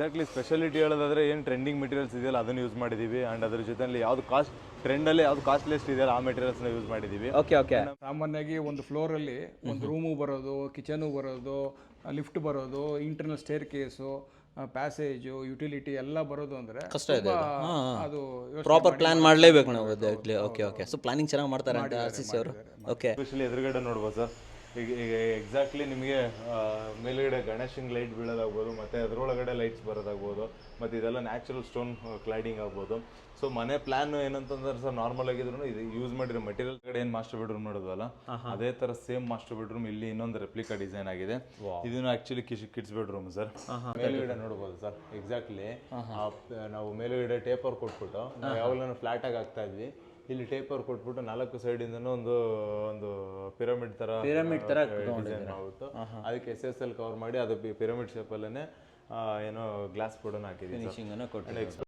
Exactly speciality ಹೇಳೋದಾದ್ರೆ ಏನು trending materials ಇದೆಯಲ್ಲ ಅದನ್ನು ಯೂಸ್ ಮಾಡಿದ್ದೀವಿ ಆ್ಯಂಡ್ ಅದ್ರ ಜೊತೆಲಿ ಯಾವ್ದು ಟ್ರೆಂಡಲ್ಲಿ ಯಾವ್ದು ಕಾಸ್ಟ್ಲಿಯಸ್ಟ್ ಇದೆಯಲ್ಲ ಆ ಮೆಟೀರಿಯಲ್ಸ್ನ ಯೂಸ್ ಮಾಡಿದ್ದೀವಿ. ಓಕೆ. ಸಾಮಾನ್ಯವಾಗಿ ಒಂದು ಫ್ಲೋರಲ್ಲಿ ಒಂದು ರೂಮು ಬರೋದು, ಕಿಚನು ಬರೋದು, ಲಿಫ್ಟ್ ಬರೋದು, internal stair case, passage, utility ಎಲ್ಲ ಬರೋದು ಅಂದರೆ ಕಷ್ಟ ಇದೆ ಅದು ಪ್ರಾಪರ್ ಪ್ಲಾನ್ ಮಾಡಲೇಬೇಕು ನಾವು. ಓಕೆ. ಸೊ ಪ್ಲಾನಿಂಗ್ ಚೆನ್ನಾಗಿ ಮಾಡ್ತಾರೆ ಅಂತ RCC ಅವರು. ಓಕೆ. ಎಸ್ಪೆಷಲಿ ಎದುರುಗಡೆ ನೋಡ್ಬೋದು ಸರ್, ಈಗ ಎಕ್ಸಾಕ್ಟ್ಲಿ ನಿಮಗೆ ಮೇಲ್ಗಡೆ ಗಣೇಶನ್ ಲೈಟ್ ಬೀಳೋದಾಗ್ಬೋದು, ಮತ್ತು ಅದರೊಳಗಡೆ ಲೈಟ್ಸ್ ಬರೋದಾಗ್ಬೋದು, ಮತ್ತು ಇದೆಲ್ಲ ನ್ಯಾಚುರಲ್ ಸ್ಟೋನ್ ಕ್ಲೈಡಿಂಗ್ ಆಗ್ಬೋದು. ಸೊ ಮನೆ ಪ್ಲಾನ್ ಏನಂತಂದ್ರೆ ಸರ್, ನಾರ್ಮಲ್ ಆಗಿದ್ರು ಇದು ಯೂಸ್ ಮಾಡಿರೋ ಮೆಟೀರಿಯಲ್ ಕಡೆ ಏನು ಮಾಸ್ಟರ್ ಬೆಡ್ರೂಮ್ ನೋಡೋದಲ್ಲ ಅದೇ ಥರ ಸೇಮ್ ಮಾಸ್ಟರ್ ಬೆಡ್ರೂಮ್ ಇಲ್ಲಿ ಇನ್ನೊಂದು ರೆಪ್ಲಿಕಾ ಡಿಸೈನ್ ಆಗಿದೆ. ಇದನ್ನು ಆಕ್ಚುಲಿ ಕಿಡ್ಸ್ ಬೆಡ್ರೂಮ್ ಸರ್. ಮೇಲ್ಗಡೆ ನೋಡ್ಬೋದು ಸರ್, ಎಕ್ಸಾಕ್ಟ್ಲಿ ನಾವು ಮೇಲ್ಗಡೆ ಟೇಪರ್ ಕೊಟ್ಬಿಟ್ಟು ನಾವು ಯಾವಾಗಲೂ ಫ್ಲಾಟ್ ಆಗಿ ಆಗ್ತಾ ಇದ್ವಿ, ಇಲ್ಲಿ ಟೇಪರ್ ಕೊಟ್ಬಿಟ್ಟು 4 ಸೈಡಿಂದನೂ ಒಂದು ಪಿರಮಿಡ್ ತರ ಡಿಸೈನ್ ಮಾಡ್ಬಿಟ್ಟು ಅದಕ್ಕೆ SSL ಕವರ್ ಮಾಡಿ ಅದು ಪಿರಮಿಡ್ ಶೇಪಲ್ಲೇ ಏನೋ ಗ್ಲಾಸ್ ಬೋರ್ಡನ್ನು ಹಾಕಿದ್ದೀವಿ.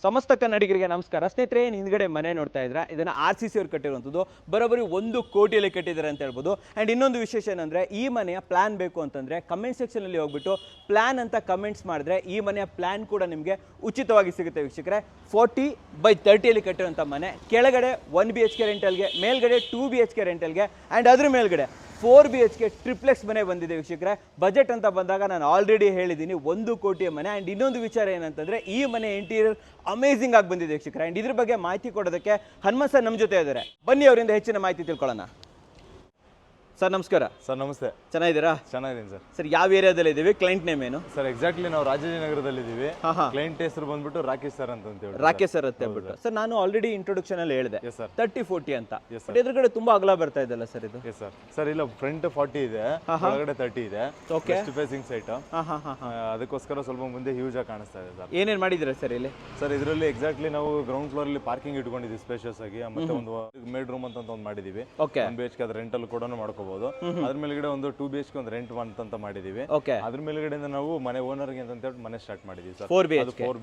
ಸಮಸ್ತ ಕನ್ನಡಿಗರಿಗೆ ನಮಸ್ಕಾರ. ಸ್ನೇಹಿತರೆ, ಹಿಂದ್ಗಡೆ ಮನೆ ನೋಡ್ತಾ ಇದ್ರೆ ಇದನ್ನು RCC ಅವರು ಕಟ್ಟಿರುವಂಥದ್ದು. ಬರೋಬ್ಬರಿ 1 ಕೋಟಿಯಲ್ಲಿ ಕಟ್ಟಿದ್ದಾರೆ ಅಂತ ಹೇಳ್ಬೋದು. ಆ್ಯಂಡ್ ಇನ್ನೊಂದು ವಿಶೇಷ ಏನಂದರೆ, ಈ ಮನೆಯ ಪ್ಲಾನ್ ಬೇಕು ಅಂತಂದರೆ ಕಮೆಂಟ್ ಸೆಕ್ಷನಲ್ಲಿ ಹೋಗ್ಬಿಟ್ಟು ಪ್ಲಾನ್ ಅಂತ ಕಮೆಂಟ್ಸ್ ಮಾಡಿದ್ರೆ ಈ ಮನೆಯ ಪ್ಲಾನ್ ಕೂಡ ನಿಮಗೆ ಉಚಿತವಾಗಿ ಸಿಗುತ್ತೆ ವೀಕ್ಷಕರೇ. 40/30 ಕಟ್ಟಿರುವಂಥ ಮನೆ. ಕೆಳಗಡೆ 1 BHK ರೆಂಟಲ್ಗೆ, ಮೇಲ್ಗಡೆ 2 BHK ರೆಂಟಲ್ಗೆ, ಆ್ಯಂಡ್ ಅದ್ರ ಮೇಲ್ಗಡೆ 4 BHK ಟ್ರಿಪ್ಲೆಕ್ಸ್ ಮನೆ ಬಂದಿದೆ ವೀಕ್ಷಕರೇ. ಬಜೆಟ್ ಅಂತ ಬಂದಾಗ ನಾನು ಆಲ್ರೆಡಿ ಹೇಳಿದ್ದೀನಿ 1 ಕೋಟಿಯ ಮನೆ. ಆ್ಯಂಡ್ ಇನ್ನೊಂದು ವಿಚಾರ ಏನಂತಂದರೆ, ಈ ಮನೆ ಇಂಟೀರಿಯರ್ ಅಮೇಝಿಂಗ್ ಆಗಿ ಬಂದಿದೆ ವೀಕ್ಷಕರೇ. ಆ್ಯಂಡ್ ಇದ್ರ ಬಗ್ಗೆ ಮಾಹಿತಿ ಕೊಡೋದಕ್ಕೆ ಹನುಮಂತ್ ಸರ್ ನಮ್ಮ ಜೊತೆ ಇದ್ದಾರೆ. ಬನ್ನಿ ಅವರಿಂದ ಹೆಚ್ಚಿನ ಮಾಹಿತಿ ತಿಳ್ಕೊಳ್ಳೋಣ. ಸರ್ ನಮಸ್ಕಾರ. ಸರ್ ನಮಸ್ತೆ. ಚೆನ್ನಾಗಿದ್ದೀರಾ? ಚೆನ್ನಾಗಿದ್ದೀನಿ ಸರ್. ಸರ್ ಯಾವ ಏರಿಯಾದಲ್ಲಿ ಇದ್ದೀವಿ? ಕ್ಲೈಂಟ್ ನೇಮ್ ಏನು ಸರ್? ಎಕ್ಸಾಕ್ಟ್ಲಿ ನಾವು ರಾಜಾಜಿನಗರದಲ್ಲಿ ಇದ್ದೀವಿ. ಕ್ಲೈಂಟ್ ಹೆಸರು ಬಂದ್ಬಿಟ್ಟು ರಾಕೇಶ್ ಸರ್ ಅಂತ ಹೇಳಿ. ರಾಕೇಶ್ ಸರ್ ಅಂತ ಹೇಳ್ಬಿಟ್ಟು. ಸರ್ ನಾನು ಆಲ್ರೆಡಿ ಇಂಟ್ರೊಡಕ್ಷನ್ ಅಲ್ಲಿ ಹೇಳಿದೆ 30-40 ಅಂತ. ಬಟ್ ಎದುರುಗಡೆ ತುಂಬಾ ಅಗಲ ಬರ್ತಾ ಇದೆಲ್ಲ ಸರ್ ಇದು? ಸರ್ ಸರ್ ಇಲ್ಲ, ಫ್ರಂಟ್ 40 ಇದೆ, ಒಳಗಡೆ 30 ಇದೆ. ವೆಸ್ಟ್ ಫೇಸಿಂಗ್ ಸೈಟ್, ಅದಕ್ಕೋಸ್ಕರ ಸ್ವಲ್ಪ ಮುಂದೆ ಹ್ಯೂಜ್ ಆಗಿ ಕಾಣಿಸ್ತಾ ಇದೆ ಸರ್. ಏನೇನು ಮಾಡಿದ್ದೀರಾ ಸರ್ ಇಲ್ಲಿ? ಸರ್ ಇದರಲ್ಲಿ ಎಕ್ಸಾಕ್ಟ್ಲಿ ನಾವು ಗ್ರೌಂಡ್ ಫ್ಲೋರ್ ಅಲ್ಲಿ ಪಾರ್ಕಿಂಗ್ ಇಟ್ಕೊಂಡಿದ್ದೀವಿ ಸ್ಪೇಷಿಯಸ್ ಆಗಿ. ಮತ್ತೆ ಒಂದು ಮೇಡ್ ರೂಮ್ ಅಂತ ಒಂದು ಮಾಡಿದೀವಿ. 1 BHK ಅದ್ರ ರೆಂಟಲ್ ಕೂಡ ಮಾಡ್ಕೋಬಹುದು. ಅದ್ರ ಮೇಲ್ಗಡೆ ಒಂದು 2 BHK ಒಂದು ರೆಂಟ್ ಅಂತ ಮಾಡಿದೀವಿ. ಅದ್ರ ಮೇಲ್ಗಡೆ ನಾವು ಮನೆ ಓನರ್ಗೆ ಅಂತ ಹೇಳಿ ಮನೆ ಸ್ಟಾರ್ಟ್ ಮಾಡಿದೀವಿ ಸರ್. 4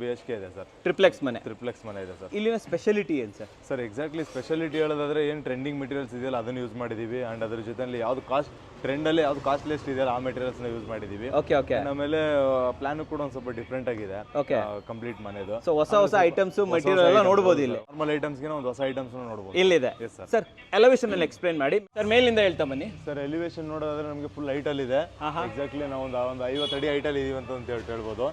BHK ಇದೆ ಸರ್. ಟ್ರಿಪ್ಲೆಕ್ಸ್ ಮನೆ ಇದೆ ಸರ್. ಇಲ್ಲಿನ ಸ್ಪೆಷಾಲಿಟಿ ಏನು ಸರ್? ಸರ್ ಎಕ್ಸಾಕ್ಟ್ಲಿ ಸ್ಪೆಷಾಲಿಟಿ ಹೇಳೋದಾದ್ರೆ ಏನು ಟ್ರೆಂಡಿಂಗ್ ಮೆಟೀರಿಯಲ್ಸ್ ಇದೆಯಲ್ಲ ಅದನ್ನು ಯೂಸ್ ಮಾಡಿದ್ದೀವಿ. ಆ್ಯಂಡ್ ಅದ್ರ ಜೊತೆಲಿ ಯಾವ್ದು ಟ್ರೆಂಡಲ್ಲಿ ಯಾವ್ದು ಕಾಸ್ಟ್ಲಿಯಸ್ಟ್ ಇದೆಯಲ್ಲ ಆ ಮೆಟೀರಿಯಲ್ಸ್ನ ಯೂಸ್ ಮಾಡಿದ್ದೀವಿ. ಆಮೇಲೆ ಪ್ಲಾನ್ ಕೂಡ ಒಂದು ಸ್ವಲ್ಪ ಡಿಫ್ರೆಂಟ್ ಆಗಿದೆ ಕಂಪ್ಲೀಟ್ ಮನೆದು. ಸೊ ಹೊಸ ಐಟಮ್ಸ್ ಮೆಟೀರಿಯಲ್ ಎಲ್ಲ ನೋಡಬಹುದು ಇಲ್ಲಿ. ನಾರ್ಮಲ್ ಐಟಮ್ಸ್ಗೆ ಒಂದು ಹೊಸ ಐಟಮ್ಸ್ ನೋಡಬಹುದು ಇಲ್ಲಿದೆ. ಸರ್ ಎಲಿವೇಶನ್ ಅಲ್ಲಿ ಎಕ್ಸ್ಪ್ಲೈನ್ ಮಾಡಿ ಸರ್. ಮೇಲಿಂದ ಹೇಳ್ತಾ ಬನ್ನಿ ಸರ್. ಎಲಿವೇಶನ್ ನೋಡೋದಾದ್ರೆ ನಮಗೆ ಫುಲ್ ಹೈಟ್ ಅಲ್ಲಿ ಇದೆ. ಎಕ್ಸಾಕ್ಟ್ಲಿ ನಾವು ಒಂದು 50 ಅಡಿ ಹೈಟ್ ಅಲ್ಲಿ ಇದೀವಿ ಅಂತ ಹೇಳ್ಬೋದು.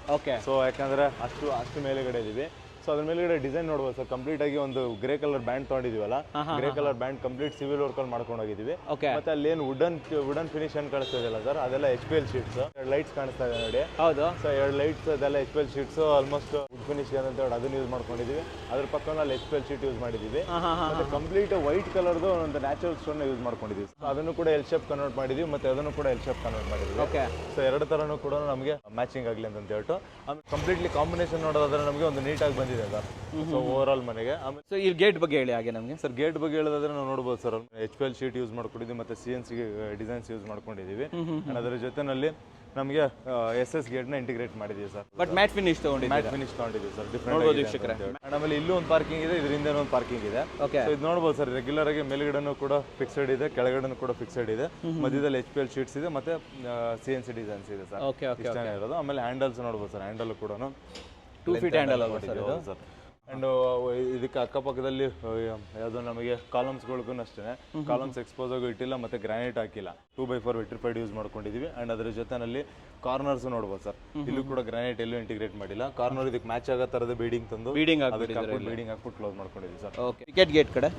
ಸೊ ಯಾಕಂದ್ರೆ ಅಷ್ಟು ಮೇಲೆಗಡೆ ಇದೀವಿ. ಸೊ ಅದ್ರ ಮೇಲ್ಗಡೆ ಡಿಸೈನ್ ನೋಡ್ಬೋದು ಸರ್. ಕಂಪ್ಲೀಟ್ ಆಗಿ ಒಂದು ಗ್ರೇ ಕಲರ್ ಬ್ಯಾಂಡ್ ತಗೊಂಡಿದೀವಲ್ಲ, grey colour band complete civil work ಅಲ್ಲಿ ಮಾಡ್ಕೊಂಡು ಹೋಗಿದೀವಿ. ಮತ್ತೆ ಅಲ್ಲಿ ಏನು ವುಡನ್ ಫಿನಿಶ್ ಅನ್ನು ಕಾಣಿಸ್ತಾ ಇದೆಯಲ್ಲ ಸರ್, ಅದೆಲ್ಲ HPL ಶೀಟ್ಸ್. 2 ಲೈಟ್ಸ್ ಕಾಣಿಸ್ತಾ ಇದೆ ನೋಡಿ. ಹೌದು. ಸೊ 2 ಲೈಟ್ಸ್ ಅದೆಲ್ಲ HPL sheets almost wood finish ಅಂತ ಹೇಳಿ ಅದನ್ನ ಯೂಸ್ ಮಾಡ್ಕೊಂಡಿದೀವಿ. ಅದ್ರ ಪಕ್ಕದಲ್ಲಿ HPL ಶೀಟ್ ಯೂಸ್ ಮಾಡಿದೀವಿ. ಮತ್ತೆ ಕಂಪ್ಲೀಟ್ ವೈಟ್ ಕಲರ್ದು ಒಂದು ನ್ಯಾಚುರಲ್ ಸ್ಟೋನ್ ಯೂಸ್ ಮಾಡ್ಕೊಂಡಿದೀವಿ. ಅದನ್ನು ಕೂಡ L ಶೇಪ್ ಕನ್ವರ್ಟ್ ಮಾಡಿದೀವಿ, ಮತ್ತೆ ಅದನ್ನು ಕೂಡ L ಶೇಪ್ ಕನ್ವರ್ಟ್ ಮಾಡಿದೀವಿ. ಸೊ 2 ತರನು ಕೂಡ ನಮಗೆ ಮ್ಯಾಚಿಂಗ್ ಆಗ್ಲಿ ಅಂತ ಹೇಳ್ಬಿಟ್ಟು ಕಂಪ್ಲೀಟ್ಲಿ ಕಾಂಬಿನೇಷನ್ ನೋಡೋದಾದ್ರೆ ನಮಗೆ ಒಂದು ನೀಟಾಗಿ ಬಂದಿದೆ ಸರ್. ಸೊ ಓವರ್ ಆಲ್ ಮನೆಗೆ. ಸೊ ಈ ಗೇಟ್ ಬಗ್ಗೆ ಹೇಳಿ ಹಾಗೆ ನಮಗೆ. ಸರ್ ಗೇಟ್ ಬಗ್ಗೆ ಹೇಳೋದಾದ್ರೆ ನಾವು ನೋಡ್ಬೋದು ಸರ್, HPL ಶೀಟ್ ಯೂಸ್ ಮಾಡ್ಕೊಂಡಿದ್ದೀವಿ, ಮತ್ತೆ CNC ಡಿಸೈನ್ಸ್ ಯೂಸ್ ಮಾಡ್ಕೊಂಡಿದ್ದೀವಿ. ಅದರ ಜೊತೆನಲ್ಲಿ ನಮಗೆ SS ಗೇಟ್ನ ಇಂಟಿಗ್ರೇಟ್ ಮಾಡಿದ್ದೀವಿ ಸರ್. ಬಟ್ ಮ್ಯಾಟ್ ಫಿನಿಶ್ ತಗೊಂಡಿದ್ದೀವಿ ಸರ್. ಡಿಫ್ರೆಂಟ್. ಆಮೇಲೆ ಇಲ್ಲೂ ಒಂದು ಪಾರ್ಕಿಂಗ್ ಇದೆ, ಇದರಿಂದ ಒಂದು ಪಾರ್ಕಿಂಗ್ ಇದೆ. ಸೊ ಇದು ನೋಡ್ಬೋದು ಸರ್, ರೆಗ್ಯುಲರ್ ಆಗಿ ಮೇಲ್ಗಡೆನೂ ಕೂಡ ಫಿಕ್ಸೆಡ್ ಇದೆ, ಕೆಳಗಡೆನೂ ಕೂಡ ಫಿಕ್ಸೆಡ್ ಇದೆ. ಮಧ್ಯದಲ್ಲಿ HPL ಶೀಟ್ಸ್ ಇದೆ, ಮತ್ತೆ CNC ಡಿಸೈನ್ಸ್ ಇದೆ ಸರ್. ಇಷ್ಟೇ ಇರೋದು. ಆಮೇಲೆ ಹ್ಯಾಂಡಲ್ಸ್ ನೋಡ್ಬೋದು ಸರ್. ಹ್ಯಾಂಡಲ್ ಕೂಡ 2 ಫೀಟ್ ಹ್ಯಾಂಡಲ್ ಅಲ್ವಾ ಸರ್? ಅಂಡ್ ಇದಕ್ಕೆ ಅಕ್ಕಪಕ್ಕದಲ್ಲಿ ಯಾವುದು ನಮಗೆ ಕಾಲಮ್ಸ್ಗಳಿಗೂ ಅಷ್ಟೇ ಕಾಲಮ್ಸ್ ಎಕ್ಸ್ಪೋಸ್ ಆಗಿ ಇಟ್ಟಿಲ್ಲ ಮತ್ತೆ ಗ್ರಾನೈಟ್ ಹಾಕಿಲ್ಲ 2x4 ವಿಟ್ರಿಫೈಡ್ ಯೂಸ್ ಮಾಡ್ಕೊಂಡಿದೀವಿ ಅಂಡ್ ಅದ್ರ ಜೊತೆನಲ್ಲಿ ಕಾರ್ನರ್ಸ್ ನೋಡ್ಬೋದು ಸರ್ ಇಲ್ಲೂ ಕೂಡ ಗ್ರಾನೈಟ್ ಎಲ್ಲೂ ಇಂಟಿಗ್ರೇಟ್ ಮಾಡಿಲ್ಲ ಕಾರ್ನರ್ ಇದಕ್ಕೆ ಮ್ಯಾಚ್ ಆಗೋ ತರದ ಬೀಡಿಂಗ್ ತಂದು ಬೀಡಿಂಗ್ ಬೀಡಿಂಗ್ ಹಾಕ್ಬಿಟ್ಟು ಕ್ಲೋಸ್ ಮಾಡ್ಕೊಂಡಿದ್ದೀವಿ ಸರ್. ಟಿಕೆಟ್ ಗೇಟ್ ಕಡೆ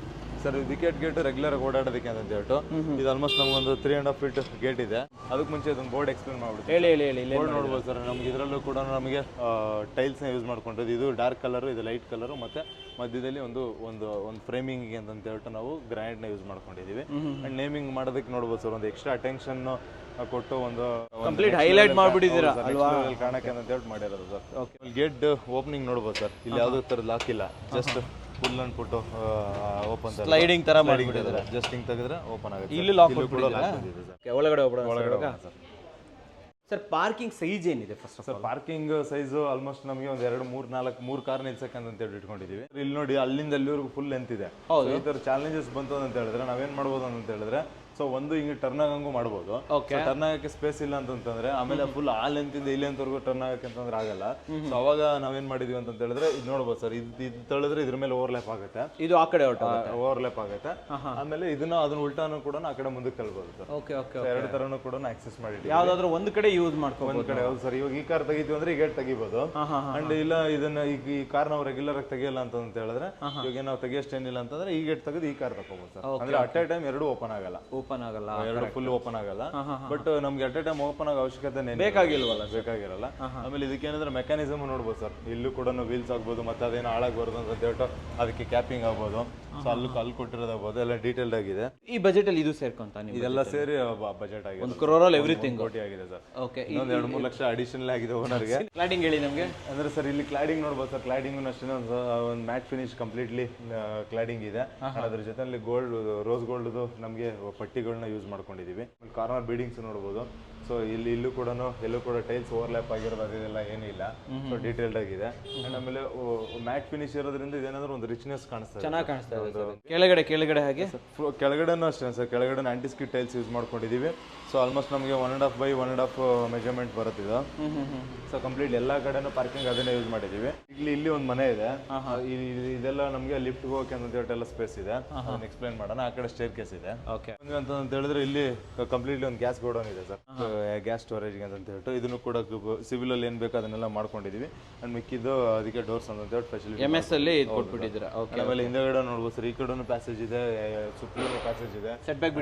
ಸರ್ ವಿಕೆಟ್ ಗೇಟ್ ರೆಗ್ಯುಲರ್ ಓಡಾಡೋದಕ್ಕೆ ಅಂತ ಹೇಳ್ಬಿಟ್ಟು ಇದು ಆಲ್ಮೋಸ್ಟ್ ನಮಗೊಂದು 3.5 ಫೀಟ್ ಗೇಟ್ ಇದೆ. ಅದಕ್ಕೆ ಮುಂಚೆ ಇದೊಂದು ಬೋರ್ಡ್ ಎಕ್ಸ್ಪ್ಲೇನ್ ಮಾಡ್ಬಿಡ್ತೀವಿ. ಹೇಳಿ ಬೋರ್ಡ್ ನೋಡ್ಬೋದು ಸರ್ ನಮ್ಗೆ ಇದರಲ್ಲೂ ಕೂಡ ನಮಗೆ ಟೈಲ್ಸ್ನ ಯೂಸ್ ಮಾಡ್ಕೊಂಡಿದ್ದು ಇದು ಡಾರ್ಕ್ ಕಲರು ಇದು ಲೈಟ್ ಕಲರು ಮತ್ತೆ ಮಧ್ಯದಲ್ಲಿ ಒಂದು ಫ್ರೇಮಿಂಗ್ ಅಂತ ಹೇಳ್ಬಿಟ್ಟು ನಾವು ಗ್ರಾನೈಟ್ನ ಯೂಸ್ ಮಾಡ್ಕೊಂಡಿದ್ದೀವಿ. ಅಂಡ್ ನೇಮಿಂಗ್ ಮಾಡೋದಕ್ಕೆ ನೋಡ್ಬೋದು ಸರ್ ಒಂದು ಎಕ್ಸ್ಟ್ರಾ ಅಟೆನ್ಷನ್ ಕೊಟ್ಟು ಒಂದು ಕಂಪ್ಲೀಟ್ ಹೈಲೈಟ್ ಮಾಡ್ಬಿಟ್ಟಿದ್ದೀರಾ ಅಲ್ವಾ ಕಾಣಕ್ಕೆ ಅಂತ ಹೇಳ್ಬಿಟ್ಟು ಮಾಡಿರೋದು ಸರ್. ಗೇಟ್ ಓಪನಿಂಗ್ ನೋಡ್ಬೋದು ಸರ್ ಇಲ್ಲಿ ಯಾವುದೇ ಥರ ಲಾಕ್ ಇಲ್ಲ ಜಸ್ಟ್ ಫುಲ್ ಅಂದ್ಬಿಟ್ಟು ಓಪನ್ ಸ್ಲೈಡಿಂಗ್ ತರ ಮಾಡಿಬಿಟ್ಟಿದ್ದಾರೆ. ಜಸ್ಟ್ ಹಿಂಗೆ ತೆಗೆದ್ರೆ ಓಪನ್ ಆಗುತ್ತೆ. ಇಲ್ಲಿ ಲಾಕ್ ಕೂಡ ಲಾಕ್ ಬಂದಿದೆ ಸರ್. ಒಳಗಡೆ ಸರ್. ಸರ್ ಪಾರ್ಕಿಂಗ್ ಸೈಜ್ ಏನಿದೆ first of sir parking size almost ನಮಗೆ ಒಂದು 2 ಕಾರ್ ನಿಲ್ಸಕ್ಕೆ ಅಂತ ಹೇಳಿ ಇಟ್ಕೊಂಡಿದೀವಿ. ಇಲ್ಲಿ ನೋಡಿ ಅಲ್ಲಿಂದ ಅಲ್ಲಿವರೆಗೂ ಫುಲ್ ಲೆಂತ್ ಇದೆ. ಈ ತರ ಚಾಲೆಂಜಸ್ ಬಂತು ಅಂತ ಹೇಳಿದ್ರೆ ನಾವೇನ್ ಮಾಡ್ಬೋದು ಅಂತ ಹೇಳಿದ್ರೆ ಸೊ ಒಂದು ಹಿಂಗೆ ಟರ್ನ್ ಆಗಂಗೂ ಮಾಡ್ಬೋದು. ಟರ್ನ್ ಆಗಕ್ಕೆ ಸ್ಪೇಸ್ ಇಲ್ಲ ಅಂತಂದ್ರೆ ಆಮೇಲೆ ಫುಲ್ ಆ ಲೆಂತ್ ಇಂದ ಈ ಲೆಂತ್ ವರೆಗೂ ಟರ್ನ್ ಆಗಕ್ಕೆ ಅಂತಂದ್ರೆ ಆಗಲ್ಲ. ಸೊ ಅವಾಗ ನಾವೇನ್ ಮಾಡಿದೀವಿ ಅಂತ ಹೇಳಿದ್ರೆ ಇದು ನೋಡ್ಬೋದು ಸರ್ ಇದು ತಳಿದ್ರೆ ಇದ್ರ ಮೇಲೆ ಓವರ್ಲ್ಯಾಪ್ ಆಗುತ್ತೆ. ಇದು ಆ ಕಡೆ ಓವರ್ಲ್ಯಾಪ್ ಆಗುತ್ತೆ. ಆಮೇಲೆ ಅದನ್ನ ಉಲ್ಟಾನು ಕೂಡ ಆ ಕಡೆ ಮುಂದಕ್ಕೆ ತಳ್ಬೋದು ಸರ್. ಎರಡು ತರನು ಕೂಡ ಆಕ್ಸೆಸ್ ಮಾಡಿದ್ದೀವಿ. ಯಾವ್ದಾದ್ರು ಒಂದು ಕಡೆ ಯೂಸ್ ಮಾಡ್ಕೊಂಡು ಒಂದ್ ಕಡೆ ಹೌದು ಸರ್. ಇವಾಗ ಈ ಕಾರ್ ತೆಗಿತೀವಿ ಅಂದ್ರೆ ಈ ಗೇಟ್ ತೆಗಿಬಹುದು. ಅಂಡ್ ಇಲ್ಲ ಇದನ್ನ ಈ ಕಾರ್ ನಾವು ರೆಗ್ಯುಲರ್ ಆಗಿ ತೆಗಿಯಲ್ಲ ಅಂತ ಹೇಳಿದ್ರೆ ಇವಾಗ ನಾವು ತೆಗಿಯೋಷ್ಟೇನಿಲ್ಲ ಅಂತಂದ್ರೆ ಈ ಗೇಟ್ ತೆಗೆದು ಈ ಕಾರ್ ತಗೋಬಹುದು ಸರ್. ಅಂದ್ರೆ ಅಟ್ ಎ ಟೈಮ್ ಎರಡು ಓಪನ್ ಆಗಲ್ಲ ಎರಡು ಫುಲ್ ಓಪನ್ ಆಗಲ್ಲ. ಬಟ್ ನಮ್ಗೆ ಅಟ್ ಎ ಟೈಮ್ ಓಪನ್ ಆಗೋ ಅವಶ್ಯಕತೆ ಬೇಕಾಗಿರಲ್ಲ. ಆಮೇಲೆ ಇದಕ್ಕೆ ಏನಂದ್ರೆ ಮೆಕ್ಯಾನಿಸಮ್ ನೋಡ್ಬೋದು ಸರ್. ಇಲ್ಲೂ ಕೂಡ ವೀಲ್ಸ್ ಆಗ್ಬೋದು ಮತ್ತೆ ಅದೇನೋ ಹಾಳಾಗಬಾರ್ದು ಅಂತ ಹೇಳ್ಬಿಟ್ಟು ಅದಕ್ಕೆ ಕ್ಯಾಪಿಂಗ್ ಆಗ್ಬೋದು. ಸೊ ಅಲ್ಲಿ ಕೊಟ್ಟಿರೋದಾಗ್ಬೋದು ಎಲ್ಲ ಡೀಟೇಲ್ಡ್ ಆಗಿದೆ. ಈ ಬಜೆಟ್ ಅಲ್ಲಿ ಇದು ಸೇರ್ಕೊಂತ ಇದೆಲ್ಲ ಸೇರಿ ಬಜೆಟ್ ಆಗಿದೆ. 1 crore ಎವ್ರಿಥಿಂಗ್ ಕೋಟಿ ಆಗಿದೆ ಸರ್. ಇನ್ನೊಂದು 2-3 ಲಕ್ಷ ಅಡಿಷನಲ್ ಆಗಿದೆ ಓನರ್ಗೆ. ಕ್ಲಾಡಿಂಗ್ ಹೇಳಿ ನಮಗೆ ಅಂದ್ರೆ ಸರ್ ಇಲ್ಲಿ ಕ್ಲಾಡಿಂಗ್ ನೋಡ್ಬೋದು ಸರ್. ಕ್ಲಾಡಿಂಗ್ ಅಷ್ಟೇ ಒಂದು ಮ್ಯಾಟ್ ಫಿನಿಶ್ ಕಂಪ್ಲೀಟ್ಲಿ ಕ್ಲಾಡಿಂಗ್ ಇದೆ. ಅದ್ರ ಜೊತೆಲಿ ಗೋಲ್ಡ್ ರೋಸ್ ಗೋಲ್ಡ್ ನಮಗೆ ಪಟ್ಟಿಗಳನ್ನ ಯೂಸ್ ಮಾಡ್ಕೊಂಡಿದೀವಿ. ಕಾರ್ನರ್ ಬೀಡಿಂಗ್ಸ್ ನೋಡ್ಬೋದು. ಸೊ ಇಲ್ಲೂ ಕೂಡ ಎಲ್ಲೂ ಕೂಡ ಟೈಲ್ಸ್ ಓವರ್ಲ್ಯಾಪ್ ಆಗಿರೋದು ಅದೆಲ್ಲ ಏನಿಲ್ಲ. ಸೊ ಡೀಟೇಲ್ಡ್ ಆಗಿದೆ. ಅಂಡ್ ಆಮೇಲೆ ಮ್ಯಾಟ್ ಫಿನಿಶ್ ಇರೋದ್ರಿಂದ ಇದೇನಾದ್ರೂ ಒಂದು ರಿಚ್ನೆಸ್ ಕಾಣಿಸ್ತಾ ಚೆನ್ನಾಗಿ ಕಾಣಿಸ್ತಾ ಇದೆ. ಕೆಳಗಡೆ ಹಾಗೆ ಕೆಳಗಡೆನೂ ಅಷ್ಟೇ ಸರ್. ಕೆಳಗಡೆ ಆಂಟಿಸ್ಕಿಟ್ ಟೈಲ್ಸ್ ಯೂಸ್ ಮಾಡ್ಕೊಂಡಿದೀವಿ. ಸೊ ಆಲ್ಮೋಸ್ಟ್ ನಮಗೆ 1.5 by 1.5 ಮೆಜರ್ಮೆಂಟ್ ಬರುತ್ತಿದೆ. ಸೊ ಕಂಪ್ಲೀಟ್ ಎಲ್ಲಾ ಕಡೆನೂ ಪಾರ್ಕಿಂಗ್ ಅದನ್ನೇ ಯೂಸ್ ಮಾಡಿದೀವಿ. ಇಲ್ಲಿ ಒಂದು ಮನೆ ಇದೆ. ಇದೆಲ್ಲ ನಮಗೆ ಲಿಫ್ಟ್ ಹೋಗಕ್ಕೆ ಅಂತ ಸ್ಪೇಸ್ ಇದೆ. ಅದನ್ನ ಎಕ್ಸ್ಪ್ಲೈನ್ ಮಾಡೋಣ. ಆ ಕಡೆ ಸ್ಟೇರ್ ಕೇಸ್ ಇದೆ ಅಂತ ಹೇಳಿದ್ರೆ ಇಲ್ಲಿ ಕಂಪ್ಲೀಟ್ಲಿ ಒಂದು ಗ್ಯಾಸ್ ಗೋಡೌನ್ ಇದೆ ಸರ್. ಗ್ಯಾಸ್ ಸ್ಟೋರೇಜ್ಗೆ ಅಂತ ಹೇಳ್ಬಿಟ್ಟು ಇದನ್ನು ಕೂಡ ಸಿವಿಲ್ ಅಲ್ಲಿ ಏನ್ ಬೇಕು ಅದನ್ನೆಲ್ಲ ಮಾಡ್ಕೊಂಡಿದೀವಿ. ಅಂಡ್ ಮಿಕ್ಕಿದ್ದು ಅದಕ್ಕೆ ಡೋರ್ಸ್ ಅಂತ ಹೇಳಿ ಫೆಸಿಲಿಟಿ MS ಅಲ್ಲಿ ಕೊಟ್ಬಿಟ್ಟಿದ್ದೀರಾ. ಆಮೇಲೆ ಹಿಂದೆಗಡೆ ನೋಡ್ಬೋದು ಸರ್. ಈ ಕಡೆನೂ ಪ್ಯಾಸೇಜ್ ಇದೆ, ಸುತ್ತಲೂ ಪ್ಯಾಸೇಜ್ ಇದೆ. ಸೆಟ್ ಬ್ಯಾಕ್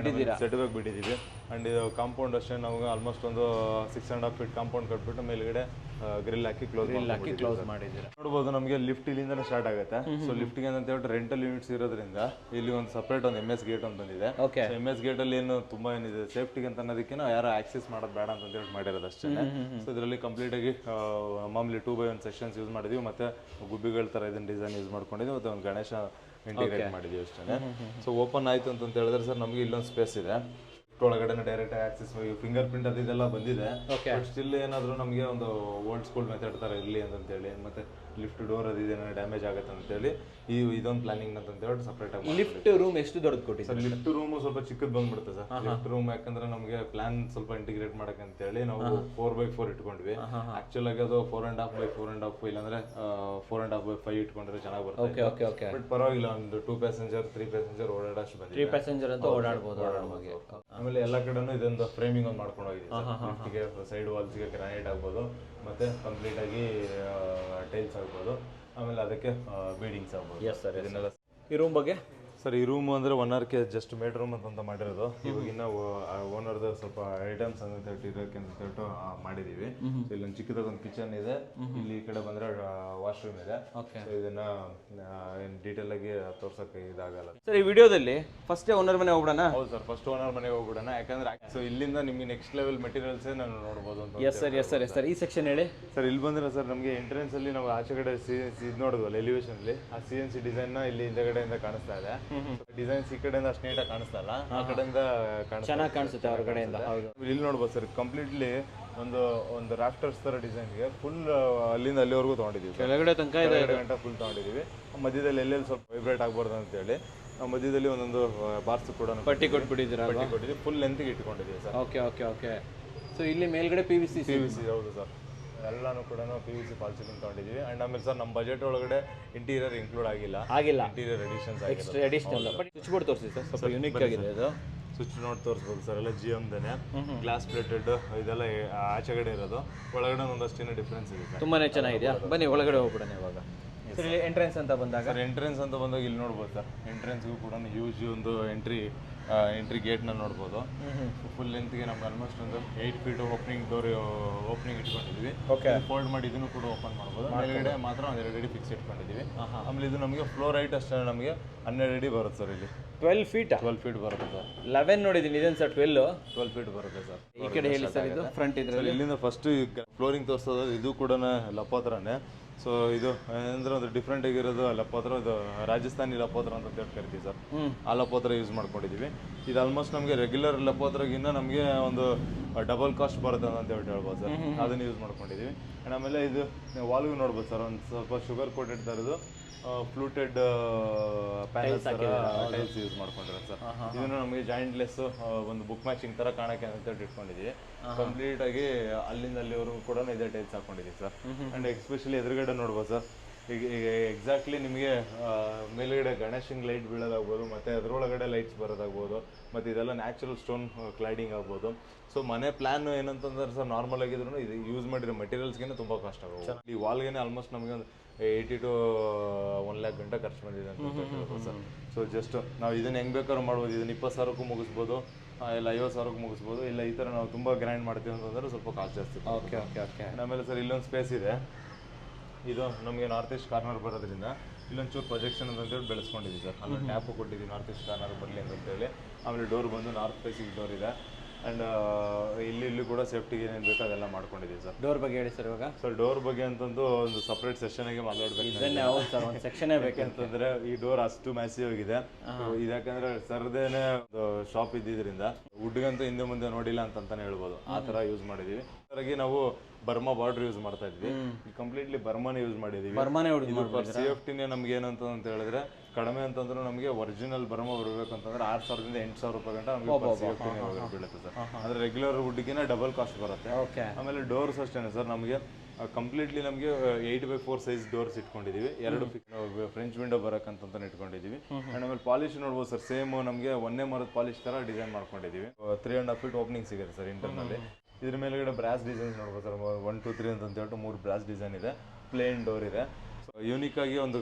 ಬಿಟ್ಟಿದ್ದೀವಿ. ಅಂಡ್ ಇದು ಕಾಂಪೌಂಡ್ ಅಷ್ಟೇ ನಮಗೆ ಆಲ್ಮೋಸ್ಟ್ ಒಂದು 6.5 ಫೀಟ್ ಕಾಂಪೌಂಡ್ ಕಟ್ಬಿಟ್ಟು ಮೇಲ್ಗಡೆ ಗ್ರಿಲ್ ಹಾಕಿ ಕ್ಲೋಸ್ ಮಾಡಿದ್ದೀರಾ. ನೋಡ್ಬೋದು ನಮಗೆ ಲಿಫ್ಟ್ ಇಲ್ಲಿಂದಾನೆ ಸ್ಟಾರ್ಟ್ ಆಗುತ್ತೆ. ಸೊ ಲಿಫ್ಟ್ಗೆ ಅಂತ ಹೇಳ್ಬಿಟ್ಟು ರೆಂಟಲ್ ಯೂನಿಟ್ಸ್ ಇರೋದ್ರಿಂದ ಇಲ್ಲಿ ಒಂದು ಸಪರೇಟ್ ಒಂದು MS ಗೇಟ್ ಅಂತ ಬಂದಿದೆ. MS ಗೇಟ್ ಅಲ್ಲಿ ಏನು ತುಂಬಾ ಏನಿದೆ ಸೇಫ್ಟಿಗೆ ಅಂತ ಅನ್ನೋದಕ್ಕೆ ನಾವು ಯಾರು ಆಕ್ಸೆಸ್ ಮಾಡೋದು ಬೇಡ ಅಂತ ಹೇಳಿ ಮಾಡಿರೋದು ಅಷ್ಟೇ. ಸೊ ಇದರಲ್ಲಿ ಕಂಪ್ಲೀಟ್ ಆಗಿ ಮಾಮೂಲಿ 2x1 ಸೆಕ್ಷನ್ಸ್ ಯೂಸ್ ಮಾಡಿದೀವಿ. ಮತ್ತೆ ಗುಬ್ಬಿಗಳ ತರ ಇದನ್ನ ಡಿಸೈನ್ ಯೂಸ್ ಮಾಡ್ಕೊಂಡಿದ್ವಿ. ಮತ್ತೆ ಒಂದು ಗಣೇಶ ಇಂಟಿಗ್ರೇಟ್ ಮಾಡಿದೀವಿ ಅಷ್ಟೇ. ಸೊ ಓಪನ್ ಆಯ್ತು ಅಂತ ಹೇಳಿದ್ರೆ ಸರ್ ನಮಗೆ ಇಲ್ಲೊಂದು ಸ್ಪೇಸ್ ಇದೆ. ಒಳಗಡೆ ಡೈರೆಕ್ಟ್ ಆಕ್ಸೆಸ್ ಫಿಂಗರ್ ಪ್ರಿಂಟ್ ಅದೆಲ್ಲ ಬಂದಿದೆ. ಬಟ್ ಸ್ಟಿಲ್ ಏನಾದ್ರು ನಮಗೆ ಒಂದು ಓಲ್ಡ್ ಸ್ಕೂಲ್ ಮೆಥಡ್ ತರ ಇರಲಿ ಅಂತೇಳಿ ಮತ್ತೆ ಲಿಫ್ಟ್ ಡೋರ್ ಅದೇನೋ ಡ್ಯಾಮೇಜ್ ಆಗುತ್ತೆ ಅಂತೇಳಿ ಇದೊಂದು ಪ್ಲಾನಿಂಗ್ ಅಂತ ಹೇಳಿ ಸಪರೇಟ್ ಆಗಿ. ಲಿಫ್ಟ್ ರೂಮ್ ಎಷ್ಟು ದೊಡ್ಡದು ಕೊಟ್ಟಿದ್ದಾರೆ? ಲಿಫ್ಟ್ ರೂಮ್ ಸ್ವಲ್ಪ ಚಿಕ್ಕದ್ ಬಂದ್ಬಿಡುತ್ತೆ ಸರ್. ಲಿಫ್ಟ್ ರೂಮ್ ಯಾಕಂದ್ರೆ ನಮಗೆ ಪ್ಲಾನ್ ಸ್ವಲ್ಪ ಇಂಟಿಗ್ರೇಟ್ ಮಾಡಕ್ಕೆ ಅಂತ ಹೇಳಿ ನಾವು 4x4 ಇಟ್ಕೊಂಡ್ವಿ. ಆಕ್ಚುಲ್ ಆಗಿ ಅದು 4.5 by 4.5 ಇಲ್ಲಾಂದ್ರೆ 4.5 by 5 ಇಟ್ಕೊಂಡ್ರೆ ಚೆನ್ನಾಗಿ ಬರುತ್ತೆ. ಬಟ್ ಪರವಾಗಿಲ್ಲ ಒಂದು 2 passenger 3 passenger ಓಡಾಡೋಷ್ಟು ಬಂದಿದೆ. 3 passenger ಅಂತ ಓಡಾಡಬಹುದು. ಆಮೇಲೆ ಎಲ್ಲ ಕಡೆನೂ ಇದೊಂದು ಫ್ರೇಮಿಂಗ್ ಒಂದು ಮಾಡ್ಕೊಂಡು ಹೋಗಿದ್ದೀವಿ. ಲಿಫ್ಟ್ಗೆ ಸೈಡ್ ವಾಲ್ಸ್ಗೆ ಗ್ರಾನೈಟ್ ಆಗ್ಬೋದು ಮತ್ತೆ ಕಂಪ್ಲೀಟ್ ಆಗಿ ಟೈಲ್ಸ್ ಆಗ್ಬೋದು. ಆಮೇಲೆ ಅದಕ್ಕೆ ಬೀಡಿಂಗ್ಸ್ ಆಗ್ಬೋದು. ಇದನ್ನೆಲ್ಲ ಈ ರೂಮ್ ಬಗ್ಗೆ ಸರ್ ಈ ರೂಮ್ ಅಂದ್ರೆ 1 hour ಜಸ್ಟ್ ಮೇಡ್ ರೂಮ್ ಅಂತ ಮಾಡಿರೋದು. ಇವಾಗ ಇನ್ನ ಓನರ್ದ ಸ್ವಲ್ಪ ಐಟಮ್ಸ್ ಅಂತ ಇರೋಕೆ ಅಂತ ಹೇಳ್ಬಿಟ್ಟು ಮಾಡಿದೀವಿ. ಇಲ್ಲೊಂದು ಚಿಕ್ಕದಾದ ಒಂದು ಕಿಚನ್ ಇದೆ. ಇಲ್ಲಿ ಈ ಕಡೆ ಬಂದ್ರೆ ವಾಶ್ರೂಮ್ ಇದೆ. ಇದನ್ನ ಡೀಟೇಲ್ ಆಗಿ ತೋರ್ಸಕ್ಕೆ ಇದಾಗಲ್ಲ ಸರ್. ಈ ವಿಡಿಯೋದಲ್ಲಿ ಫಸ್ಟ್ ಓನರ್ ಮನೆ ಹೋಗ್ಬಿಡೋಣ. ಹೌದು ಸರ್, ಫಸ್ಟ್ ಓನರ್ ಮನೆಗೆ ಹೋಗ್ಬಿಡೋಣ. ಯಾಕಂದ್ರೆ ಸೊ ಇಲ್ಲಿಂದ ನಿಮ್ಗೆ ನೆಕ್ಸ್ಟ್ ಲೆವೆಲ್ ಮೆಟೀರಿಯಲ್ಸ್ ನಾನು ನೋಡಬಹುದು ಅಂತ. ಎಸ್ ಸರ್ ಈ ಸೆಕ್ಷನ್ ಹೇಳಿ ಸರ್. ಇಲ್ಲಿ ಬಂದ್ರೆ ಸರ್ ನಮಗೆ ಎಂಟ್ರೆನ್ಸ್ ಅಲ್ಲಿ ನಾವು ಆಚೆ ಕಡೆ ಇದು ನೋಡಿದ್ವಲ್ಲ ಎಲಿವೇಶನ್ ಅಲ್ಲಿ ಆ CNC ಡಿಸೈನ್ ನ ಇಲ್ಲಿ ಹಿಂದೆಗಡೆಯಿಂದ ಕಾಣಿಸ್ತಾ ಇದೆ. ಡಿಸೈನ್ಸ್ ಈ ಕಡೆಯಿಂದ ಅಷ್ಟು ನೀಟಾಗಿ ಕಾಣಿಸ್ತಾ ಇಲ್ಲ, ಆ ಕಡೆಯಿಂದ ಚೆನ್ನಾಗಿ ಕಾಣಿಸುತ್ತೆ ಹೊರಗಡೆಯಿಂದ. ಇಲ್ಲಿ ನೋಡ್ಬೋದು ಸರ್ ಕಂಪ್ಲೀಟ್ಲಿ ಒಂದು ರಾಫ್ಟರ್ಸ್ ತರ ಡಿಸೈನ್ಗೆ ಫುಲ್ ಅಲ್ಲಿಂದ ಅಲ್ಲಿವರೆಗೂ ತಗೊಂಡಿದ್ದೀವಿ. ಕೆಳಗಡೆ ತನಕ ಫುಲ್ ತಗೊಂಡಿದ್ದೀವಿ. ಮಧ್ಯದಲ್ಲಿ ಎಲ್ಲೆಲ್ಲಿ ಸ್ವಲ್ಪ ವೈಬ್ರೇಟ್ ಆಗ್ಬಾರ್ದು ಅಂತ ಹೇಳಿ ಮಧ್ಯದಲ್ಲಿ ಒಂದೊಂದು ಬಾರ್ಸ್ ಕೂಡ ಪಟ್ಟಿ ಕೊಟ್ಟಿದ್ದೀವಿ. ಫುಲ್ ಲೆಂತ್ಗೆ ಇಟ್ಕೊಂಡಿದ್ದೀವಿ ಸರ್. ಓಕೆ ಸೊ ಇಲ್ಲಿ ಮೇಲ್ಗಡೆ PVC. ಹೌದು ಸರ್. ಎಲ್ಲಾನು ಕೂಡ PVC ಫಾಲ್ ಸೀಲಿಂಗ್ ತೊಗೊಂಡಿದ್ದೀವಿ. ಆ್ಯಂಡ್ ಆಮೇಲೆ ಸರ್ ನಮ್ಮ ಬಜೆಟ್ ಒಳಗಡೆ ಇಂಟೀರಿಯರ್ ಇನ್ಕ್ಲೂಡ್ ಆಗಿಲ್ಲ, ಇಂಟೀರಿಯರ್ ಎಡಿಷನ್ಸ್ ಆಗಿರುತ್ತೆ. ಅಡಿಷನಲ್ ಬಟ್ ಸ್ವಿಚ್ ಬೋರ್ಡ್ ತೋರಿಸಿ ಸರ್, ಸ್ವಲ್ಪ ಯುನಿಕ್ ಆಗಿದೆ ಇದು. ಸ್ವಿಚ್ ನೋಡಿ ತೋರಿಸ್ಬೋದು ಸರ್, ಎಲ್ಲ GMದೇನೆ, ಗ್ಲಾಸ್ ಪ್ಲೇಟೆಡ್, ಇದೆಲ್ಲ ಆಚೆಗಡೆ ಇರೋದು, ಒಳಗಡೆ ಒಂದಷ್ಟು ಡಿಫ್ರೆನ್ಸ್ ಇದೆ. ತುಂಬಾ ಚೆನ್ನಾಗಿದೆಯಾ? ಬನ್ನಿ ಒಳಗಡೆ ಹೋಗ್ಬಿಡೋಣ ಇವಾಗ. ಸರ್ ಎಂಟ್ರೆನ್ಸ್ ಅಂತ ಬಂದಾಗ ಇಲ್ಲಿ ನೋಡ್ಬೋದು ಸರ್, ಎಂಟ್ರೆನ್ಸ್ಗೂ ಕೂಡ ಯೂಸ್ ಒಂದು ಎಂಟ್ರಿ ಗೇಟ್ನ ನೋಡ್ಬೋದು. ಫುಲ್ ಲೆಂತ್ಗೆ ನಮ್ಗೆ ಆಲ್ಮೋಸ್ಟ್ ಒಂದು 8 feet ಓಪನಿಂಗ್ ಇಟ್ಕೊಂಡಿದ್ದೀವಿ. ಫೋಲ್ಡ್ ಮಾಡಿ ಇದನ್ನು ಕೂಡ ಓಪನ್ ಮಾಡ್ಬೋದು. ಮೇಲ್ಗಡೆ ಮಾತ್ರ ಒಂದು 2 ಅಡಿ ಫಿಕ್ಸ್ ಇಟ್ಕೊಂಡಿದ್ದೀವಿ. ಆಮೇಲೆ ಇದು ನಮಗೆ ಫ್ಲೋರ್ ಹೈಟ್ ಅಷ್ಟೇ ನಮಗೆ 12 ಅಡಿ ಬರುತ್ತೆ ಸರ್. ಇಲ್ಲಿ 12 feet ಬರುತ್ತೆ ಸರ್. 11 ನೋಡಿದ್ದೀನಿ, ಇದೇನು ಸರ್ 12 feet ಬರುತ್ತೆ ಸರ್. ಈ ಕಡೆ ಹೇಳಿ ಸರ್, ಇದು ಫ್ರಂಟ್ ಇದ್ರಲ್ಲಿ ಇಲ್ಲಿಂದ ಫಸ್ಟ್ ಫ್ಲೋರಿಂಗ್ ತೋರಿಸೋದು ಇದು ಕೂಡ ಲಪೋತ್ರನೇ. ಸೊ ಇದು ಅಂದ್ರೆ ಒಂದು ಡಿಫ್ರೆಂಟ್ ಆಗಿರೋದು ಲಪೋತ್ರ, ಇದು ರಾಜಸ್ಥಾನಿ ಲಪೋತ್ರ ಅಂತ ಕರಿತೀವಿ ಸರ್. ಆ ಲಪೋತ್ರ ಯೂಸ್ ಮಾಡ್ಕೊಂಡಿದ್ದೀವಿ. ಇದು ಆಲ್ಮೋಸ್ಟ್ ನಮಗೆ ರೆಗ್ಯುಲರ್ ಲಪೋತ್ರಗಿನ್ನ ನಮಗೆ ಒಂದು ಡಬಲ್ ಕಾಸ್ಟ್ ಬರುತ್ತೆ ಅಂತ ಹೇಳ್ಬೋದು ಸರ್. ಅದನ್ನು ಯೂಸ್ ಮಾಡ್ಕೊಂಡಿದ್ದೀವಿ. ಆ್ಯಂಡ್ ಆಮೇಲೆ ಇದು ವಾಲ್ಗೂ ನೋಡ್ಬೋದು ಸರ್, ಒಂದು ಸ್ವಲ್ಪ ಶುಗರ್ ಕೋಟೆಡ್ ಥರದ್ದು ಫ್ಲೂಟೆಡ್ ಪ್ಯಾನಲ್ಸ್ ಟೈಲ್ಸ್ ಯೂಸ್ ಮಾಡ್ಕೊಂಡಿರೋದು ಸರ್. ಇದನ್ನು ನಮಗೆ ಜಾಯಿಂಟ್ಲೆಸ್ ಒಂದು ಬುಕ್ ಮ್ಯಾಚಿಂಗ್ ಥರ ಕಾಣಕ್ಕೆ ಅಂತ ಇಟ್ಕೊಂಡಿದ್ದೀವಿ. ಕಂಪ್ಲೀಟ್ ಆಗಿ ಅಲ್ಲಿಂದ ಅಲ್ಲಿವರೆಗೂ ಕೂಡ ಇದೇ ಟೈಲ್ಸ್ ಹಾಕೊಂಡಿದ್ದೀವಿ ಸರ್. ಆ್ಯಂಡ್ ಎಸ್ಪೆಷಲಿ ಎದುರುಗಡೆ ನೋಡ್ಬೋದು ಸರ್, ಈಗ ಎಕ್ಸಾಕ್ಟ್ಲಿ ನಿಮಗೆ ಮೇಲ್ಗಡೆ ಗಣೇಶನ್ ಲೈಟ್ ಬೀಳೋದಾಗ್ಬೋದು, ಮತ್ತು ಅದರೊಳಗಡೆ ಲೈಟ್ಸ್ ಬರೋದಾಗ್ಬೋದು, ಮತ್ತು ಇದೆಲ್ಲ ನ್ಯಾಚುರಲ್ ಸ್ಟೋನ್ ಕ್ಲೈಡಿಂಗ್ ಆಗ್ಬೋದು. ಸೊ ಮನೆ ಪ್ಲಾನ್ ಏನಂತಂದ್ರೆ ಸರ್, ನಾರ್ಮಲ್ ಆಗಿದ್ರು ಇದು ಯೂಸ್ ಮಾಡಿರೋ ಮೆಟೀರಿಯಲ್ಸ್ಗೆ ತುಂಬ ಕಾಸ್ಟ್ ಆಗೋದು. ಈ ವಾಲ್ಗೆ ಆಲ್ಮೋಸ್ಟ್ ನಮಗೆ ಒಂದು 80 to 1 lakh ಗಂಟೆ ಖರ್ಚು ಬಂದಿದೆ ಅಂತ ಹೇಳ್ಬೋದು ಸರ್. ಸೊ ಜಸ್ಟ್ ನಾವು ಇದನ್ನು ಹೆಂಗೆ ಬೇಕಾದ್ರೂ ಮಾಡ್ಬೋದು. ಇದನ್ನು 20,000ಕ್ಕೂ ಮುಗಿಸ್ಬೋದು, ಇಲ್ಲ 50,000ಕ್ಕೂ ಮುಗಿಸ್ಬೋದು. ಇಲ್ಲ ಈ ಥರ ನಾವು ತುಂಬ ಗ್ರ್ಯಾಂಡ್ ಮಾಡ್ತೀವಿ ಅಂತಂದ್ರೆ ಸ್ವಲ್ಪ ಕಾಸ್ಟ್ ಜಾಸ್ತಿ. ಓಕೆ. ಆಮೇಲೆ ಸರ್ ಇಲ್ಲೊಂದು ಸ್ಪೇಸ್ ಇದೆ. ಇದು ನಮಗೆ ನಾರ್ತ್ ಈಸ್ಟ್ ಕಾರ್ನರ್ ಬರೋದ್ರಿಂದ ಇಲ್ಲೊಂಚೂರು ಪ್ರೊಜೆಕ್ಷನ್ ಅಂತೇಳಿ ಬೆಳೆಸ್ಕೊಂಡಿದ್ದೀವಿ ಸರ್. ಆಮೇಲೆ ಟ್ಯಾಪು ಕೊಟ್ಟಿದ್ದೀವಿ ನಾರ್ತ್ ಈಸ್ಟ್ ಕಾರ್ನರ್ ಬರಲಿ ಅಂತೇಳಿ. ಆಮೇಲೆ ಡೋರ್ ಬಂದು ನಾರ್ತ್ ಫೇಸಿಂಗ್ ಡೋರ್ ಇದೆ. ಆ್ಯಂಡ್ ಇಲ್ಲಿ ಕೂಡ ಸೇಫ್ಟಿಗೆ ಏನೇನು ಬೇಕೋ ಅದೆಲ್ಲ ಮಾಡ್ಕೊಂಡಿದ್ದೀವಿ ಸರ್. ಡೋರ್ ಬಗ್ಗೆ ಹೇಳಿ ಸರ್ ಇವಾಗ. ಸರ್ ಡೋರ್ ಬಗ್ಗೆ ಅಂತಂದು ಒಂದು ಸಪ್ರೇಟ್ ಸೆಷನ್ಗೆ ಮಾತಾಡಬೇಕು. ಸರ್ ಒಂದು ಸೆಕ್ಷನೇ ಬೇಕಂತಂದ್ರೆ ಈ ಡೋರ್ ಅಷ್ಟು ಮ್ಯಾಸಿವ್ ಆಗಿದೆ. ಇದ್ಯಾಕಂದ್ರೆ ಸರ್ದೇನೆ ಒಂದು ಶಾಪ್ ಇದ್ದಿದ್ರಿಂದ ವುಡ್ಗಂತೂ ಹಿಂದೆ ಮುಂದೆ ನೋಡಿಲ್ಲ ಅಂತಾನೆ ಹೇಳ್ಬೋದು. ಆ ಥರ ಯೂಸ್ ಮಾಡಿದ್ದೀವಿ. ಹಾಗಾಗಿ ನಾವು ಬರ್ಮಾ ಬಾರ್ಡರ್ ಯೂಸ್ ಮಾಡ್ತಾ ಇದ್ವಿ, ಕಂಪ್ಲೀಟ್ಲಿ ಬರ್ಮಾನೇ ಯೂಸ್ ಮಾಡಿದ್ದೀವಿ. ಸೇಫ್ಟಿನೇ ನಮ್ಗೆ ಏನಂತ ಹೇಳಿದ್ರೆ ಕಡಿಮೆ ಅಂತಂದ್ರೆ ನಮಗೆ ಒರಿಜಿನಲ್ ಬರ್ಮಾ ಬರಬೇಕಂತಂದ್ರೆ 6,000 ರಿಂದ 8,000 ರೂಪಾಯಿ ಗಂಟ ನಮಗೆ ಸೇಫ್ಟಿನೇ ಬೀಳುತ್ತೆ ಸರ್. ಅಂದ್ರೆ ರೆಗ್ಯುಲರ್ ವುಡ್ಗಿನ ಡಬಲ್ ಕಾಸ್ಟ್ ಬರುತ್ತೆ. ಆಮೇಲೆ ಡೋರ್ಸ್ ಅಷ್ಟೇನೆ ಸರ್, ನಮಗೆ ಕಂಪ್ಲೀಟ್ಲಿ ನಮಗೆ 8x4 ಸೈಜ್ ಡೋರ್ಸ್ ಇಟ್ಕೊಂಡಿದ್ದೀವಿ. 2 ಫ್ರೆಂಚ್ ವಿಂಡೋ ಬರೋಕ್ಕಂತ ಇಟ್ಕೊಂಡಿದ್ದೀವಿ. ಆ್ಯಂಡ್ ಆಮೇಲೆ ಪಾಲಿಶ್ ನೋಡ್ಬೋದು ಸರ್, ಸೇಮ್ ನಮಗೆ ಒಂದೇ ಮರದ ಪಾಲಿಶ್ ಥರ ಡಿಸೈನ್ ಮಾಡ್ಕೊಂಡಿದ್ದೀವಿ. 3.5 feet ಓಪನಿಂಗ್ ಸಿಗುತ್ತೆ ಸರ್ ಇಂಟರ್ನಲ್ಲಿ. ಇದ್ರ ಮೇಲೆಗಡೆ ಬ್ರಾಸ್ ಡಿಸೈನ್ಸ್ ನೋಡ್ಬೋದು ಸರ್, 1 2 3 ಅಂತ ಹೇಳ್ಬಿಟ್ಟು 3 ಬ್ರಾಸ್ ಡಿಸೈನ್ ಇದೆ. ಪ್ಲೇನ್ ಡೋರ್ ಇದೆ. ಸೊ ಯೂನಿಕ್ ಆಗಿ ಒಂದು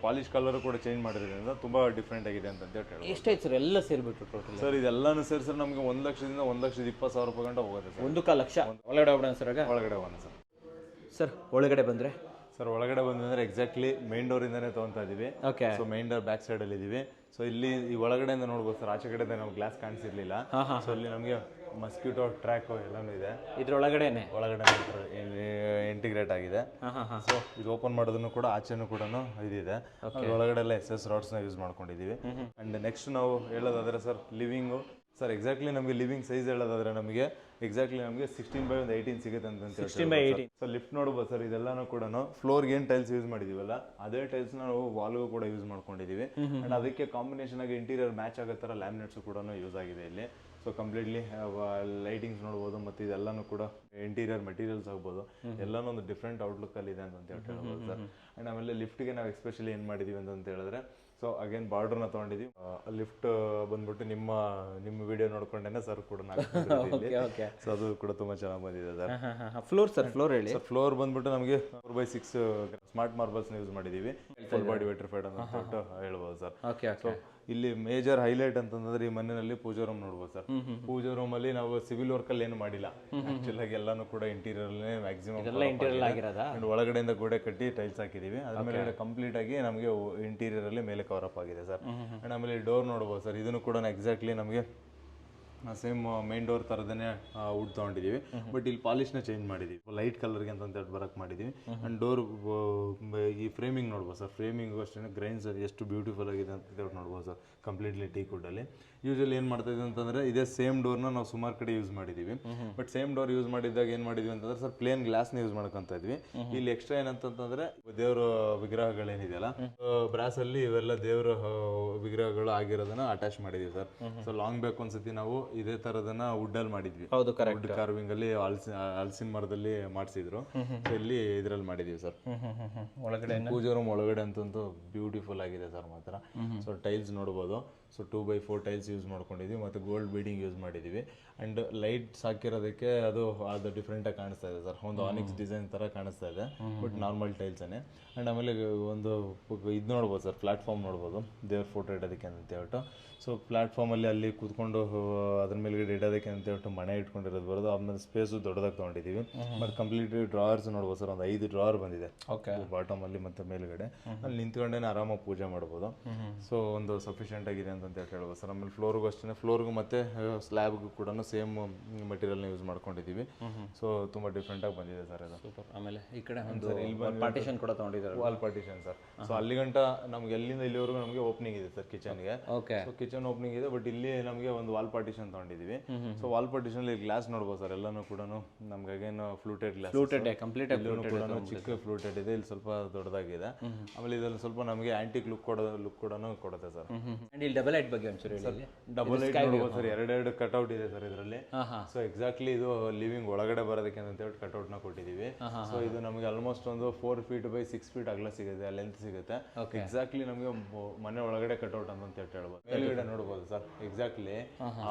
ಪಾಲಿಶ್ ಕಲರ್ ಕೂಡ ಚೇಂಜ್ ಮಾಡಿರೋದ್ರಿಂದ ತುಂಬಾ ಡಿಫ್ರೆಂಟ್ ಆಗಿದೆ ಅಂತ ಹೇಳ್ಬೋದು. ಎಷ್ಟಾಯ್ತು ಸರ್ ಎಲ್ಲ ಸೇರಿಬಿಟ್ಟು ಟೋಟಲ್? ಸರ್ ಇದೆಲ್ಲಾನು ಸೇರಿ ಸರ್ ನಮಗೆ 1 ಲಕ್ಷದಿಂದ 1,20,000 ರೂಪಾಯಿ ಗಂಟ ಹೋಗುತ್ತೆ ಸರ್. 1 ಲಕ್ಷ ಒಳಗಡೆ ಹೋಗೋಣ ಸರ್. ಒಳಗಡೆ ಹೋಗೋಣ ಸರ್. ಸರ್ ಒಳಗಡೆ ಬಂದರೆ ಸರ್ ಒಳಗಡೆ ಬಂದ್ರೆ ಎಕ್ಸಾಕ್ಟ್ಲಿ ಮೇನ್ ಡೋರ್ ಇಂದಾನೆ ತಗೊಂತಾ ಇದೀವಿ. So main door back side ಅಲ್ಲಿ ಇದೀವಿ. ಸೊ ಇಲ್ಲಿ ಈ ಒಳಗಡೆಯಿಂದ ನೋಡ್ಬೋದು ಸರ್, ಆಚೆ ಕಡೆ ನಾವು ಗ್ಲಾಸ್ ಕಾಣಿಸಿರ್ಲಿಲ್ಲ. ಸೊ ಇಲ್ಲಿ ನಮಗೆ ಮಸ್ಕಿಟೋ ಟ್ರ್ಯಾಕ್ ಎಲ್ಲಾನು ಇದೆ. ಒಳಗಡೆ ಇಂಟಿಗ್ರೇಟ್ ಆಗಿದೆ. ಸೊ ಇದು ಓಪನ್ ಮಾಡೋದನ್ನು ಕೂಡ ಆಚೆನೂ ಕೂಡ ಇದಿದೆ. ಒಳಗಡೆ ಎಲ್ಲ SS ರಾಡ್ಸ್ ನ ಯೂಸ್ ಮಾಡ್ಕೊಂಡಿದೀವಿ. ಅಂಡ್ ನೆಕ್ಸ್ಟ್ ನಾವು ಹೇಳೋದಾದ್ರೆ ಸರ್ ಲಿವಿಂಗು ಸರ್, ಎಕ್ಸಾಕ್ಟ್ಲಿ ನಮಗೆ ಲಿವಿಂಗ್ ಸೈಜ್ ಹೇಳೋದಾದ್ರೆ ನಮಗೆ ಎಕ್ಸಾಕ್ಟ್ಲಿ ನಮಗೆ 16x18 ಸಿಗುತ್ತೆ ಅಂತ. 16x18. ಸೊ ಲಿಫ್ಟ್ ನೋಡ್ಬೋದು ಸರ್, ಇದೆಲ್ಲಾನು ಕೂಡ ಫ್ಲೋರ್ಗೆ ಏನು ಟೈಲ್ಸ್ ಯೂಸ್ ಮಾಡಿದೀವಲ್ಲ ಅದೇ ಟೈಲ್ಸ್ ನಾವು ವಾಲ್ಗೂ ಕೂಡ ಯೂಸ್ ಮಾಡ್ಕೊಂಡಿದೀವಿ. ಅಂಡ್ ಅದಕ್ಕೆ ಕಾಂಬಿನೇಷನ್ ಆಗಿ ಇಂಟೀರಿಯರ್ ಮ್ಯಾಚ್ ಆಗೋ ಥರ ಲ್ಯಾಮಿನೇಟ್ಸ್ ಕೂಡ ಯೂಸ್ ಆಗಿದೆ ಇಲ್ಲಿ. ಸೊ ಕಂಪ್ಲೀಟ್ಲಿ ಲೈಟಿಂಗ್ಸ್ ನೋಡ್ಬೋದು, ಮತ್ತು ಇದೆಲ್ಲಾನು ಕೂಡ ಇಂಟೀರಿಯರ್ ಮೆಟೀರಿಯಲ್ಸ್ ಆಗ್ಬೋದು, ಎಲ್ಲಾನು ಒಂದು ಡಿಫ್ರೆಂಟ್ ಔಟ್ಲುಕ್ ಅಲ್ಲಿ ಇದೆ ಅಂತ ಹೇಳ್ಬೋದು ಸರ್. ಅಂಡ್ ಆಮೇಲೆ ಲಿಫ್ಟ್ಗೆ ನಾವು ಎಸ್ಪೆಷಲಿ ಏನು ಮಾಡಿದೀವಿ ಅಂತ ಹೇಳಿದ್ರೆ, ಸೊ ಅಗೇನ್ ಬಾರ್ಡರ್ನ ತೊಗೊಂಡಿದ್ದೀವಿ. ಲಿಫ್ಟ್ ಬಂದ್ಬಿಟ್ಟು ನಿಮ್ಮ ವಿಡಿಯೋ ನೋಡ್ಕೊಂಡೇನೆ ಸರ್ ಕೂಡ ಸೊ ಅದು ಕೂಡ ತುಂಬಾ ಚೆನ್ನಾಗಿ ಬಂದಿದೆ ಸರ್. ಫ್ಲೋರ್ ಹೇಳಿ ಸರ್. ಫ್ಲೋರ್ ಬಂದ್ಬಿಟ್ಟು ನಮಗೆ 4x6 ಸ್ಮಾರ್ಟ್ ಮಾರ್ಬಲ್ಸ್ ಯೂಸ್ ಮಾಡಿದೀವಿ. ಫುಲ್ ಬಾಡಿ ವೆಟ್ರಿಫೈಡ್ ಅಂತ ಹೇಳ್ಬೋದು ಸರ್. ಸೊ ಇಲ್ಲಿ ಮೇಜರ್ ಹೈಲೈಟ್ ಅಂತಂದ್ರೆ ಈ ಮನೆಯಲ್ಲಿ ಪೂಜಾ ರೂಮ್ ನೋಡ್ಬೋದು ಸರ್. ಪೂಜಾ ರೂಮ್ ಅಲ್ಲಿ ನಾವು ಸಿವಿಲ್ ವರ್ಕ್ ಅಲ್ಲಿ ಏನು ಮಾಡಿಲ್ಲ. ಆಕ್ಚುಲ್ ಆಗಿ ಎಲ್ಲಾನು ಕೂಡ ಇಂಟೀರಿಯರ್ ಮ್ಯಾಕ್ಸಿಮಮ್ ಒಳಗಡೆಯಿಂದ ಗೋಡೆ ಕಟ್ಟಿ ಟೈಲ್ಸ್ ಹಾಕಿದೀವಿ. ಅದ್ರ ಮೇಲೆ ಕಂಪ್ಲೀಟ್ ಆಗಿ ನಮಗೆ ಇಂಟೀರಿಯರ್ ಅಲ್ಲಿ ಮೇಲೆ ಕವರ್ ಅಪ್ ಆಗಿದೆ ಸರ್. ಅಂಡ್ ಆಮೇಲೆ ಡೋರ್ ನೋಡ್ಬೋದು ಸರ್, ಇದನ್ನು ಕೂಡ ಎಕ್ಸಾಕ್ಟ್ಲಿ ನಮಗೆ ಸೇಮ್ ಮೇನ್ ಡೋರ್ ಥರದೇ ವುಡ್ ತೊಗೊಂಡಿದ್ದೀವಿ. ಬಟ್ ಇಲ್ಲಿ ಪಾಲಿಶ್ನ ಚೇಂಜ್ ಮಾಡಿದ್ದೀವಿ, ಲೈಟ್ ಕಲರ್ಗೆ ಅಂತ ಬರಕ್ ಮಾಡಿದ್ದೀವಿ. ಆ್ಯಂಡ್ ಡೋರ್ ಈ ಫ್ರೇಮಿಂಗ್ ನೋಡ್ಬೋದು ಸರ್, ಫ್ರೇಮಿಂಗು ಅಷ್ಟೇ ಗ್ರೈನ್ಸ್ ಎಷ್ಟು ಬ್ಯೂಟಿಫುಲ್ ಆಗಿದೆ ಅಂತ ನೋಡ್ಬೋದು ಸರ್. ಕಂಪ್ಲೀಟ್ಲಿ ಟೀಕ್ ವುಡ್ಡಲ್ಲಿ ಯೂಶಲಿ ಏನು ಮಾಡ್ತಾ ಇದ್ದೀವಿ ಅಂತಂದರೆ ಇದೇ ಸೇಮ್ ಡೋರ್ನ ನಾವು ಸುಮಾರು ಕಡೆ ಯೂಸ್ ಮಾಡಿದ್ದೀವಿ. ಬಟ್ ಸೇಮ್ ಡೋರ್ ಯೂಸ್ ಮಾಡಿದಾಗ ಏನು ಮಾಡಿದ್ವಿ ಅಂತಂದ್ರೆ ಸರ್, ಪ್ಲೇನ್ ಗ್ಲಾಸ್ನ ಯೂಸ್ ಮಾಡ್ಕೊತಾ ಇದ್ವಿ. ಇಲ್ಲಿ ಎಕ್ಸ್ಟ್ರಾ ಏನಂತಂದ್ರೆ ದೇವ್ರ ವಿಗ್ರಹಗಳೇನಿದೆಯಲ್ಲ ಬ್ರಾಸಲ್ಲಿ ಇವೆಲ್ಲ ದೇವ್ರ ವಿಗ್ರಹಗಳು ಆಗಿರೋದನ್ನ ಅಟ್ಯಾಚ್ ಮಾಡಿದ್ದೀವಿ ಸರ್. ಸೊ ಲಾಂಗ್ ಬೇಕು ಅನ್ಸತಿ ನಾವು ಇದೇ ತರದನ್ನ ವುಡ್ ಅಲ್ಲಿ ಮಾಡಿದ್ವಿ. ಹೌದು, ವುಡ್ ಕಾರ್ವಿಂಗ್ ಅಲ್ಲಿ ಹಲಸಿನ ಮರದಲ್ಲಿ ಮಾಡಿಸಿದ್ರು. ಇಲ್ಲಿ ಇದ್ರಲ್ಲಿ ಮಾಡಿದೀವಿ ಸರ್. ಒಳಗಡೆ ಪೂಜೆ ರೂಮ್ ಒಳಗಡೆ ಅಂತಂತೂ ಬ್ಯೂಟಿಫುಲ್ ಆಗಿದೆ ಸರ್ ಮಾತ್ರ. ಸೊ ಟೈಲ್ಸ್ ನೋಡ್ಬೋದು. ಸೊ 2x4 ಟೈಲ್ಸ್ ಯೂಸ್ ಮಾಡ್ಕೊಂಡಿದ್ವಿ, ಮತ್ತು ಗೋಲ್ಡ್ ಬೀಡಿಂಗ್ ಯೂಸ್ ಮಾಡಿದ್ದೀವಿ. ಆ್ಯಂಡ್ ಲೈಟ್ಸ್ ಹಾಕಿರೋದಕ್ಕೆ ಅದು ಡಿಫ್ರೆಂಟಾಗಿ ಕಾಣಿಸ್ತಾ ಇದೆ ಸರ್. ಒಂದು ಆನಿಕ್ಸ್ ಡಿಸೈನ್ ಥರ ಕಾಣಿಸ್ತಾ ಇದೆ, ಬಟ್ ನಾರ್ಮಲ್ ಟೈಲ್ಸೇ. ಆ್ಯಂಡ್ ಆಮೇಲೆ ಒಂದು ಇದು ನೋಡ್ಬೋದು ಸರ್, ಪ್ಲಾಟ್ಫಾರ್ಮ್ ನೋಡ್ಬೋದು, ದೇವ್ರ ಫೋಟೋ ಇಡೋದಕ್ಕೆ ಅಂತ ಹೇಳ್ಬಿಟ್ಟು. ಸೊ ಪ್ಲಾಟ್ಫಾರ್ಮಲ್ಲಿ ಅಲ್ಲಿ ಕೂತ್ಕೊಂಡು ಅದ್ರ ಮೇಲ್ಗಡೆ ಇಡೋದಕ್ಕೆ ಅಂತ ಹೇಳ್ಬಿಟ್ಟು ಮನೆ ಇಟ್ಕೊಂಡಿರೋದು ಬರೋದು. ಆಮೇಲೆ ಸ್ಪೇಸು ದೊಡ್ಡದಾಗಿ ತೊಗೊಂಡಿದ್ದೀವಿ. ಮತ್ತು ಕಂಪ್ಲೀಟ್ಲಿ ಡ್ರಾವರ್ಸ್ ನೋಡ್ಬೋದು ಸರ್, ಒಂದು 5 ಡ್ರಾವರ್ ಬಂದಿದೆ ಬಾಟಮಲ್ಲಿ ಮತ್ತು ಮೇಲ್ಗಡೆ. ಅಲ್ಲಿ ನಿಂತ್ಕೊಂಡೇ ಆರಾಮಾಗಿ ಪೂಜೆ ಮಾಡ್ಬೋದು. ಸೊ ಒಂದು ಸಫಿಷಿಯೆಂಟ್ ಆಗಿದೆ ಅಂತ ಹೇಳ್ಬೋದು ಸರ್. ಆಮೇಲೆ ಫ್ಲೋರ್ಗೂ ಅಷ್ಟೇ, ಫ್ಲೋರ್ಗೂ ಮತ್ತು ಸ್ಲ್ಯಾಬ್ಗೂ ಕೂಡ ಸೇಮ್ ಮೆಟೀರಿಯಲ್ನ ಯೂಸ್ ಮಾಡ್ಕೊಂಡಿದ್ದೀವಿ. ಸೊ ತುಂಬ ಡಿಫ್ರೆಂಟಾಗಿ ಬಂದಿದೆ ಸರ್ ಅದು. ಸೂಪರ್. ಆಮೇಲೆ ಈ ಕಡೆ ಒಂದು ಪಾರ್ಟಿಷನ್ ಕೂಡ ತೊಗೊಂಡಿದ್ದಾರೆ, ವಾಲ್ ಪಾರ್ಟಿಷನ್ ಸರ್. ಸೊ ಅಲ್ಲಿ ಗಂಟ ನಮ್ಗೆ ಎಲ್ಲಿಂದ ಇಲ್ಲಿವರೆಗೂ ನಮಗೆ ಓಪನಿಂಗ್ ಇದೆ ಸರ್ ಕಿಚನ್ಗೆ. ಸೊ ಕಿಚನ್ ಓಪನಿಂಗ್ ಇದೆ, ಬಟ್ ಇಲ್ಲಿ ನಮಗೆ ಒಂದು ವಾಲ್ ಪಾರ್ಟಿಷನ್ ತೊಗೊಂಡಿದ್ದೀವಿ. ಸೊ ವಾಲ್ ಪಾರ್ಟಿಷನ್ ಗ್ಲಾಸ್ ನೋಡ್ಬೋದು ಸರ್, ಎಲ್ಲನೂ ಕೂಡ ನಮ್ಗೆ ಅಗೇನ್ ಫ್ಲೂಟೆಡ್ ಗ್ಲಾಸ್, ಕಂಪ್ಲೀಟ್ ಕೂಡ ಚಿಕ್ಕ ಫ್ಲೂಟೆಡ್ ಇದೆ. ಇಲ್ಲಿ ಸ್ವಲ್ಪ ದೊಡ್ಡದಾಗಿದೆ. ಆಮೇಲೆ ಇದರಲ್ಲಿ ಸ್ವಲ್ಪ ನಮಗೆ ಆಂಟಿಕ್ ಲುಕ್ ಕೂಡ ಕೊಡುತ್ತೆ ಸರ್. ಇಲ್ಲಿ ಡಬಲ್ ಲೈಟ್ ಬಗ್ಗೆ ಒಂಚೂರು ಹೇಳಿ. ಡಬಲ್ ಲೈಟ್ ನೋಡ್ಬೋದು ಸರ್, ಎರಡೆರಡು ಕಟ್ಔಟ್ ಇದೆ ಸರ್ ಇದರಲ್ಲಿ. ಸೊ ಎಕ್ಸಾಕ್ಟ್ಲಿ ಇದು ಲಿವಿಂಗ್ ಒಳಗಡೆ ಬರೋದಕ್ಕೆ ಅಂತ ಹೇಳ್ಬಿಟ್ಟು ಕಟ್ಔಟ್ ನ ಕೊಟ್ಟಿದ್ದೀವಿ. ಸೊ ಇದು ನಮಗೆ ಆಲ್ಮೋಸ್ಟ್ ಒಂದು 4 feet by 6 feet ಅಗಲ ಸಿಗುತ್ತೆ, ಲೆಂತ್ ಸಿಗುತ್ತೆ. ಎಕ್ಸಾಕ್ಟ್ಲಿ ನಮಗೆ ಮನೆ ಒಳಗಡೆ ಕಟ್ಔಟ್ ಅಂತ ಹೇಳ್ಬೋದು. ಮೇಲ್ಗಡೆ ನೋಡ್ಬೋದು ಸರ್, ಎಕ್ಸಾಕ್ಟ್ಲಿ